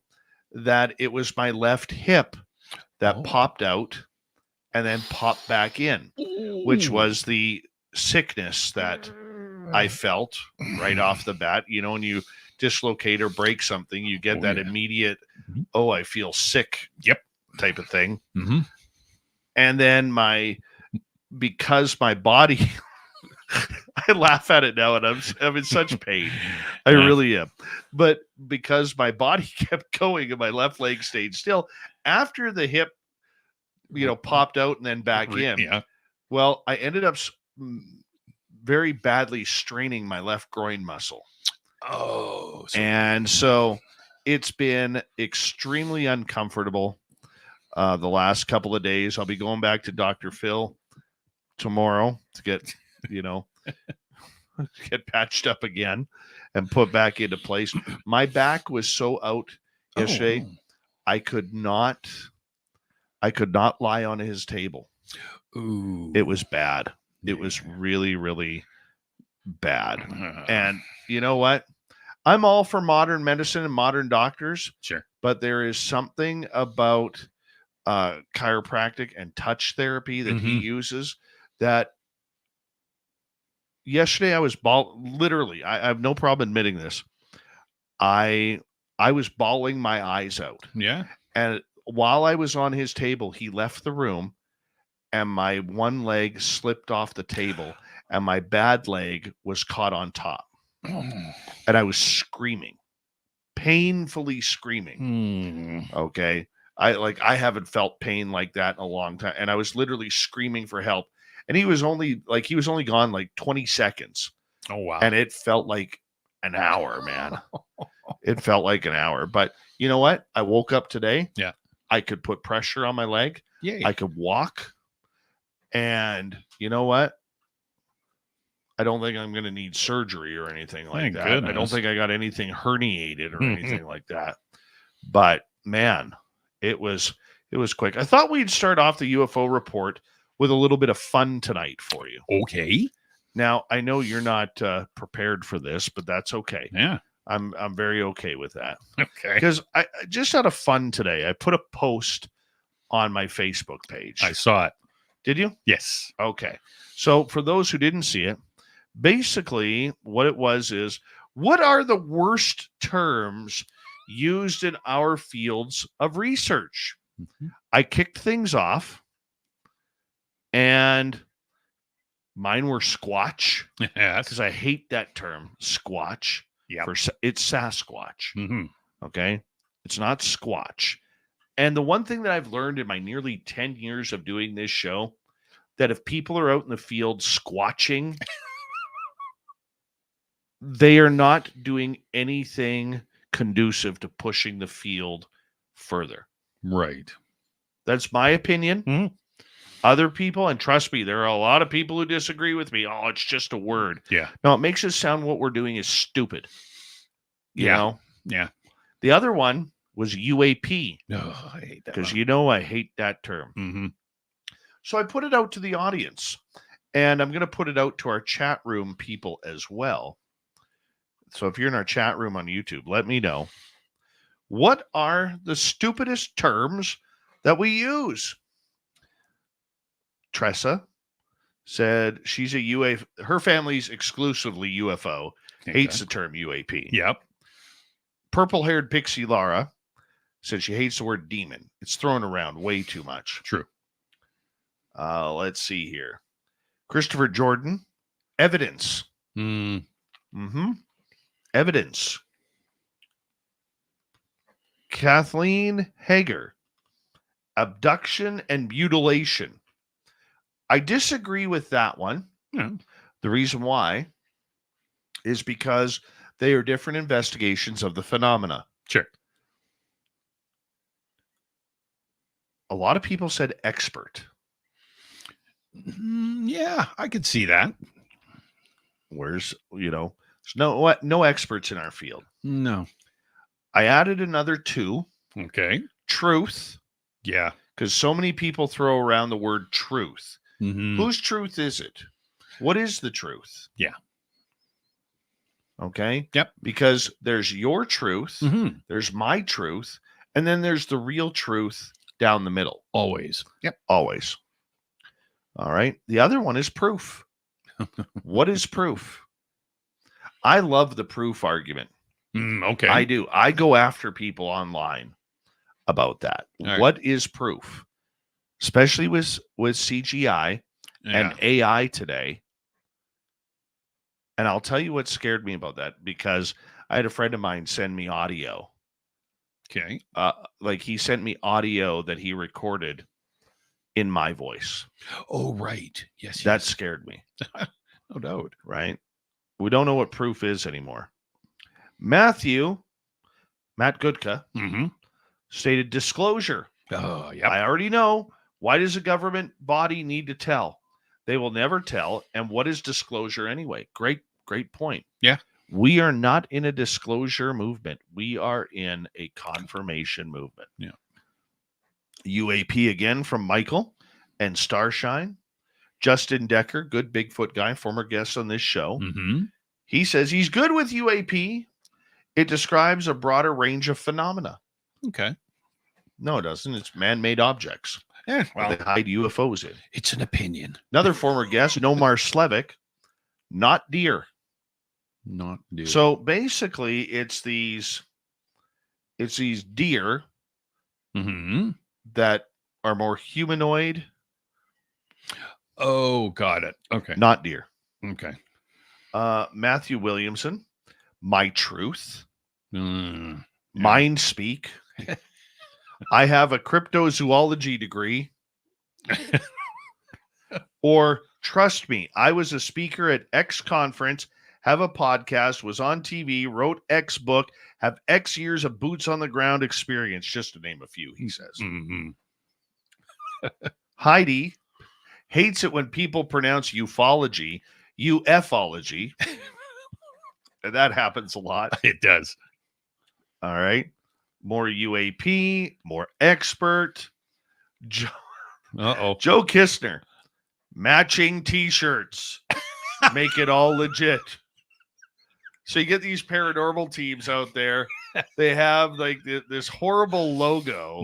that it was my left hip that popped out and then popped back in, which was the sickness that I felt right off the bat. You know, when you dislocate or break something, you get that immediate, I feel sick. Yep. type of thing. Mm-hmm. And then because my body, I laugh at it now and I'm in such pain. I really am. But because my body kept going and my left leg stayed still, after the hip, popped out and then back in. Yeah. Well, I ended up very badly straining my left groin muscle. Oh. And so it's been extremely uncomfortable the last couple of days. I'll be going back to Dr. Phil tomorrow to get, get patched up again and put back into place. My back was so out yesterday, I could not lie on his table. Ooh. It was bad. It was really, really bad. And you know what? I'm all for modern medicine and modern doctors. Sure. But there is something about chiropractic and touch therapy that he uses that yesterday I was literally, I have no problem admitting this. I was bawling my eyes out. Yeah. And while I was on his table, he left the room and my one leg slipped off the table and my bad leg was caught on top. And I was screaming, painfully screaming. Okay. I haven't felt pain like that in a long time. And I was literally screaming for help. And he was only gone like 20 seconds. Oh, wow. And it felt like an hour, man. It felt like an hour. But you know what? I woke up today. Yeah. I could put pressure on my leg. Yay. I could walk. And you know what? I don't think I'm going to need surgery or anything like Thank that. goodness. I don't think I got anything herniated or anything like that. But man, it was quick. I thought we'd start off the UFO report with a little bit of fun tonight for you. Okay. Now, I know you're not prepared for this, but that's okay. Yeah. I'm very okay with that. Okay. Because I just out of fun today, I put a post on my Facebook page. I saw it. Did you? Yes. Okay. So for those who didn't see it, basically what it was is, what are the worst terms used in our fields of research? I kicked things off and mine were squatch, Yes. because I hate that term, squatch. Yeah. It's Sasquatch. Mm-hmm. Okay. It's not squatch. And the one thing that I've learned in my nearly 10 years of doing this show, that if people are out in the field squatching, they are not doing anything conducive to pushing the field further. Right. That's my opinion. Mhm. Other people, and trust me, there are a lot of people who disagree with me. Oh, it's just a word. Yeah. No, it makes it sound what we're doing is stupid. You know? Yeah. The other one was UAP, No, I hate that. because I hate that term. Mm-hmm. So I put it out to the audience, and I'm going to put it out to our chat room people as well. So if you're in our chat room on YouTube, let me know. What are the stupidest terms that we use? Tressa said she's a UAP. Her family's exclusively UFO. Hates the term UAP. Yep. Purple-haired Pixie Lara said she hates the word demon. It's thrown around way too much. True. Let's see here. Christopher Jordan, evidence. Evidence. Kathleen Hager, abduction and mutilation. I disagree with that one. Yeah. The reason why is because they are different investigations of the phenomena. Sure. A lot of people said expert. Yeah, I could see that. Where's, there's no experts in our field. No. I added another 2. Okay. Truth, Yeah. because so many people throw around the word truth. Mm-hmm. Whose truth is it? What is the truth? Yeah. Okay. Yep. Because there's your truth, Mm-hmm. there's my truth, and then there's the real truth down the middle. Always. Yep. Always. All right. The other one is proof. What is proof? I love the proof argument. Okay. I do. I go after people online. about that. All right. What is proof? Especially with CGI and AI today. And I'll tell you what scared me about that, because I had a friend of mine send me audio. Okay. Like he sent me audio that he recorded in my voice. Oh, right. Yes. That scared me. No doubt. Right? We don't know what proof is anymore. Matt Gutka, stated disclosure. Oh, yeah. I already know. Why does a government body need to tell? They will never tell. And what is disclosure anyway? Great point. Yeah. We are not in a disclosure movement. We are in a confirmation movement. Yeah. UAP again from Michael and Starshine. Justin Decker, good Bigfoot guy, former guest on this show. He says he's good with UAP. It describes a broader range of phenomena. Okay. No, it doesn't. It's man-made objects. Yeah. That Well, they hide UFOs in. it's an opinion. Another former guest, Nomar Slevik, not deer. Not deer. So basically, it's these deer that are more humanoid, Oh, got it. Okay. not deer. Okay. Matthew Williamson, My Truth, Yeah. Mind Speak. I have a cryptozoology degree. Or trust me, I was a speaker at X conference, have a podcast, was on TV, wrote X book, have X years of boots on the ground experience, just to name a few, he says. Heidi hates it when people pronounce ufology, ufology. And that happens a lot. It does. All right. More UAP, more expert. Joe Kistner, matching t-shirts. Make it all legit. So you get these paranormal teams out there. They have like this horrible logo,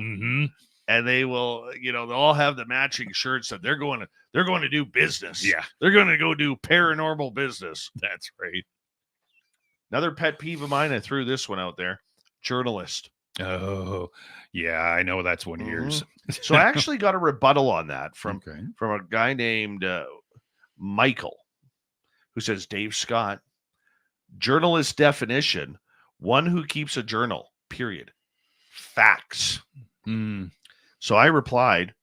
and they will, they'll all have the matching shirts that they're going to do business. Yeah. They're going to go do paranormal business. That's right. Another pet peeve of mine, I threw this one out there. Journalist. Oh, yeah. I know that's one of yours. So I actually got a rebuttal on that from Okay. a guy named Michael, who says, Dave Scott, journalist definition, one who keeps a journal, period. Facts. So I replied,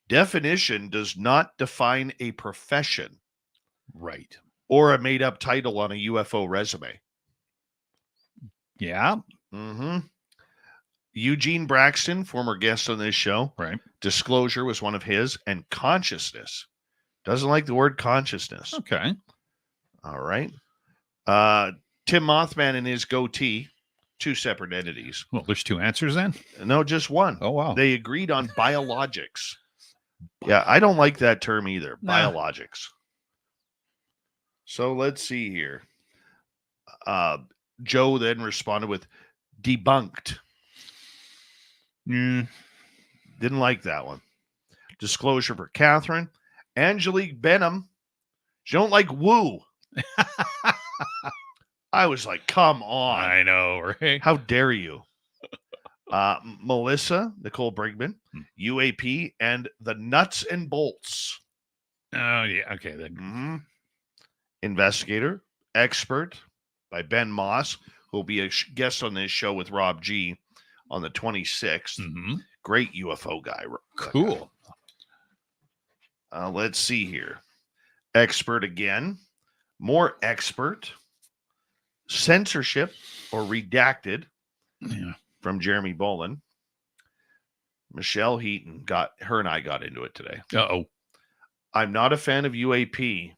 definition does not define a profession. Right. Or a made-up title on a UFO resume. Yeah. Eugene Braxton, former guest on this show. Right. Disclosure was one of his. And consciousness. Doesn't like the word consciousness. Okay. All right. Tim Mothman and his goatee. Two separate entities. Well, there's two answers then? No, just one. Oh, wow. They agreed on biologics. Yeah, I don't like that term either. Nah. Biologics. So let's see here. Joe then responded with debunked. Didn't like that one. Disclosure for Catherine. Angelique Benham. She don't like woo. I was like, come on. I know, right? How dare you? Melissa, Nicole Brigman, UAP, and the nuts and bolts. Oh, yeah. Okay. Then. Investigator, expert by Ben Moss, who will be a guest on this show with Rob G on the 26th. Great UFO guy. Cool. Let's see here. Expert again. More expert. Censorship or redacted from Jeremy Bolin. Michelle Heaton her and I got into it today. Uh-oh. I'm not a fan of UAP.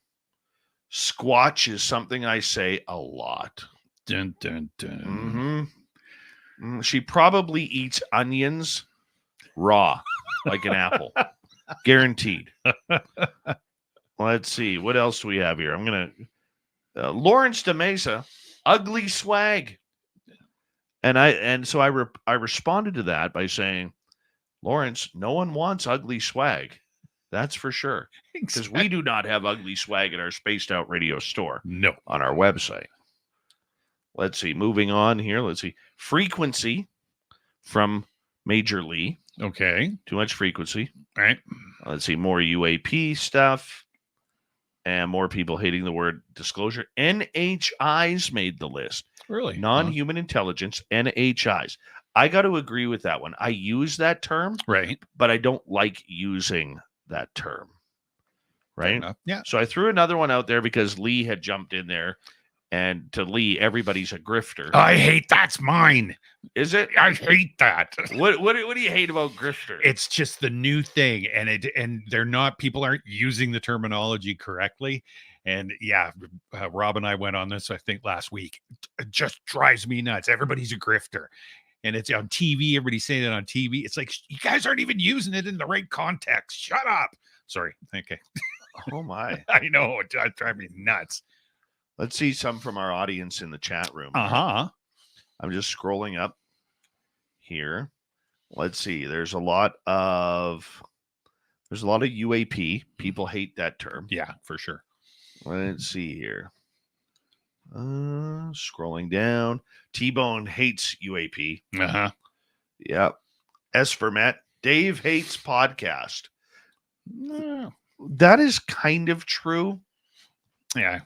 Squatch is something I say a lot. Dun, dun, dun. She probably eats onions raw, like an apple. Guaranteed. Let's see. What else do we have here? I'm going to... Lawrence de Mesa, ugly swag. So I responded to that by saying, Lawrence, no one wants ugly swag. That's for sure. Because we do not have ugly swag at our Spaced Out Radio store. No. On our website. Let's see. Moving on here. Let's see. Frequency from Major Lee. Okay. Too much frequency. All right. Let's see, more UAP stuff. And more people hating the word disclosure. NHIs made the list. Really? Non-human intelligence, NHIs. I got to agree with that one. I use that term, Right. but I don't like using that term. Fair Right? enough. Yeah. So I threw another one out there because Lee had jumped in there. And to Lee, everybody's a grifter. I hate that's mine. Is it? I hate that. What do you hate about grifter? It's just the new thing, and they're not. People aren't using the terminology correctly. And yeah, Rob and I went on this, I think, last week. It just drives me nuts. Everybody's a grifter, and it's on TV. Everybody's saying it on TV. It's like, you guys aren't even using it in the right context. Shut up. Sorry. Okay. Oh my. I know. It drives me nuts. Let's see some from our audience in the chat room. Uh-huh. I'm just scrolling up here. Let's see. There's a lot of UAP. People hate that term. Yeah, for sure. Let's see here. Scrolling down. T-Bone hates UAP. Uh-huh. Yep. S for Matt. Dave hates podcast. No. That is kind of true. Yeah.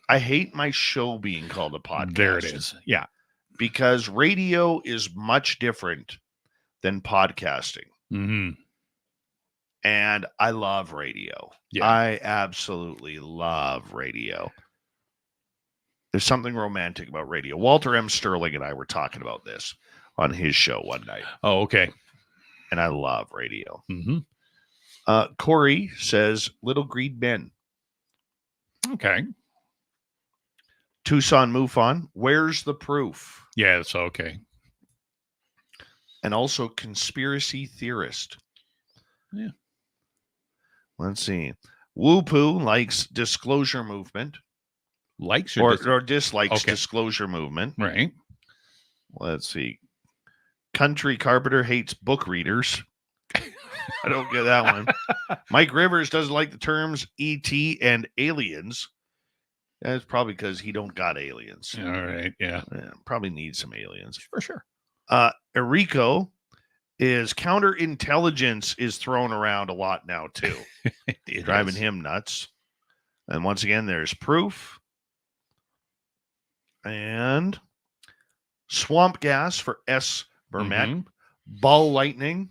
I hate my show being called a podcast. There it is. Yeah. Because radio is much different than podcasting. Mm-hmm. And I love radio. Yeah. I absolutely love radio. There's something romantic about radio. Walter M. Sterling and I were talking about this on his show one night. Oh, okay. And I love radio. Mm-hmm. Corey says, Little Green Men. Okay. Tucson MUFON, where's the proof? Yeah, it's okay. And also conspiracy theorist. Yeah. Let's see. Woo Poo likes disclosure movement. Likes Or dislikes Okay. disclosure movement. right. Let's see. Country Carpenter hates book readers. I don't get that one. Mike Rivers doesn't like the terms ET and aliens. That's probably because he don't got aliens. All right. Yeah. Yeah, probably needs some aliens. For sure. Errico is counterintelligence is thrown around a lot now too, It driving is. him nuts. And once again, there's proof. And swamp gas for S. Burnett. Mhm. Ball lightning.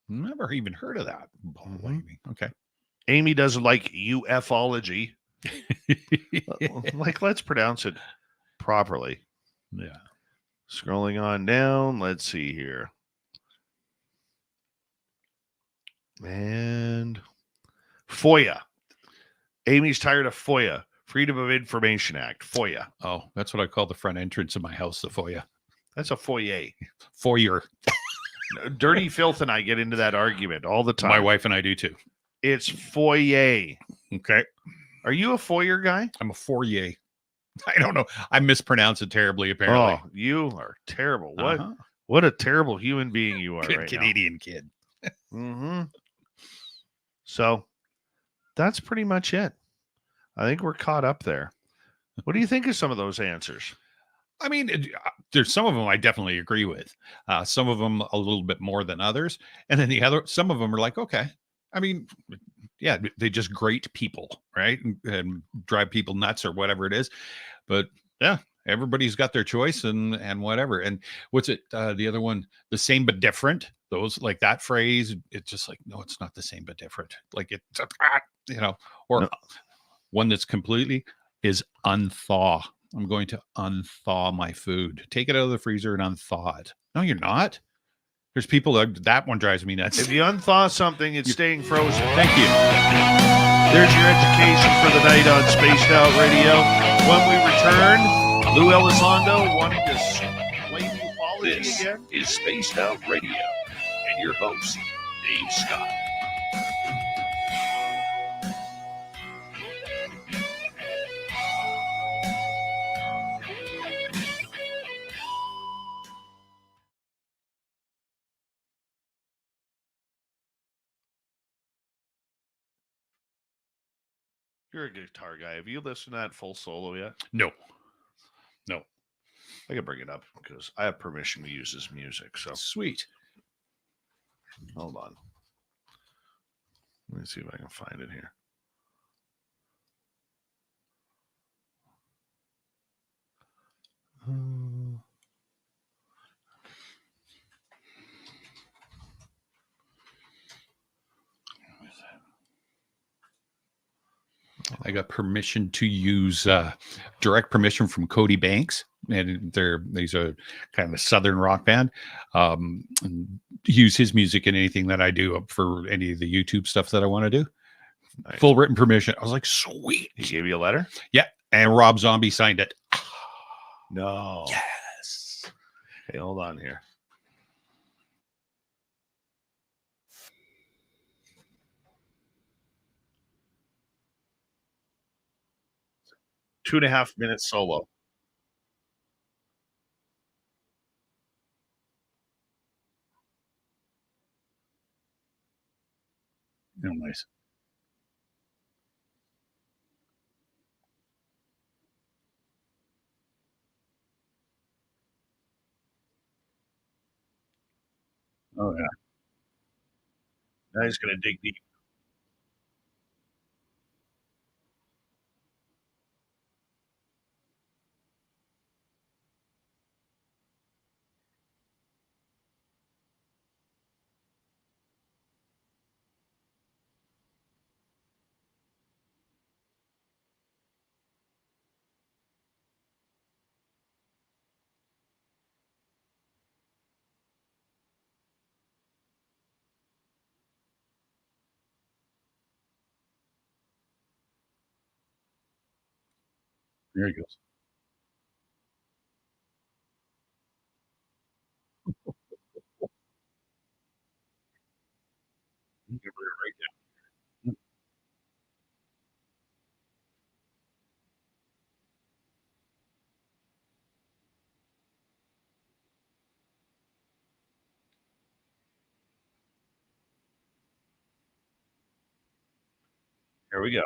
Never even heard of that. Mhm. Lightning. Okay. Amy doesn't like ufology. Like, let's pronounce it properly. Yeah. Scrolling on down. Let's see here. And FOIA. Amy's tired of FOIA. Freedom of Information Act. FOIA. Oh, that's what I call the front entrance of my house, the foyer. That's a foyer. Foyer. Dirty Filth and I get into that argument all the time. My wife and I do too. It's foyer. Okay. Are you a foyer guy? I'm a foyer. I don't know. I mispronounce it terribly, apparently. Oh, you are terrible. Uh-huh. What a terrible human being you are Good right Canadian kid. now. Mm-hmm. So that's pretty much it. I think we're caught up there. What do you think of some of those answers? I mean, there's some of them I definitely agree with. Some of them a little bit more than others, and then some of them are like, okay. I mean, yeah, they just grate people, right, and drive people nuts or whatever it is. But yeah, everybody's got their choice and whatever. And what's it? The other one, the same but different. Those like that phrase. It's just like, no, it's not the same but different. Like it's or No. one that's completely is unthaw. I'm going to unthaw my food. Take it out of the freezer and unthaw it. No, you're not. There's people that one drives me nuts. If you unthaw something, it's staying frozen. Thank you. There's your education for the night on Spaced Out Radio. When we return, Lou Elizondo wanting to explain ufology This again. is Spaced Out Radio, and your host, Dave Scott. You're a guitar guy. Have you listened to that full solo yet? No. I can bring it up because I have permission to use his music. So Sweet. Hold on. Let me see if I can find it here. I got permission to use direct permission from Cody Banks, and these are kind of a southern rock band. And use his music in anything that I do for any of the YouTube stuff that I want to do. Nice. Full written permission. I was like, sweet. He gave you a letter? Yeah, and Rob Zombie signed it. No. Yes. Okay, hold on here. Two and a half minutes solo. Oh, nice. Oh, yeah. Now he's going to dig deep. There he goes. Here we go.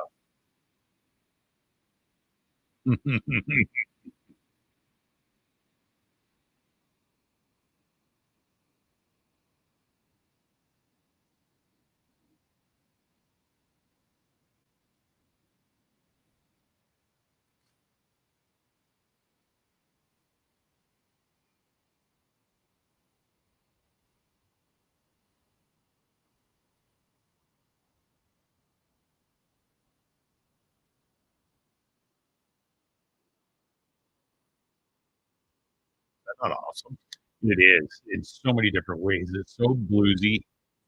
That's not awesome. It is in so many different ways. It's so bluesy.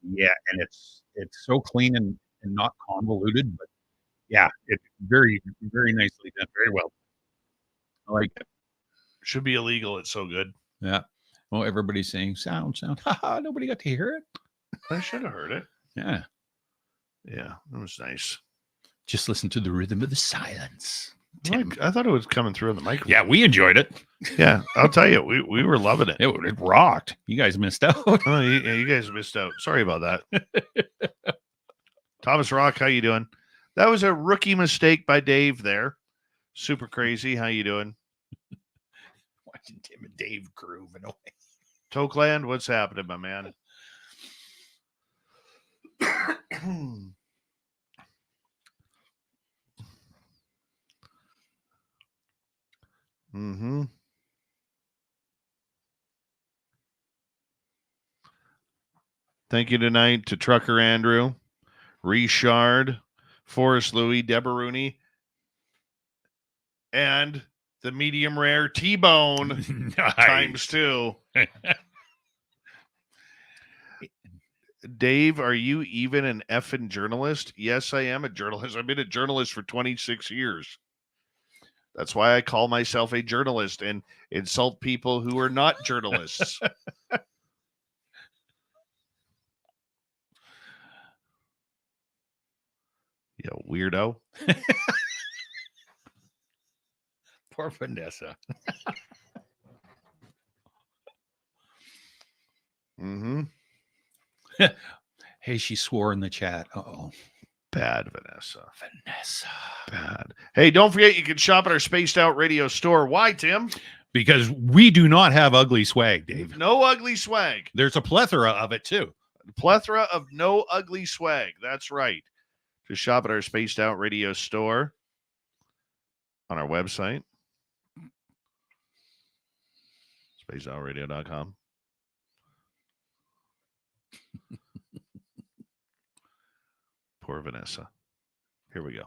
Yeah, and it's so clean and not convoluted, but yeah, it's very, very nicely done. Very well. I like it. Should be illegal. It's so good. Yeah. Well, everybody's saying sound. Haha, nobody got to hear it. I should have heard it. Yeah. Yeah, that was nice. Just listen to the rhythm of the silence. Tim. I thought it was coming through on the microphone. Yeah, we enjoyed it. Yeah, I'll tell you, we were loving it. It rocked. You guys missed out. Oh, you guys missed out. Sorry about that. Thomas Rock, how you doing? That was a rookie mistake by Dave there. Super crazy. How you doing? Watching Tim and Dave grooving away. Tokeland, what's happening, my man? Mm-hmm. Thank you tonight to Trucker Andrew, Richard, Forrest Louis, Deborah Rooney, and the medium rare T-Bone times 2. Dave, are you even an effing journalist? Yes, I am a journalist. I've been a journalist for 26 years. That's why I call myself a journalist and insult people who are not journalists. You weirdo. Poor Vanessa. Mm-hmm. Hey, she swore in the chat. Uh-oh. Bad, Vanessa. Vanessa. Bad. Hey, don't forget you can shop at our Spaced Out Radio store. Why, Tim? Because we do not have ugly swag, Dave. No ugly swag. There's a plethora of it, too. Plethora of no ugly swag. That's right. Just shop at our Spaced Out Radio store on our website, spacedoutradio.com. Poor Vanessa. Here we go.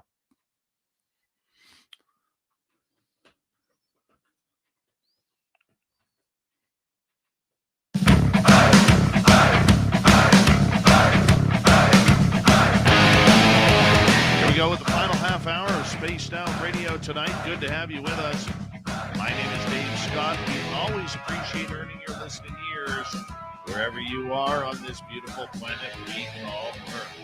Here we go with the final half hour of Spaced Out Radio tonight. Good to have you with us. My name is Dave Scott. We always appreciate earning your listening ears wherever you are on this beautiful planet we call Earth.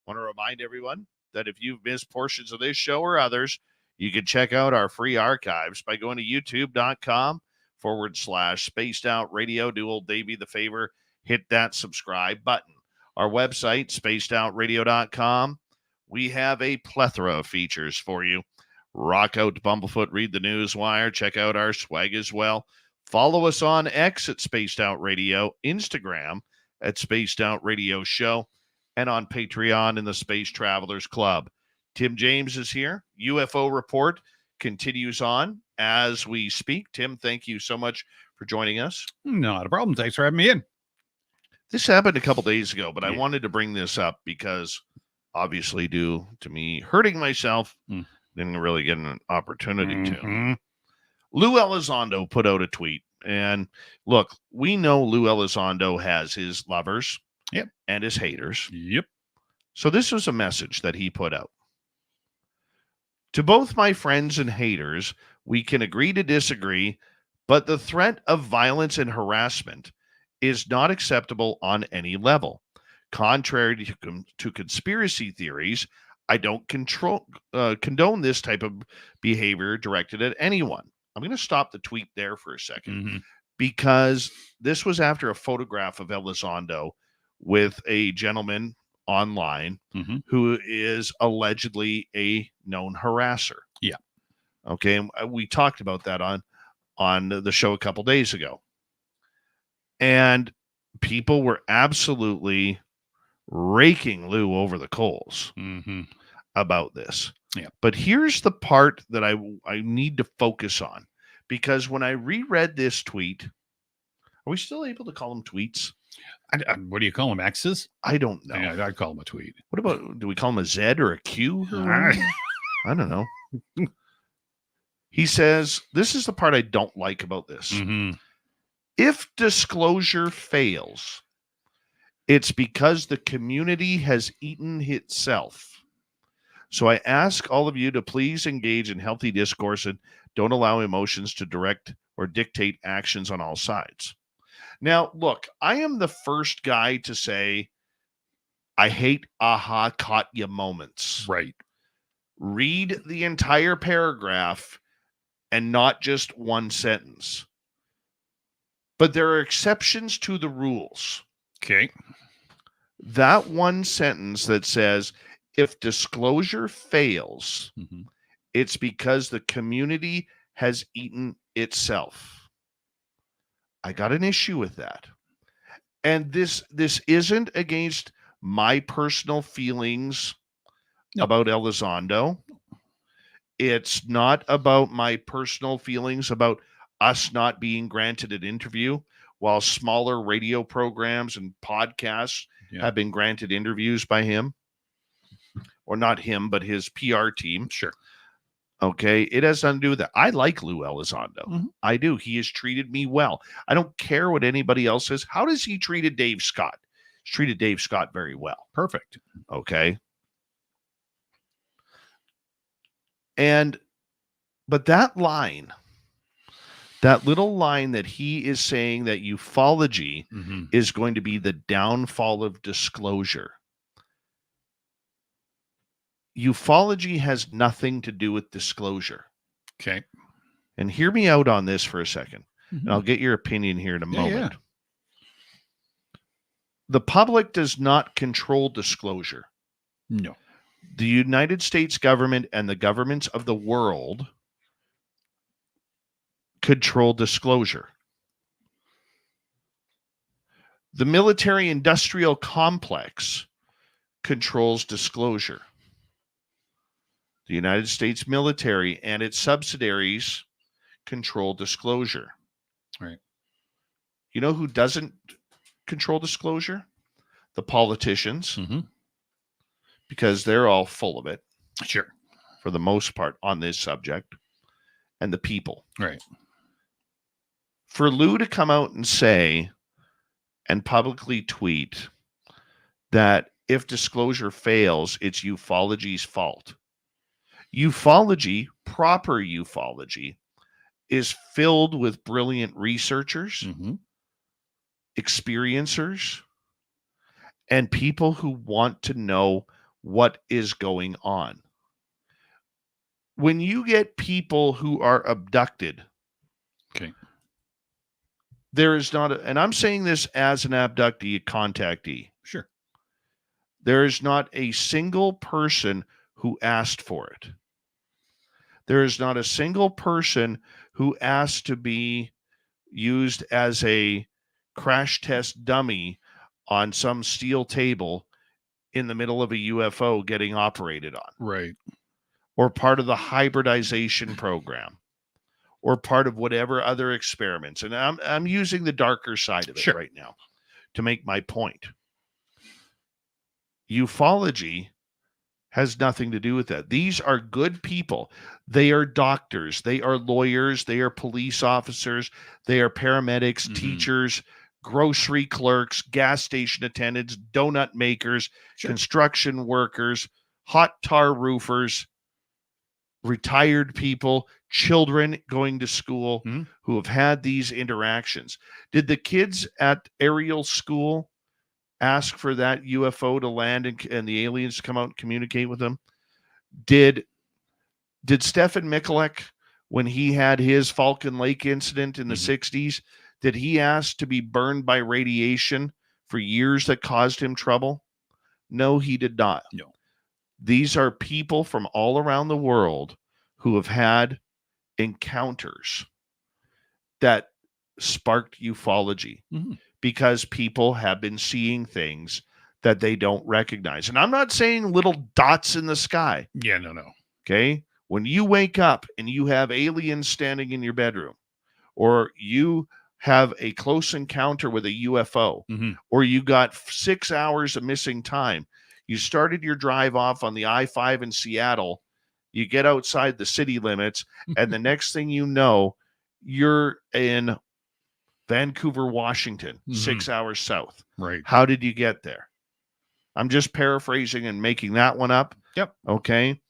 Want to remind everyone that if you've missed portions of this show or others, you can check out our free archives by going to youtube.com/spaced out radio. Do old Davey the favor, hit that subscribe button. Our website, spacedoutradio.com. We have a plethora of features for you. Rock out to Bumblefoot, read the news wire, check out our swag as well. Follow us on X at Spaced Out Radio, Instagram at Spaced Out Radio Show, and on Patreon in the Space Travelers Club. Tim James is here. UFO Report continues on as we speak. Tim, thank you so much for joining us. Not a problem. Thanks for having me in. This happened a couple days ago, but I wanted to bring this up because obviously due to me hurting myself, didn't really get an opportunity to. Lou Elizondo put out a tweet. And look, we know Lou Elizondo has his lovers and his haters. So this was a message that he put out. To both my friends and haters, we can agree to disagree, but the threat of violence and harassment is not acceptable on any level. Contrary to conspiracy theories, I don't condone this type of behavior directed at anyone. I'm going to stop the tweet there for a second because this was after a photograph of Elizondo with a gentleman online who is allegedly a known harasser. Okay. And we talked about that on the show a couple days ago. And people were absolutely raking Lou over the coals about this. But here's the part that I need to focus on, because when I reread this tweet, are we still able to call them tweets? What do you call them? X's? I don't know. Yeah, I'd call them a tweet. What about, do we call them a Z or a Q? I don't know. He says, this is the part I don't like about this. If disclosure fails, it's because the community has eaten itself. So I ask all of you to please engage in healthy discourse and don't allow emotions to direct or dictate actions on all sides. Now, look, I am the first guy to say, I hate aha, caught you moments. Right. Read the entire paragraph and not just one sentence. But there are exceptions to the rules. Okay. That one sentence that says, if disclosure fails, it's because the community has eaten itself. I got an issue with that. And this isn't against my personal feelings about Elizondo. It's not about my personal feelings about us not being granted an interview while smaller radio programs and podcasts have been granted interviews by him. Or not him, but his PR team. Sure. Okay. It has nothing to do with that. I like Lou Elizondo. I do. He has treated me well. I don't care what anybody else says. How does he treated Dave Scott? He's treated Dave Scott very well. Perfect. Okay. But that line, that little line that he is saying that ufology is going to be the downfall of disclosure. Ufology has nothing to do with disclosure. Okay. And hear me out on this for a second. And I'll get your opinion here in a moment. The public does not control disclosure. No. The United States government and the governments of the world control disclosure. The military industrial complex controls disclosure. The United States military and its subsidiaries control disclosure. Right. You know who doesn't control disclosure? The politicians, because they're all full of it. Sure. For the most part on this subject, and the people. Right. For Lou to come out and say and publicly tweet that if disclosure fails, it's ufology's fault. Ufology, proper ufology, is filled with brilliant researchers, experiencers, and people who want to know what is going on. When you get people who are abducted, there is not, and I'm saying this as an abductee, a contactee. Sure. There is not a single person who asked for it. There is not a single person who asked to be used as a crash test dummy on some steel table in the middle of a UFO getting operated on. Right. Or part of the hybridization program, or part of whatever other experiments. And I'm using the darker side of it right now to make my point. Ufology has nothing to do with that. These are good people. They are doctors. They are lawyers. They are police officers. They are paramedics, teachers, grocery clerks, gas station attendants, donut makers, construction workers, hot tar roofers, retired people, children going to school who have had these interactions. Did the kids at Ariel School ask for that UFO to land and the aliens to come out and communicate with them? Did Stephen Michalek, when he had his Falcon Lake incident in the 60s, did he ask to be burned by radiation for years that caused him trouble? No, he did not. No. These are people from all around the world who have had encounters that sparked ufology because people have been seeing things that they don't recognize. And I'm not saying little dots in the sky. Yeah, no. Okay? When you wake up and you have aliens standing in your bedroom, or you have a close encounter with a UFO, or you got 6 hours of missing time, you started your drive off on the I-5 in Seattle, you get outside the city limits, and the next thing you know, you're in Vancouver, Washington, 6 hours south. Right. How did you get there? I'm just paraphrasing and making that one up. Yep. Okay.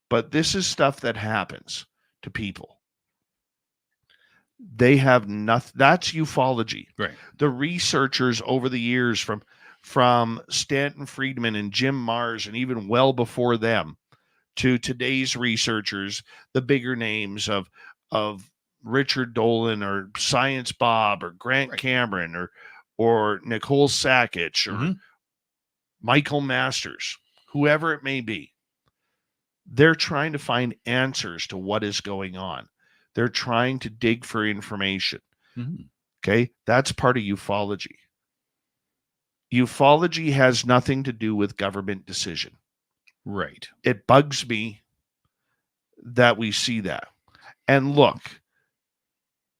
But this is stuff that happens to people. They have nothing. That's ufology. Right. The researchers over the years from Stanton Friedman and Jim Mars, and even well before them, to today's researchers, the bigger names of Richard Dolan or Science Bob or Grant Cameron or Nicole Sackich or Michael Masters, whoever it may be. They're trying to find answers to what is going on. They're trying to dig for information. Okay? That's part of ufology. Ufology has nothing to do with government decision. Right. It bugs me that we see that. And look,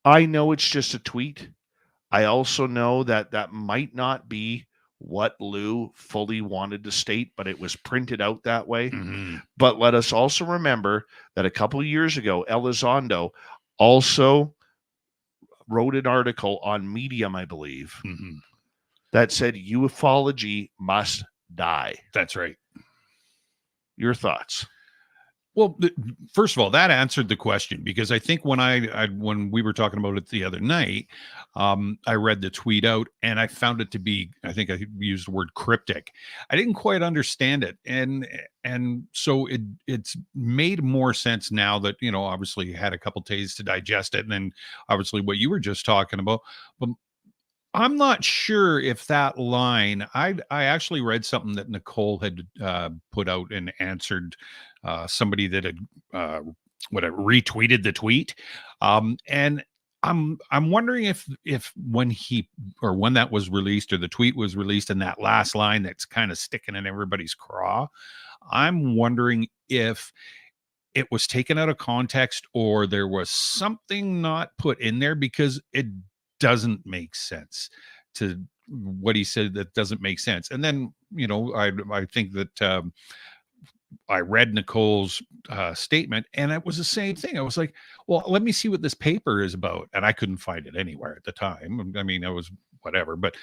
I know it's just a tweet. I also know that that might not be what Lou fully wanted to state, but it was printed out that way. But let us also remember that a couple of years ago, Elizondo also wrote an article on Medium, I believe, that said ufology must die. That's right. Your thoughts? Well, first of all, that answered the question, because I think when when we were talking about it the other night, I read the tweet out and I found it to be, I think I used the word cryptic. I didn't quite understand it. And so it's made more sense now that, obviously you had a couple days to digest it. And then obviously what you were just talking about, but I'm not sure if that line, I actually read something that Nicole had put out and answered somebody that had retweeted the tweet. And I'm wondering if when when that was released or the tweet was released and that last line that's kind of sticking in everybody's craw, I'm wondering if it was taken out of context or there was something not put in there, because it doesn't make sense to what he said. That doesn't make sense. And then, I think that I read Nicole's statement, and it was the same thing. I was like, well, let me see what this paper is about. And I couldn't find it anywhere at the time. I mean, it was whatever, but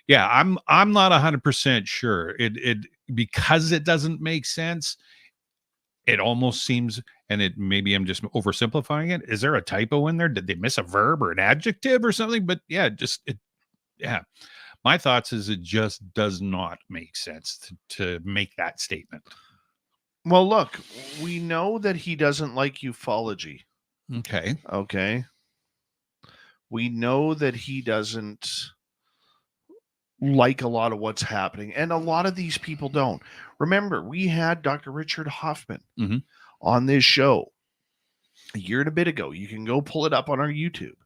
yeah, I'm not 100% sure it because it doesn't make sense. It almost seems, and maybe I'm just oversimplifying it. Is there a typo in there? Did they miss a verb or an adjective or something? But yeah, yeah. My thoughts is it just does not make sense to make that statement. Well, look, we know that he doesn't like ufology. Okay. Okay. We know that he doesn't like a lot of what's happening, and a lot of these people don't. Remember, we had Dr. Richard Hoffman on this show a year and a bit ago. You can go pull it up on our YouTube.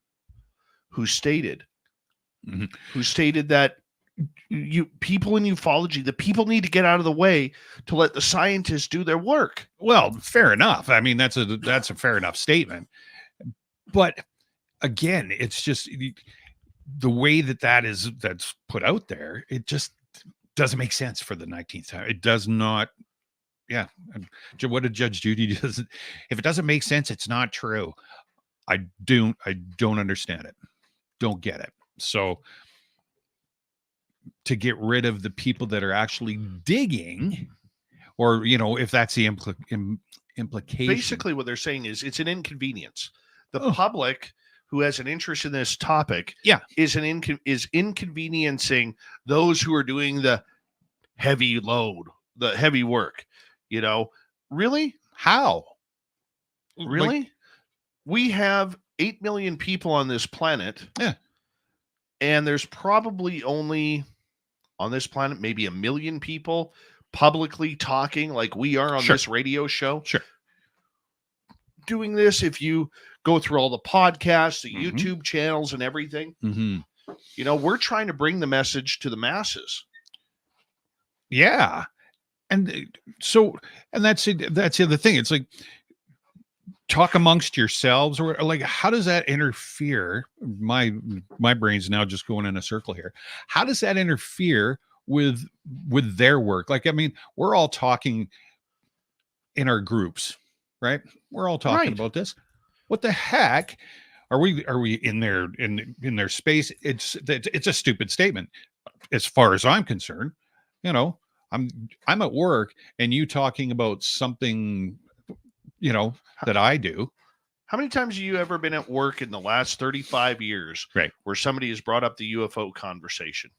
Who stated that people in ufology, the people need to get out of the way to let the scientists do their work. Well, fair enough. I mean, that's a fair enough statement. But again, it's just the way that's put out there. It just doesn't make sense for the 19th time. It does not. Yeah. What did Judge Judy does? If it doesn't make sense, it's not true. I don't understand it. Don't get it. So to get rid of the people that are actually digging, or if that's the implication. Basically, what they're saying is it's an inconvenience. The public who has an interest in this topic, is inconveniencing those who are doing the heavy load, the heavy work. Really? How? Really? We have 8 million people on this planet. Yeah. And there's probably only on this planet maybe 1 million people publicly talking like we are on this radio show. Sure. Doing this, if you go through all the podcasts, the YouTube channels and everything, we're trying to bring the message to the masses. Yeah. And so, and that's the other thing. It's like, talk amongst yourselves, or like, how does that interfere? My brain's now just going in a circle here. How does that interfere with their work? Like, I mean, we're all talking in our groups, right? We're all talking about this. What the heck? Are we in their space? It's a stupid statement as far as I'm concerned. I'm at work and you talking about something, that I do. How many times have you ever been at work in the last 35 years where somebody has brought up the UFO conversation?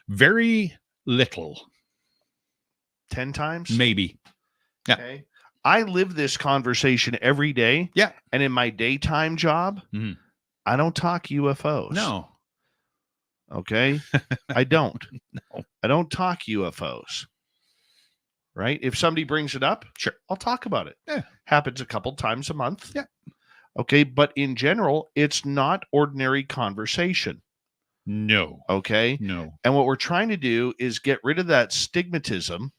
Very little. 10 times? Maybe. Yeah. Okay. I live this conversation every day. Yeah. And in my daytime job, I don't talk UFOs. No. Okay. I don't. No. I don't talk UFOs. Right? If somebody brings it up, sure, I'll talk about it. Yeah. Happens a couple times a month. Yeah. Okay. But in general, it's not ordinary conversation. No. Okay. No. And what we're trying to do is get rid of that stigmatism.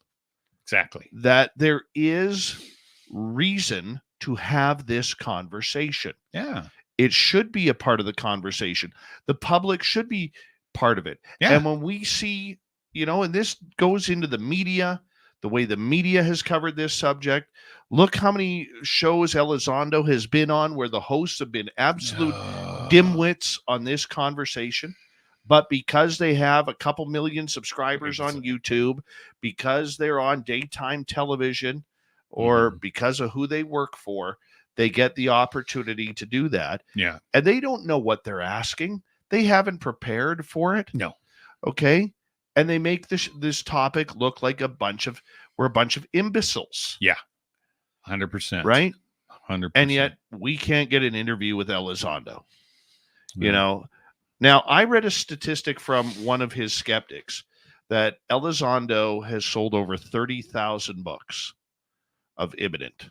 Exactly. That there is reason to have this conversation. Yeah. It should be a part of the conversation. The public should be part of it. Yeah. And when we see, and this goes into the media, the way the media has covered this subject. Look how many shows Elizondo has been on where the hosts have been absolute dimwits on this conversation. But because they have a couple million subscribers on YouTube, because they're on daytime television, or because of who they work for, they get the opportunity to do that. Yeah. And they don't know what they're asking. They haven't prepared for it. No. Okay. And they make this topic look like we're a bunch of imbeciles. Yeah. 100%. Right? 100%. And yet we can't get an interview with Elizondo. Now, I read a statistic from one of his skeptics that Elizondo has sold over 30,000 books of Imminent.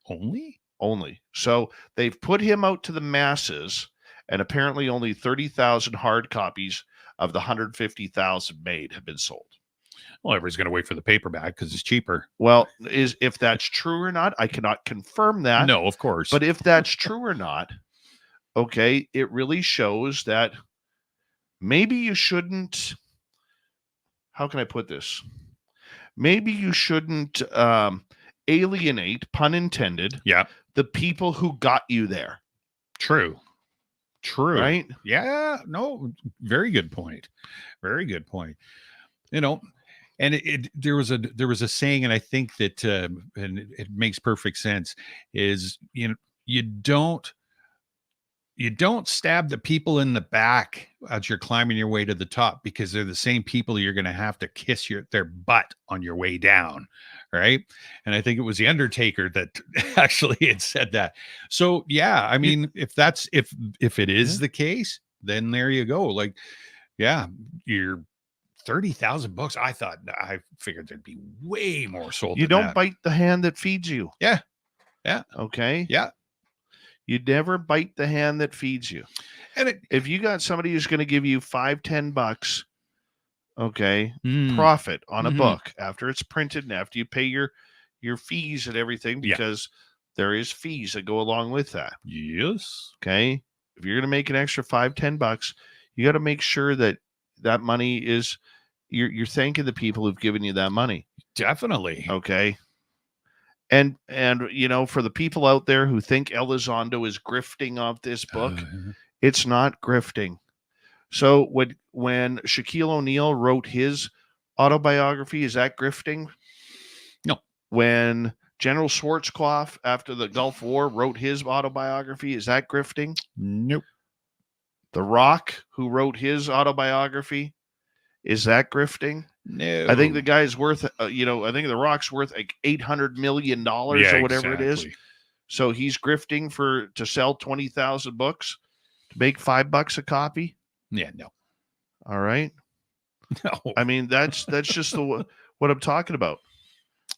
Only? Only. So they've put him out to the masses. and apparently only 30,000 hard copies of the 150,000 made have been sold. Well, everybody's going to wait for the paperback because it's cheaper. Well, if that's true or not, I cannot confirm that. No, of course. But if that's true or not, okay, it really shows that maybe you shouldn't. How can I put this? Maybe you shouldn't alienate, pun intended, Yeah. the people who got you there. True. Right? Yeah. No, very good point. Very good point. You know, and there was a saying, and I think that and it makes perfect sense, is, you know, you don't stab the people in the back as you're climbing your way to the top, because they're the same people you're going to have to kiss their butt on your way down. Right. And I think it was the Undertaker that actually had said that. So, yeah, I mean, if it is the case, then there you go. Like, yeah, you're 30,000 books. I figured there'd be way more sold. You than don't that. bite the hand that feeds you. Yeah. Yeah. Okay. Yeah. You never bite the hand that feeds you. And if you got somebody who's going to give you $5-10, okay, Mm. profit on a Mhm. book after it's printed and after you pay your fees and everything, Yeah. because there is fees that go along with that. Yes. Okay. If you're going to make an extra $5-10, you got to make sure that money is, you're thanking the people who've given you that money. Definitely. Okay. And you know, for the people out there who think Elizondo is grifting off this book, it's not grifting. So when Shaquille O'Neal wrote his autobiography, is that grifting? No. When General Schwarzkopf, after the Gulf War, wrote his autobiography, is that grifting? Nope. The Rock, who wrote his autobiography, is that grifting? No. I think the guy's worth, I think The Rock's worth like $800 million or whatever it is. So he's grifting to sell 20,000 books to make $5 a copy. Yeah, no. All right. No. I mean, that's just what I'm talking about.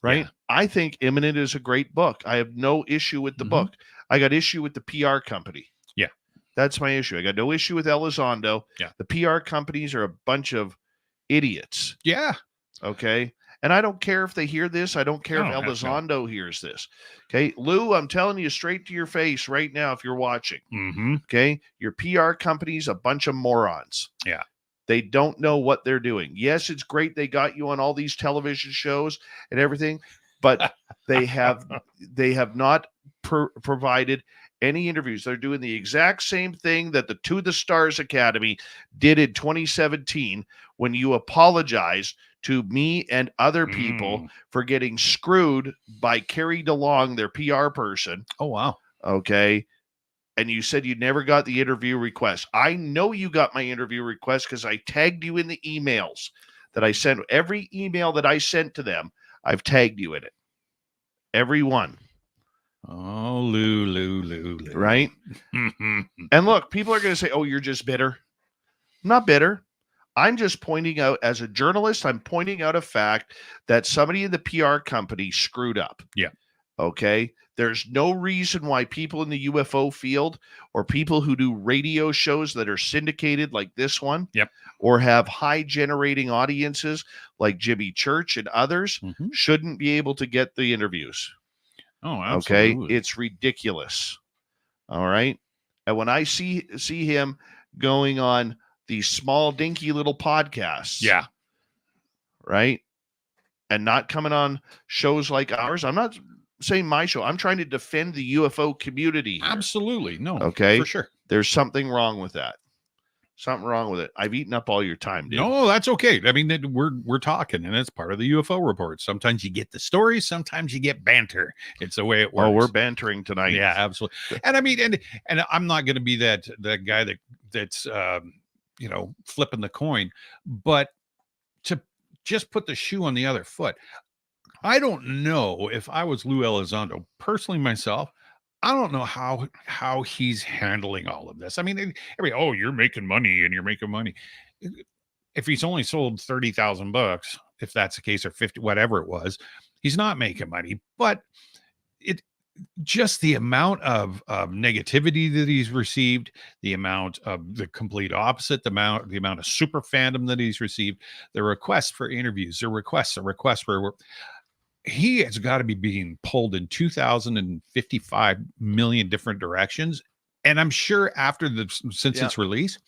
Right. Yeah. I think Imminent is a great book. I have no issue with the book. I got issue with the PR company. Yeah. That's my issue. I got no issue with Elizondo. Yeah. The PR companies are a bunch of idiots. Yeah. Okay. And I don't care if they hear this. I don't care if Elizondo hears this. Okay. Lou, I'm telling you straight to your face right now, if you're watching. Mm-hmm. Okay. Your PR company's a bunch of morons. Yeah. They don't know what they're doing. Yes, it's great they got you on all these television shows and everything, but they have not provided any interviews. They're doing the exact same thing that the To the Stars Academy did in 2017 when you apologized to me and other people for getting screwed by Carrie DeLong, their PR person. Oh, wow. Okay. And you said you never got the interview request. I know you got my interview request because I tagged you in the emails that I sent. Every email that I sent to them, I've tagged you in it. Every one. Oh, Lou. Right? And look, people are going to say, oh, you're just bitter. I'm not bitter. I'm just pointing out, as a journalist, I'm pointing out a fact that somebody in the PR company screwed up. Yeah. Okay. There's no reason why people in the UFO field or people who do radio shows that are syndicated like this one, yep, or have high generating audiences like Jimmy Church and others shouldn't be able to get the interviews. Oh, absolutely. Okay. It's ridiculous. All right. And when I see him going on these small, dinky little podcasts. Yeah. Right. And not coming on shows like ours. I'm not saying my show. I'm trying to defend the UFO community here. Absolutely. No. Okay. For sure. There's something wrong with that. Something wrong with it. I've eaten up all your time, dude. No, that's okay. I mean, we're talking, and it's part of the UFO report. Sometimes you get the stories, sometimes you get banter. It's the way it works. Oh, we're bantering tonight. Yeah, absolutely. And I mean, and I'm not going to be that guy that's flipping the coin, but to just put the shoe on the other foot. I don't know if I was Lou Elizondo personally myself. I don't know how he's handling all of this. I mean, you're making money and you're making money. If he's only sold 30,000 books, if that's the case, or 50, whatever it was, he's not making money. But just the amount of negativity that he's received, the amount of the complete opposite, the amount of super fandom that he's received, the requests for interviews, the requests for he has got to be being pulled in 2,055 million different directions. And I'm sure since its release,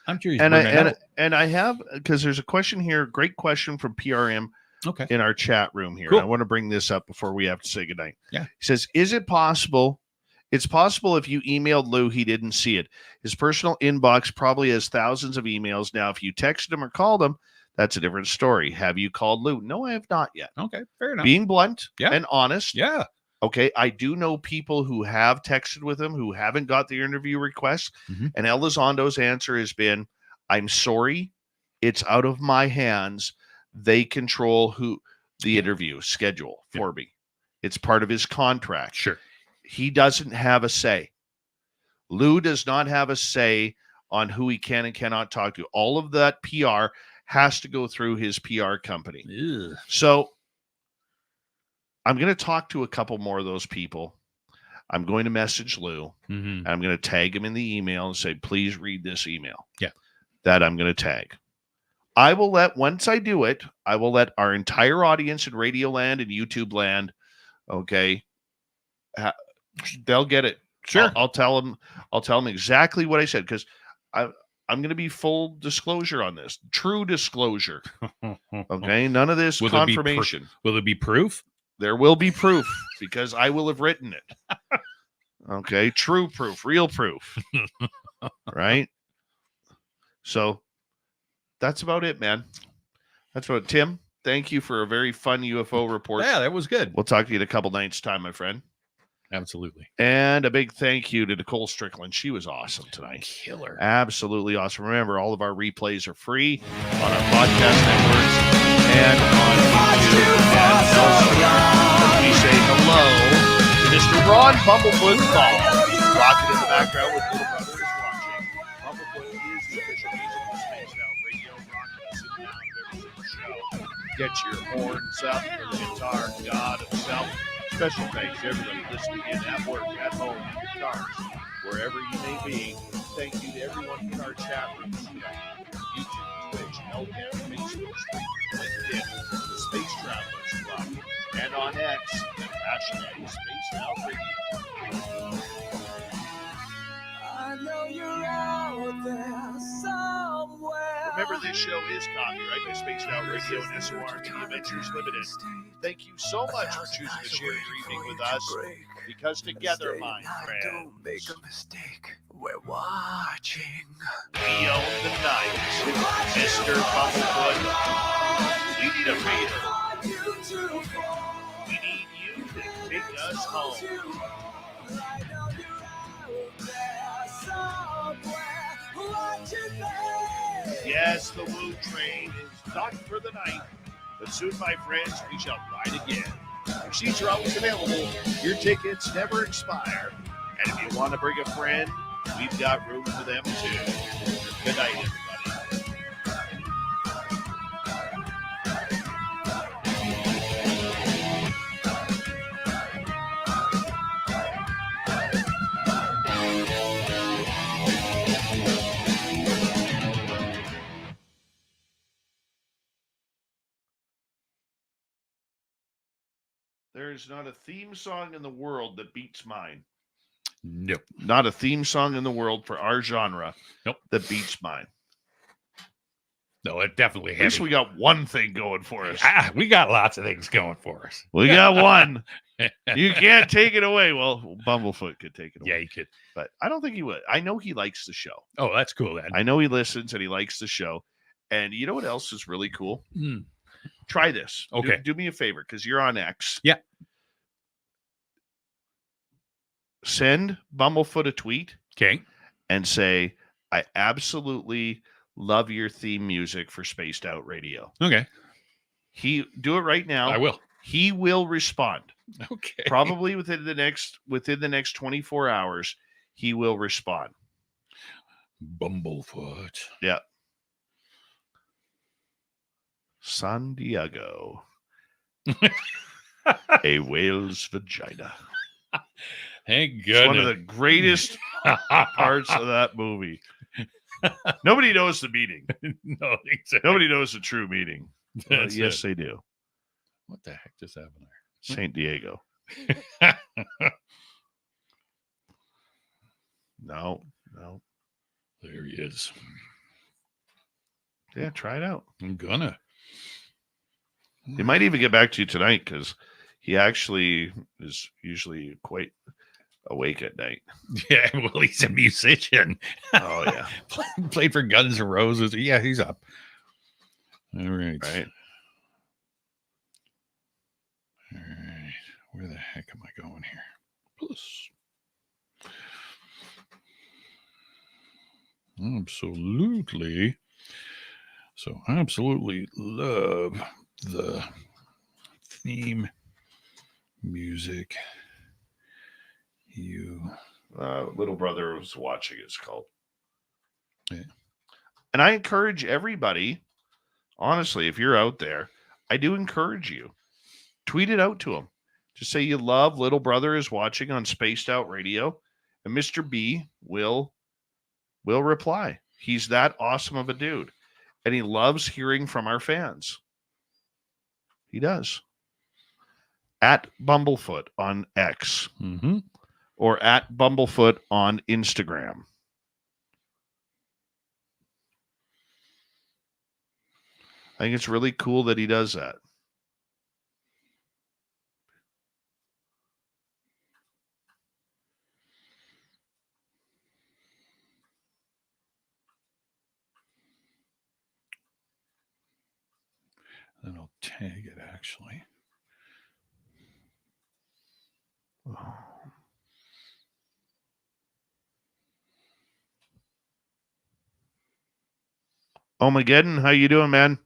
I'm sure he's and I have, because there's a question here, great question from PRM. Okay. In our chat room here. Cool. I want to bring this up before we have to say goodnight. Yeah. He says, is it possible? It's possible if you emailed Lou, he didn't see it. His personal inbox probably has thousands of emails. Now, if you texted him or called him, that's a different story. Have you called Lou? No, I have not yet. Okay. Fair enough. Being blunt Yeah. and honest. Yeah. Okay. I do know people who have texted with him who haven't got the interview request. Mhm. And Elizondo's answer has been, I'm sorry. It's out of my hands. They control the interview schedule for me. It's part of his contract. Sure. He doesn't have a say. Lou does not have a say on who he can and cannot talk to. All of that PR has to go through his PR company. Ew. So I'm going to talk to a couple more of those people. I'm going to message Lou. Mm-hmm. And I'm going to tag him in the email and say, please read this email. Yeah. That I'm going to tag. Once I do it, I will let our entire audience in Radio Land and YouTube Land, okay, they'll get it. Sure. I'll tell them exactly what I said, because I'm going to be full disclosure on this. True disclosure. Okay. None of this confirmation. Will it be proof? There will be proof, because I will have written it. Okay. True proof, real proof. Right. So that's about it, man. That's about it. Tim, thank you for a very fun UFO report. Yeah, that was good. We'll talk to you in a couple nights' time, my friend. Absolutely. And a big thank you to Nicole Strickland. She was awesome tonight. Killer. Absolutely awesome. Remember, all of our replays are free on our podcast networks and on YouTube. And also, we say hello to Mr. Ron Bumblefoot Ball. Rocking in the background with Little Brother is watching. Bumblefoot is the official music of Spaced Out Radio. Rocking us in and out of every single show. Get your horns up for the guitar god himself. Special thanks to everybody listening in at work, at home, in your cars, wherever you may be. Thank you to everyone in our chat rooms tonight. YouTube, Twitch, LCAM, Facebook, Spreaker, LinkedIn, the Space Travelers Club, and on X, the hashtag Spaced Out Radio. I know you're out there somewhere. Remember, this show is copyright by Spaced Out Radio and SOR Media Ventures Limited. Thank you so much for choosing to share your evening with us, because together, my friends, don't make a mistake. We're watching. we own the night. Mr. Bumblefoot, we need a favor. We need you to take us home. Yes, the Woo train is done for the night, but soon, my friends, we shall ride again. Your seats are always available. Your tickets never expire. And if you want to bring a friend, we've got room for them too. Good night, everybody. There's not a theme song in the world that beats mine. Nope. Not a theme song in the world for our genre that beats mine. No, it definitely At least we got one thing going for us. We got lots of things going for us. We got one. You can't take it away. Well, Bumblefoot could take it away. Yeah, you could. But I don't think he would. I know he likes the show. Oh, that's cool, then. I know he listens and he likes the show. And you know what else is really cool? Try this. Okay. Do me a favor, because you're on X. Yeah. Send Bumblefoot a tweet. Okay. And say, I absolutely love your theme music for Spaced Out Radio. Okay. Do it right now. I will. He will respond. Okay. Probably within the next 24 hours, he will respond. Bumblefoot. Yeah. San Diego. A whale's vagina. Thank It's goodness. one of the greatest parts of that movie. Nobody knows the meaning. No, exactly. Nobody knows the true meaning. That's Yes, it. they do. What the heck just happened St. Diego. there? No. There he is. Yeah, try it out. I'm gonna. He might even get back to you tonight because he actually is usually quite awake at night. Yeah, well, he's a musician. Oh, yeah. Played for Guns N' Roses. Yeah, he's up. All right. Right. All right. Where the heck am I going here? Plus. Absolutely. So I absolutely love the theme music. Little Brother Was Watching, it's called. Yeah. And I encourage everybody, honestly, if you're out there, I do encourage you. Tweet it out to him. Just say you love Little Brother Is Watching on Spaced Out Radio, and Mr. B will reply. He's that awesome of a dude, and he loves hearing from our fans. He does. At Bumblefoot on X, Mm-hmm. or at Bumblefoot on Instagram. I think it's really cool that he does that. Then I'll tag it actually. Omageddon, how you doing, man?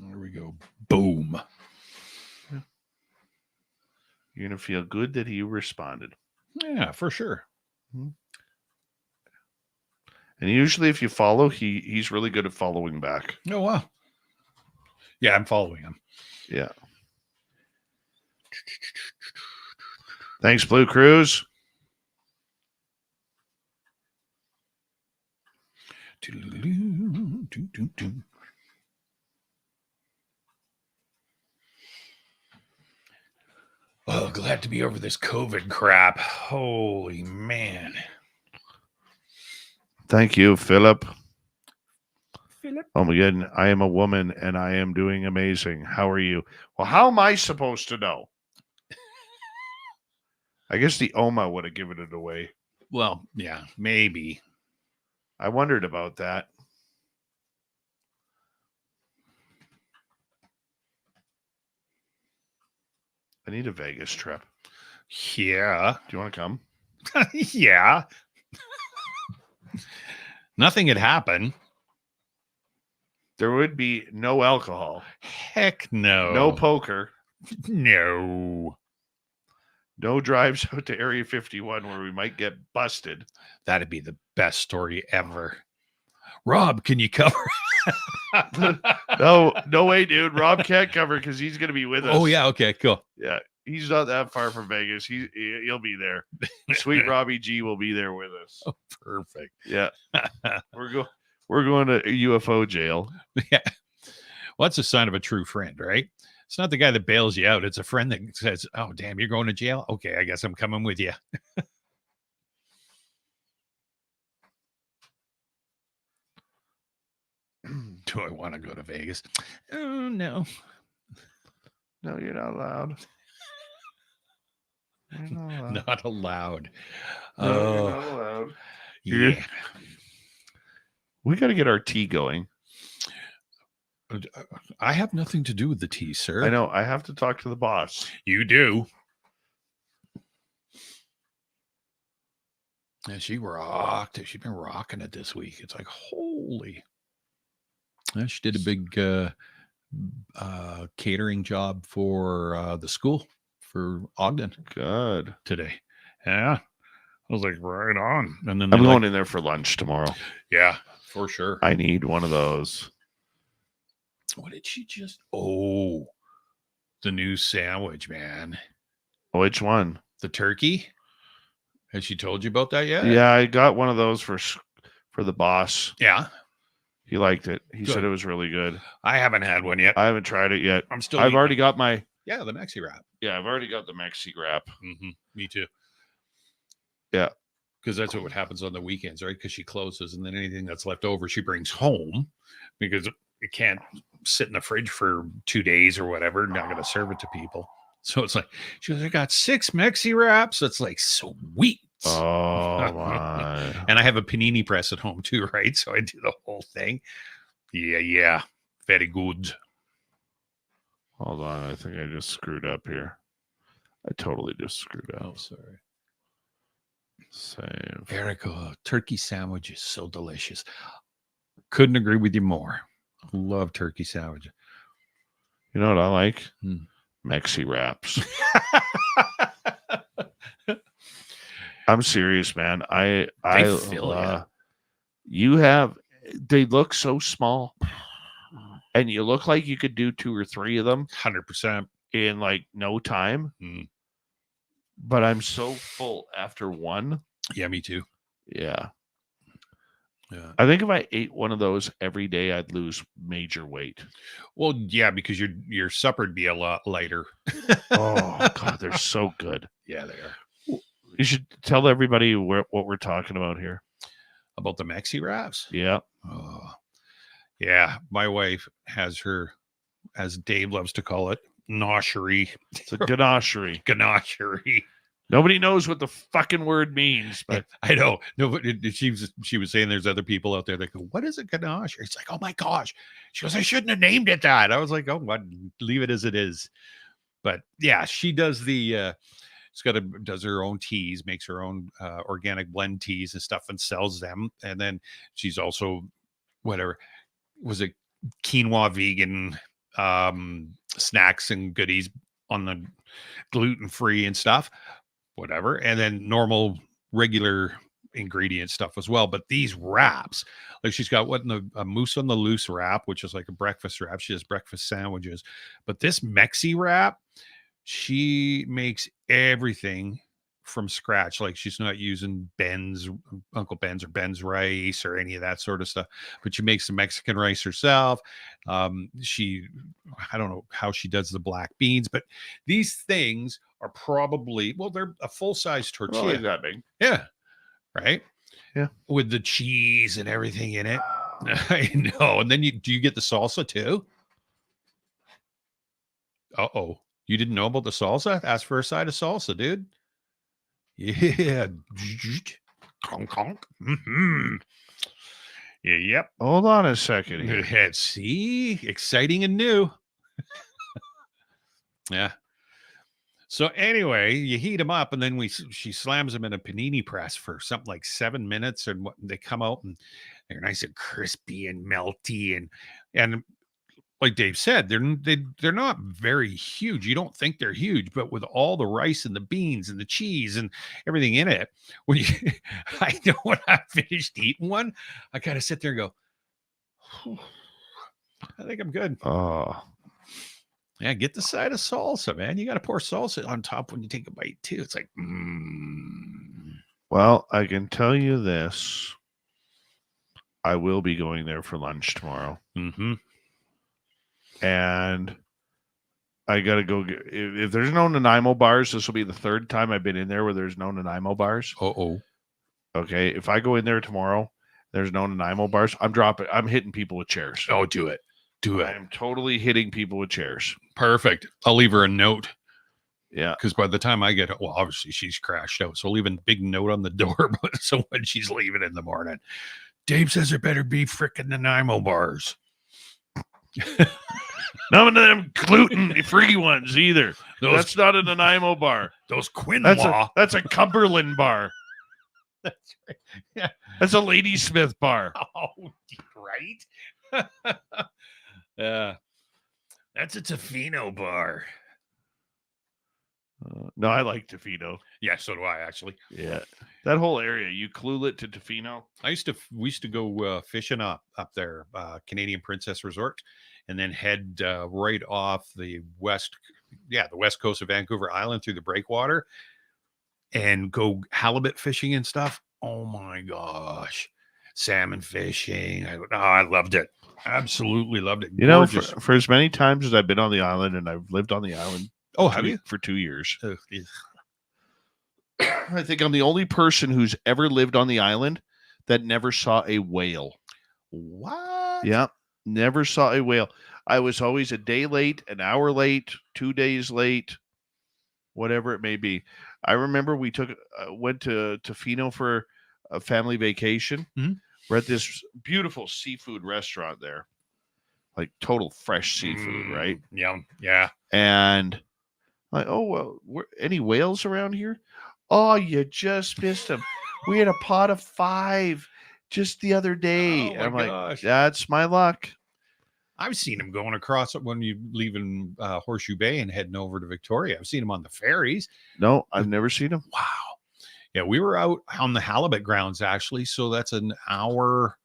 There we go. Boom. You're going to feel good that he responded. Yeah, for sure. And usually if you follow, he's really good at following back. Oh, wow. Yeah, I'm following him. Yeah. Thanks, Blue Cruise. Oh, glad to be over this COVID crap. Holy man. Thank you, Philip. Oh my God, I am a woman and I am doing amazing. How are you? Well, how am I supposed to know? I guess the Oma would have given it away. Well, yeah, maybe. I wondered about that. I need a Vegas trip. Yeah. Do you want to come? Yeah. Nothing had happened. There would be no alcohol. Heck no. No poker. No. No drives out to Area 51 where we might get busted. That'd be the best story ever. Rob, can you cover? No way, dude. Rob can't cover because he's going to be with us. Oh, yeah. Okay, cool. Yeah. He's not that far from Vegas. He'll be there. Sweet Robbie G will be there with us. Oh, perfect. Yeah. We're going to UFO jail. Yeah. Well, that's a sign of a true friend, right? It's not the guy that bails you out. It's a friend that says, oh, damn, you're going to jail? Okay, I guess I'm coming with you. Do I want to go to Vegas? Oh, no. No, you're not allowed. You're not allowed. Not allowed. No, Oh, you're not allowed. yeah. We got to get our tea going. I have nothing to do with the tea, sir. I know. I have to talk to the boss. You do. Yeah, she rocked it. She's been rocking it this week. It's like, holy. Yeah, she did a big catering job for the school for Ogden. Good. Today. Yeah. I was like, right on. And then I'm going in there for lunch tomorrow. yeah, for sure. I need one of those. What did she just? Oh, the new sandwich, man. Which one? The turkey. Has she told you about that yet? Yeah, I got one of those for the boss. Yeah. He liked it. He Good. said it was really good. I haven't had one yet. I haven't tried it yet. I'm still. I've already got my. Yeah, the Mexi wrap. Yeah, I've already got the Mexi wrap. Mm-hmm. Me too. Yeah. Because that's what happens on the weekends, right? Because she closes, and then anything that's left over, she brings home because it can't sit in the fridge for 2 days or whatever. Not going to serve it to people. So it's like, she goes, I got 6 Mexi wraps. It's like, sweet. Oh, my. And I have a panini press at home too, right? So I do the whole thing. Yeah. Very good. Hold on. I think I just screwed up here. I totally just screwed up. Oh, sorry. Save. Very good. Turkey sandwich is so delicious. Couldn't agree with you more. Love turkey sandwich. You know what I like? Hmm. Mexi wraps. I'm serious, man. I feel you have, they look so small, and you look like you could do 2 or 3 of them 100%. in like no time. But I'm so full after one. Yeah, me too. Yeah. Yeah. I think if I ate one of those every day, I'd lose major weight. Well, yeah, because your supper'd be a lot lighter. Oh God, they're so good. Yeah, they are. You should tell everybody what we're talking about here. About the Mexi wraps? Yeah. Oh, yeah. My wife has her, as Dave loves to call it, noshery. It's a ganachery. Ganachery. Nobody knows what the fucking word means, but I know. No, but she was saying there's other people out there that go, what is a ganache? It's like, oh my gosh. She goes, I shouldn't have named it that. I was like, oh, what? Leave it as it is. But yeah, she does the does her own teas, makes her own organic blend teas and stuff, and sells them. And then she's also whatever was it quinoa vegan snacks and goodies on the gluten-free and stuff, whatever, and then normal regular ingredient stuff as well. But these wraps, like she's got a moose on the loose wrap, which is like a breakfast wrap. She has breakfast sandwiches. But this Mexi wrap, she makes everything from scratch. Like she's not using Uncle Ben's or Ben's rice or any of that sort of stuff, but she makes the Mexican rice herself. I don't know how she does the black beans, but these things are probably, well, they're a full-size tortilla. that big. Yeah. Right. Yeah. With the cheese and everything in it. I know. And then do you get the salsa too? Uh-oh. You didn't know about the salsa? Ask for a side of salsa, dude. Yeah. Conk, conk. Mm-hmm. Yeah, yep. Hold on a second here. Let's see. Exciting and new. Yeah. So anyway, you heat them up, and then she slams them in a panini press for something like 7 minutes, and they come out and they're nice and crispy and melty, and like Dave said, they're not very huge. You don't think they're huge, but with all the rice and the beans and the cheese and everything in it, I know when I finished eating one, I kind of sit there and go, I think I'm good. Oh. Yeah, get the side of salsa, man. You got to pour salsa on top when you take a bite too. It's like, Well, I can tell you this. I will be going there for lunch tomorrow. Mm-hmm. And I got to go get, if there's no Nanaimo bars, this will be the 3rd time I've been in there where there's no Nanaimo bars. Uh-oh. Okay. If I go in there tomorrow, there's no Nanaimo bars. I'm hitting people with chairs. Oh, do it. Do it. I'm totally hitting people with chairs. Perfect. I'll leave her a note. Yeah. Because by the time I get it, well, obviously she's crashed out. So I'll leave a big note on the door. So when she's leaving in the morning, Dave says there better be frickin' Nanaimo bars. None of them gluten-free ones either. That's not a Nanaimo bar. Those quinoa. That's a Cumberland bar. That's right. Yeah. That's a Ladysmith bar. Oh, right? Yeah. That's a Tofino bar. No, I like Tofino. Yeah, so do I, actually. Yeah. That whole area, you Cluelet to Tofino? We used to go fishing up there, Canadian Princess Resort, and then head right off the west coast of Vancouver Island through the breakwater and go halibut fishing and stuff. Oh my gosh. Salmon fishing. I loved it. Absolutely loved it. You know, Gorgeous. for as many times as I've been on the island, and I've lived on the island. Oh, have you? For 2 years. Oh, yeah. I think I'm the only person who's ever lived on the island that never saw a whale. What? Yeah, never saw a whale. I was always a day late, an hour late, 2 days late, whatever it may be. I remember we went to Tofino for a family vacation. Mhm. We're at this beautiful seafood restaurant there, like total fresh seafood, right? Yeah. And like, oh, well, any whales around here? Oh, you just missed them. We had a pot of 5 just the other day. Oh, And I'm my like, gosh. that's my luck. I've seen them going across it when you leaving Horseshoe Bay and heading over to Victoria. I've seen them on the ferries. No, I've never seen them. Wow. Yeah, we were out on the halibut grounds, actually. So that's an hour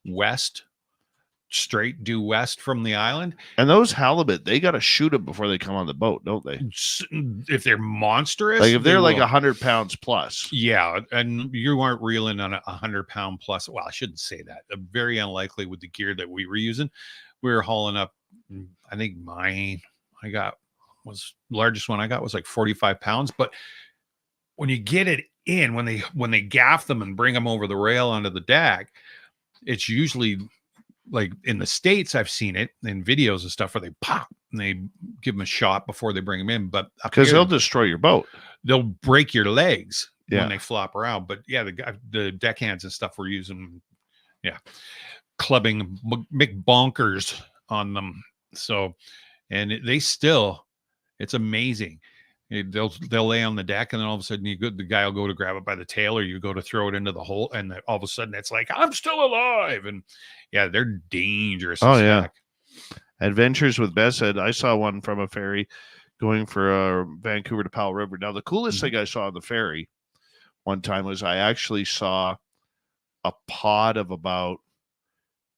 west, straight due west from the island. And those halibut, they got to shoot them before they come on the boat, don't they? If they're monstrous. Like if they're like will. 100 pounds plus. Yeah, and you aren't reeling on a 100-pound plus. Well, I shouldn't say that. Very unlikely with the gear that we were using. We were hauling up. I think largest one I got was like 45 pounds. But when you get it in, when they gaff them and bring them over the rail onto the deck, it's usually like in the States. I've seen it in videos and stuff where they pop and they give them a shot before they bring them in. But Because they'll destroy your boat. They'll break your legs Yeah. when they flop around. But yeah, the deckhands and stuff were using, clubbing McBonkers on them. So, and it's amazing. They'll lay on the deck, and then all of a sudden the guy will go to grab it by the tail, or you go to throw it into the hole, and all of a sudden it's like, I'm still alive. And yeah, they're dangerous. Oh, yeah. Adventures with Bess said, I saw one from a ferry going for Vancouver to Powell River. Now, the coolest thing I saw on the ferry one time was I actually saw a pod of about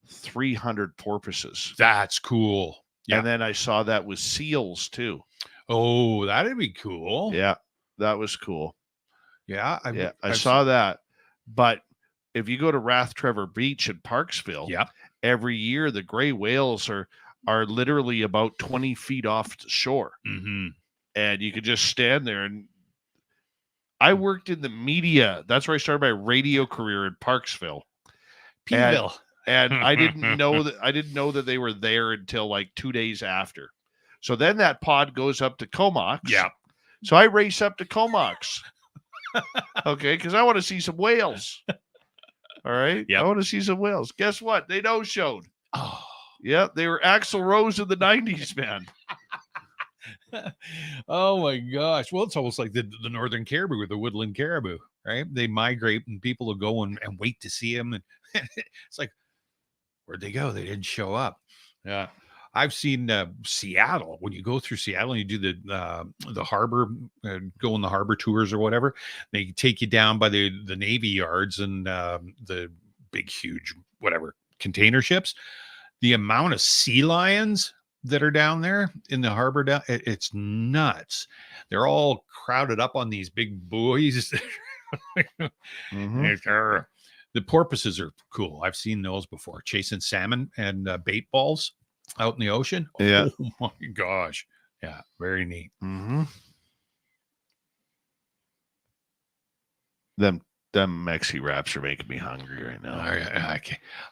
300 porpoises. That's cool. Yeah. And then I saw that with seals too. Oh, that'd be cool. Yeah, that was cool. Yeah. I saw that. But if you go to Rath Trevor Beach in Parksville, every year the gray whales are literally about 20 feet off the shore. Mm-hmm. And you could just stand there. And I worked in the media. That's where I started my radio career in Parksville. Peeville. And I didn't know that they were there until like 2 days after. So then that pod goes up to Comox. Yeah. So I race up to Comox. Okay, because I want to see some whales. All right. Yeah. I want to see some whales. Guess what? They no-showed. Oh. Yeah, they were Axl Rose in the 90s, man. Oh my gosh. Well, it's almost like the northern caribou or the woodland caribou, right? They migrate and people will go and wait to see them. And it's like, where'd they go? They didn't show up. Yeah. I've seen Seattle. When you go through Seattle and you do the harbor, go on the harbor tours or whatever, they take you down by the Navy yards and the big, huge, whatever, container ships. The amount of sea lions that are down there in the harbor, it's nuts. They're all crowded up on these big buoys. Mm-hmm. The porpoises are cool. I've seen those before, chasing salmon and bait balls out in the ocean. Yeah. Oh my gosh. Yeah. Very neat. Mm-hmm. Them Mexi wraps are making me hungry right now.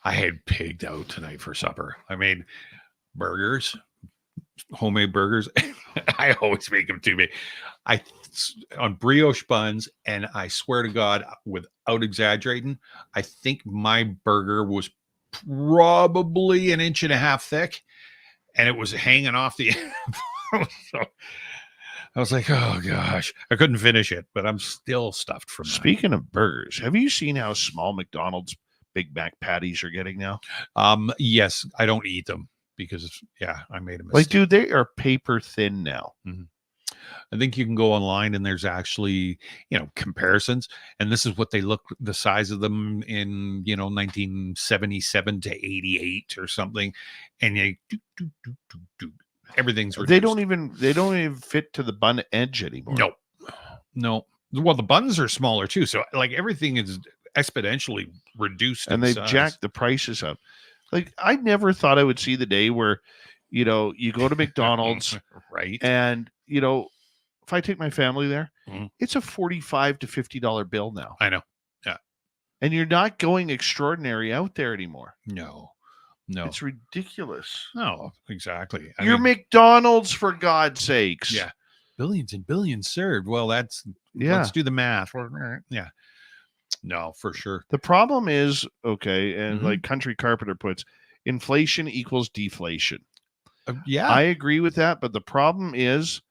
I had pigged out tonight for supper. I made burgers, homemade burgers. I always make them too big. On brioche buns, and I swear to God, without exaggerating, I think my burger was probably 1.5 inches thick, and it was hanging off the end. So I was like, oh gosh, I couldn't finish it, but I'm still stuffed from that. Speaking of burgers, have you seen how small McDonald's Big Mac patties are getting now? Yes, I don't eat them because I made a mistake. Like, dude, they are paper thin now. Mm-hmm. I think you can go online and there's actually, comparisons. And this is what they look, the size of them in, 1977 to 88 or something. And everything's reduced. They don't even fit to the bun edge anymore. No. Well, the buns are smaller too. So like everything is exponentially reduced. And they jacked the prices up. Like, I never thought I would see the day where, you go to McDonald's, right? And, if I take my family there, it's a $45 to $50 bill now. I know. Yeah. And you're not going extraordinary out there anymore. No. It's ridiculous. No, exactly. You're McDonald's, for God's sakes. Yeah. Billions and billions served. Well, let's do the math. Yeah. No, for sure. The problem is, and like Country Carpenter puts, inflation equals deflation. Yeah. I agree with that, but the problem is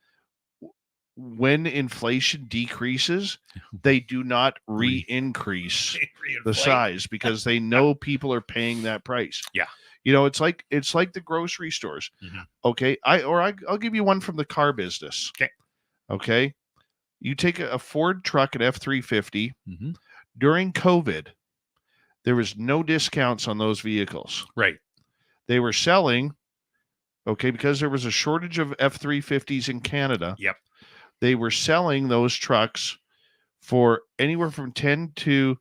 when inflation decreases, they do not re-increase the size because they know people are paying that price. Yeah. It's like the grocery stores. Okay. I'll give you one from the car business. Okay. You take a Ford truck, an F-350. During COVID, there was no discounts on those vehicles. Right. They were selling, because there was a shortage of F-350s in Canada. Yep. They were selling those trucks for anywhere from MSRP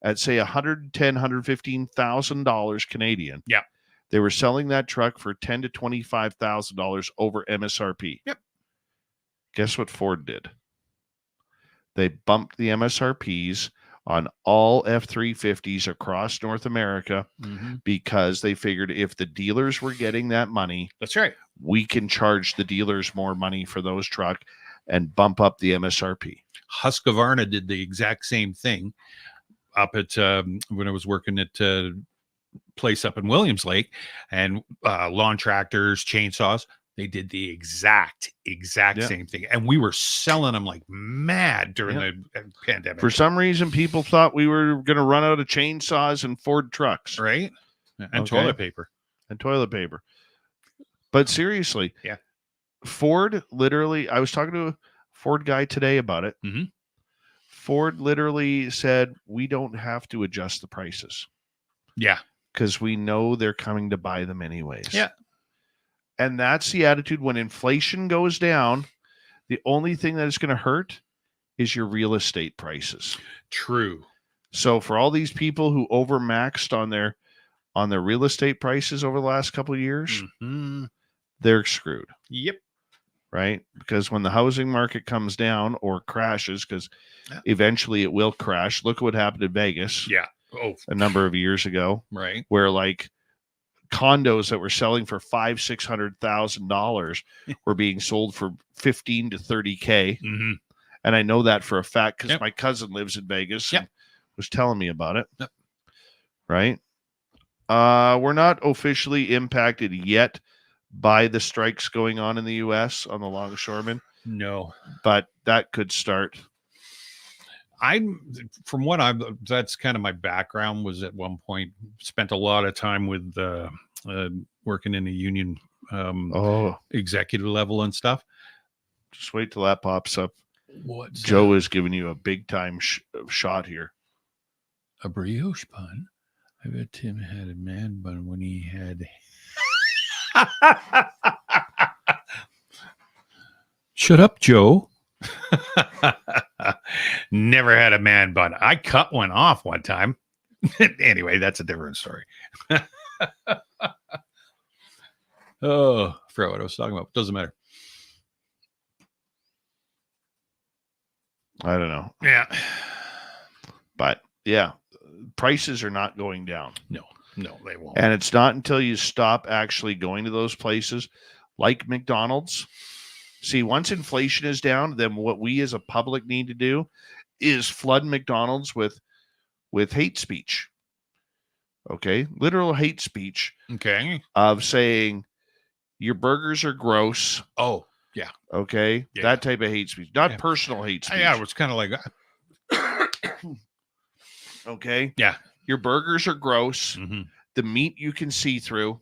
at say $110,000, $115,000 Canadian. Yeah. They were selling that truck for $10,000 to $25,000 over MSRP. Yep. Guess what Ford did? They bumped the MSRPs on all F-350s across North America because they figured if the dealers were getting that money, that's right, we can charge the dealers more money for those truck and bump up the MSRP. Husqvarna did the exact same thing up at when I was working at place up in Williams Lake, and lawn tractors, chainsaws. They did the exact same thing. And we were selling them like mad during the pandemic. For some reason, people thought we were going to run out of chainsaws and Ford trucks. Right. And toilet paper. But seriously, Ford literally, I was talking to a Ford guy today about it. Ford literally said, we don't have to adjust the prices. Yeah. Because we know they're coming to buy them anyways. Yeah. And that's the attitude. When inflation goes down, the only thing that is going to hurt is your real estate prices. True. So for all these people who overmaxed on their real estate prices over the last couple of years, they're screwed. Yep. Right? Because when the housing market comes down or crashes, because eventually it will crash. Look at what happened in Vegas. Yeah. A number of years ago. Right. Where like condos that were selling for $500,000-$600,000 were being sold for $15,000 to $30,000. And I know that for a fact because my cousin lives in Vegas and was telling me about it. Right? We're not officially impacted yet by the strikes going on in the U.S. on the longshoremen. No. But that could start. That's kind of my background. Was at one point spent a lot of time with working in a union executive level and stuff. Just wait till that pops up. What's Joe is giving you a big time shot here. A brioche bun. I bet Tim had a man bun when he had. Shut up, Joe. Never had a man bun. I cut one off one time. Anyway, that's a different story. Oh, I forgot what I was talking about. Doesn't matter. I don't know. Yeah. But yeah, prices are not going down. No, they won't. And it's not until you stop actually going to those places like McDonald's. See, once inflation is down, then what we as a public need to do is flood McDonald's with hate speech. Okay? Literal hate speech. Okay. Of saying your burgers are gross. Oh, yeah. Okay? Yeah. That type of hate speech. Not personal hate speech. Yeah, it was kind of like okay? Yeah. Your burgers are gross. The meat you can see through.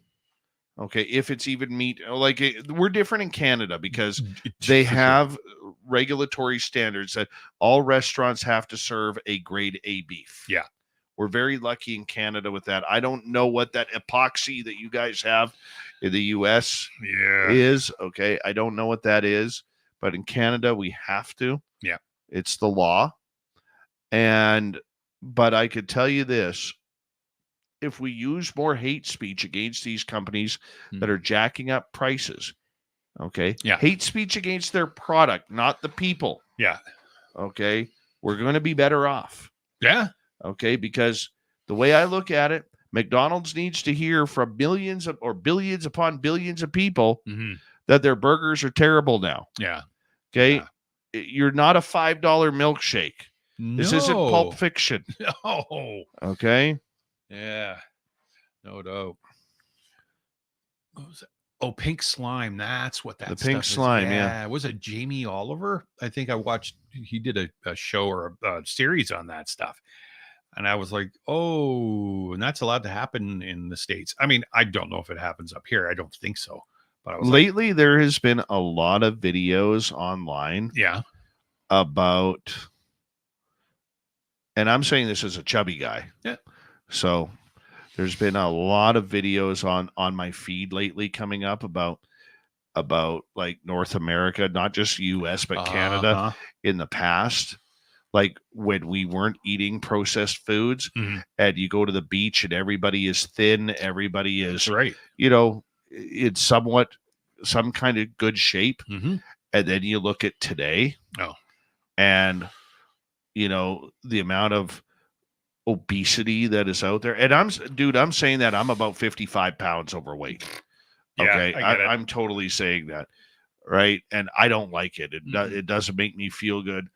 Okay, if it's even meat, like we're different in Canada because For they sure. have regulatory standards that all restaurants have to serve a grade A beef. Yeah. We're very lucky in Canada with that. I don't know what that epoxy that you guys have in the US is. Okay, I don't know what that is, but in Canada we have to. Yeah. It's the law. But I could tell you this, if we use more hate speech against these companies that are jacking up prices, okay? Yeah. Hate speech against their product, not the people. Yeah. Okay? We're going to be better off. Yeah. Okay? Because the way I look at it, McDonald's needs to hear from millions of, or billions upon billions of people that their burgers are terrible now. Yeah. Okay? Yeah. You're not a $5 milkshake. This isn't Pulp Fiction. No. Okay? Yeah. No doubt. What was it? Oh, Pink Slime. That's what that The stuff Pink is. Slime, yeah. Was it Jamie Oliver? I think I watched, he did a show or a series on that stuff. And I was like, oh, and that's allowed to happen in the States. I mean, I don't know if it happens up here. I don't think so. But I was lately, there has been a lot of videos online about, and I'm saying this as a chubby guy. Yeah. So there's been a lot of videos on my feed lately coming up about like North America, not just US, but Canada in the past. Like when we weren't eating processed foods and you go to the beach and everybody is thin, everybody is, you know, it's somewhat some kind of good shape. And then you look at today and, you know, the amount of obesity that is out there. And I'm saying that I'm about 55 pounds overweight. Okay. I'm totally saying that. Right. And I don't like it. It doesn't make me feel good.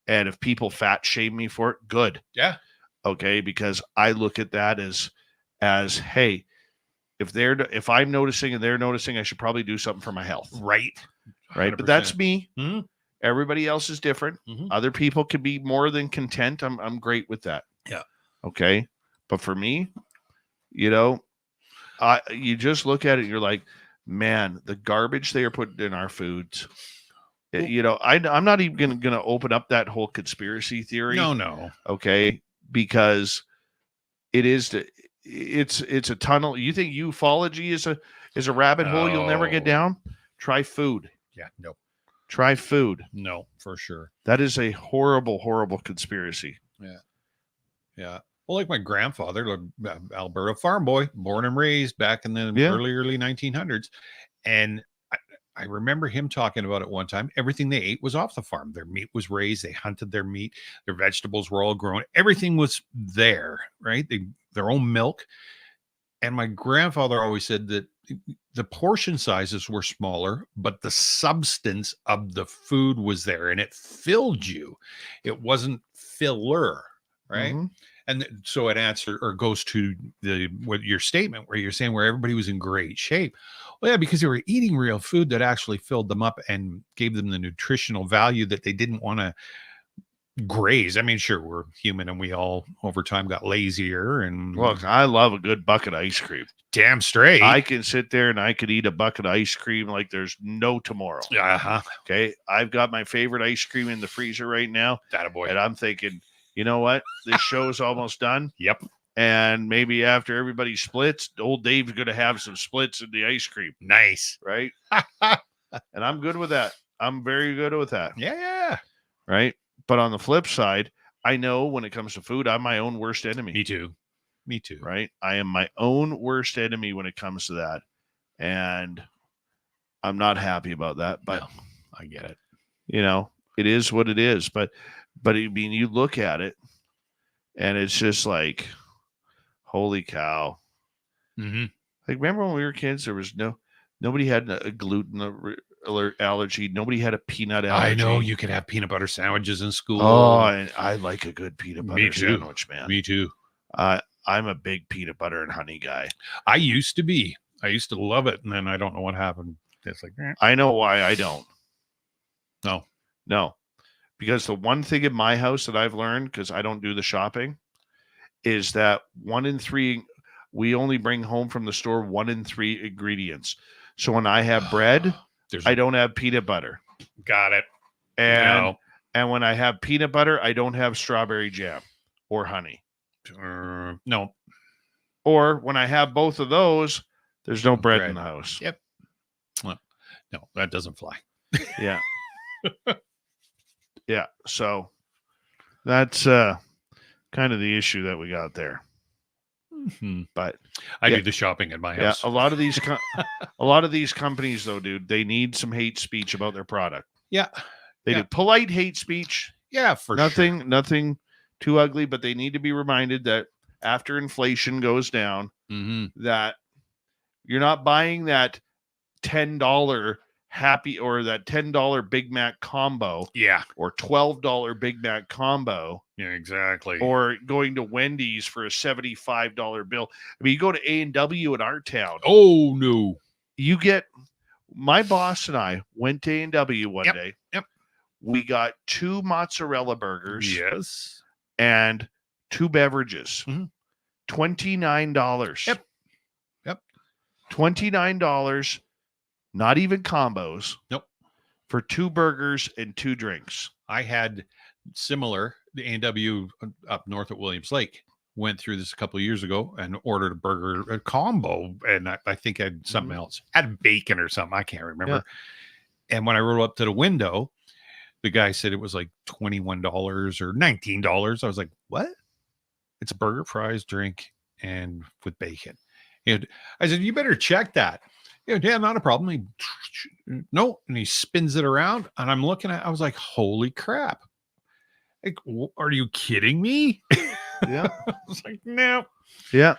And if people fat shame me for it, good. Yeah. Okay. Because I look at that as, hey, if I'm noticing and they're noticing, I should probably do something for my health. Right. Right. 100%. But that's me. Everybody else is different. Other people can be more than content. I'm great with that. Yeah. Okay. But for me, you know, you just look at it, you're like, man, the garbage they are putting in our foods. You know, I'm not even going to open up that whole conspiracy theory. No. Okay. Because it's a tunnel. You think ufology is a rabbit hole you'll never get down? Try food. Yeah. No. Try food. No, for sure. That is a horrible, horrible conspiracy. Yeah. Yeah. Well, like my grandfather, Alberta farm boy, born and raised back in the early 1900s. And I remember him talking about it one time. Everything they ate was off the farm. Their meat was raised. They hunted their meat. Their vegetables were all grown. Everything was there, right? Their own milk. And my grandfather always said that the portion sizes were smaller, but the substance of the food was there and it filled you. It wasn't filler, right? And so it answers or goes to your statement where you're saying where everybody was in great shape. Well, yeah, because they were eating real food that actually filled them up and gave them the nutritional value that they didn't want to graze. I mean, sure, we're human and we all over time got lazier. And look, I love a good bucket of ice cream. Damn straight. I can sit there and I could eat a bucket of ice cream like there's no tomorrow. Okay. I've got my favorite ice cream in the freezer right now. Attaboy. And I'm thinking, you know what? This show's almost done. Yep. And maybe after everybody splits, old Dave's going to have some splits in the ice cream. Nice. Right? And I'm good with that. I'm very good with that. Yeah. Right? But on the flip side, I know when it comes to food, I'm my own worst enemy. Me too. Right? I am my own worst enemy when it comes to that. And I'm not happy about that. But no, I get it. You know, it is what it is. But I mean, you look at it and it's just like, holy cow. Like, remember when we were kids, there was nobody had a gluten allergy. Nobody had a peanut allergy. I know you could have peanut butter sandwiches in school. Oh, and I like a good peanut butter sandwich, man. Me too. I'm a big peanut butter and honey guy. I used to be. I used to love it. And then I don't know what happened. It's like, I know why I don't. No. Because the one thing in my house that I've learned, because I don't do the shopping, is that 1 in 3, we only bring home from the store 1 in 3 ingredients. So when I have bread, I don't have peanut butter. Got it. And when I have peanut butter, I don't have strawberry jam or honey. No. Or when I have both of those, there's no bread in the house. Yep. Well, no, that doesn't fly. Yeah. Yeah. So that's kind of the issue that we got there. Mm-hmm. But I do the shopping at my house. Yeah, a lot of these companies, though, dude, they need some hate speech about their product. Yeah. They do polite hate speech. Yeah, for sure. Nothing too ugly, but they need to be reminded that after inflation goes down, that you're not buying that $10 happy or that $10 Big Mac combo. Yeah. Or $12 Big Mac combo. Yeah, exactly. Or going to Wendy's for a $75 bill. I mean, you go to A&W in our town. Oh, no. You get, my boss and I went to A&W one day. Yep. We got 2 mozzarella burgers. Yes. And 2 beverages. $29. Yep. $29. Not even combos. Nope. For 2 burgers and 2 drinks. I had similar, the A&W up north at Williams Lake went through this a couple of years ago and ordered a combo. And I think I had something else. I had bacon or something. I can't remember. Yeah. And when I rolled up to the window, the guy said it was like $21 or $19. I was like, what? It's a burger, fries, drink, and with bacon. And I said, you better check that. Yeah, not a problem. No, and he spins it around, and I'm looking at. I was like, "Holy crap! Like, are you kidding me?" Yeah, I was like, "No." Yeah,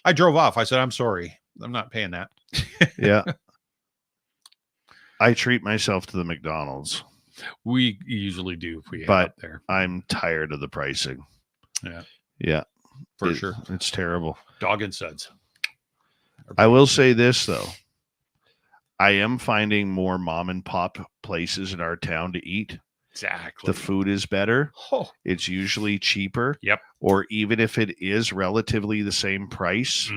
I drove off. I said, "I'm sorry, I'm not paying that." Yeah, I treat myself to the McDonald's. We usually do if we end but up there. I'm tired of the pricing. Yeah, for sure. It's terrible. Dog and suds. I will say this though. I am finding more mom and pop places in our town to eat. Exactly. The food is better. Oh. It's usually cheaper. Yep. Or even if it is relatively the same price,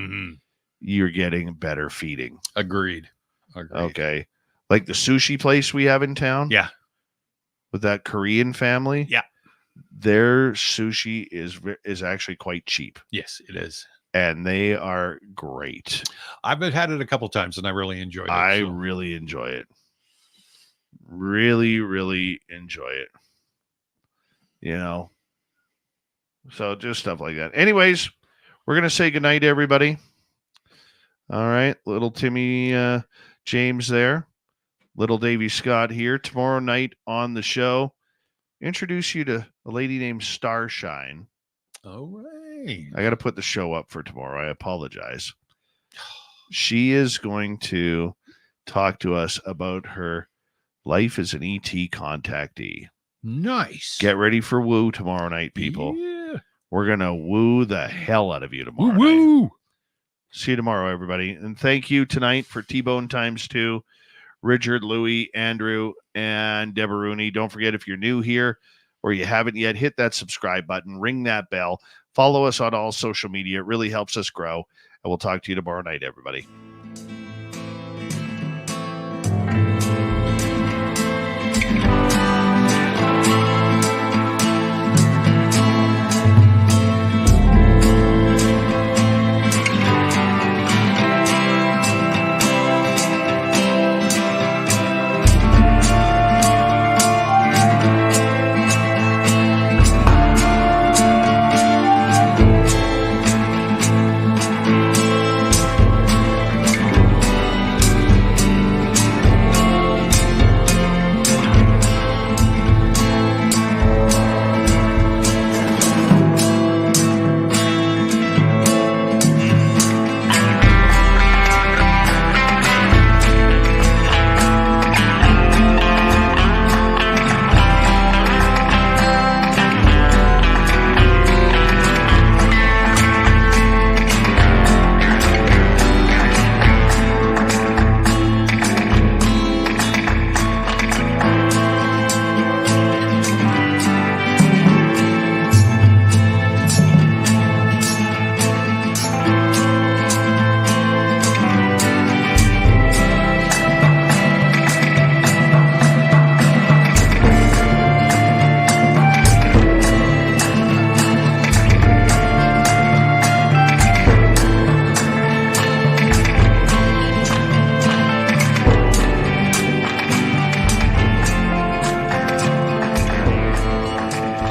you're getting better feeding. Agreed. Okay. Like the sushi place we have in town. Yeah. With that Korean family. Yeah. Their sushi is actually quite cheap. Yes, it is. And they are great. I've had it a couple times and I really enjoyed it. I really enjoy it. Really, really enjoy it. You know? So just stuff like that. Anyways, we're going to say goodnight to everybody. All right. Little Timmy James there. Little Davy Scott here. Tomorrow night on the show, introduce you to a lady named Starshine. All right. I got to put the show up for tomorrow. I apologize. She is going to talk to us about her life as an ET contactee. Nice. Get ready for woo tomorrow night, people. Yeah. We're going to woo the hell out of you tomorrow night. Woo! See you tomorrow, everybody. And thank you tonight for T-Bone ×2, Richard, Louie, Andrew, and Deborah Rooney. Don't forget, if you're new here or you haven't yet, hit that subscribe button, ring that bell. Follow us on all social media. It really helps us grow. And we'll talk to you tomorrow night, everybody.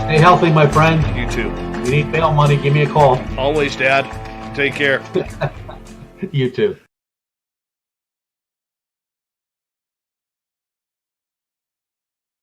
Stay healthy, my friend. You too. If you need bail money, give me a call. Always, Dad. Take care. You too.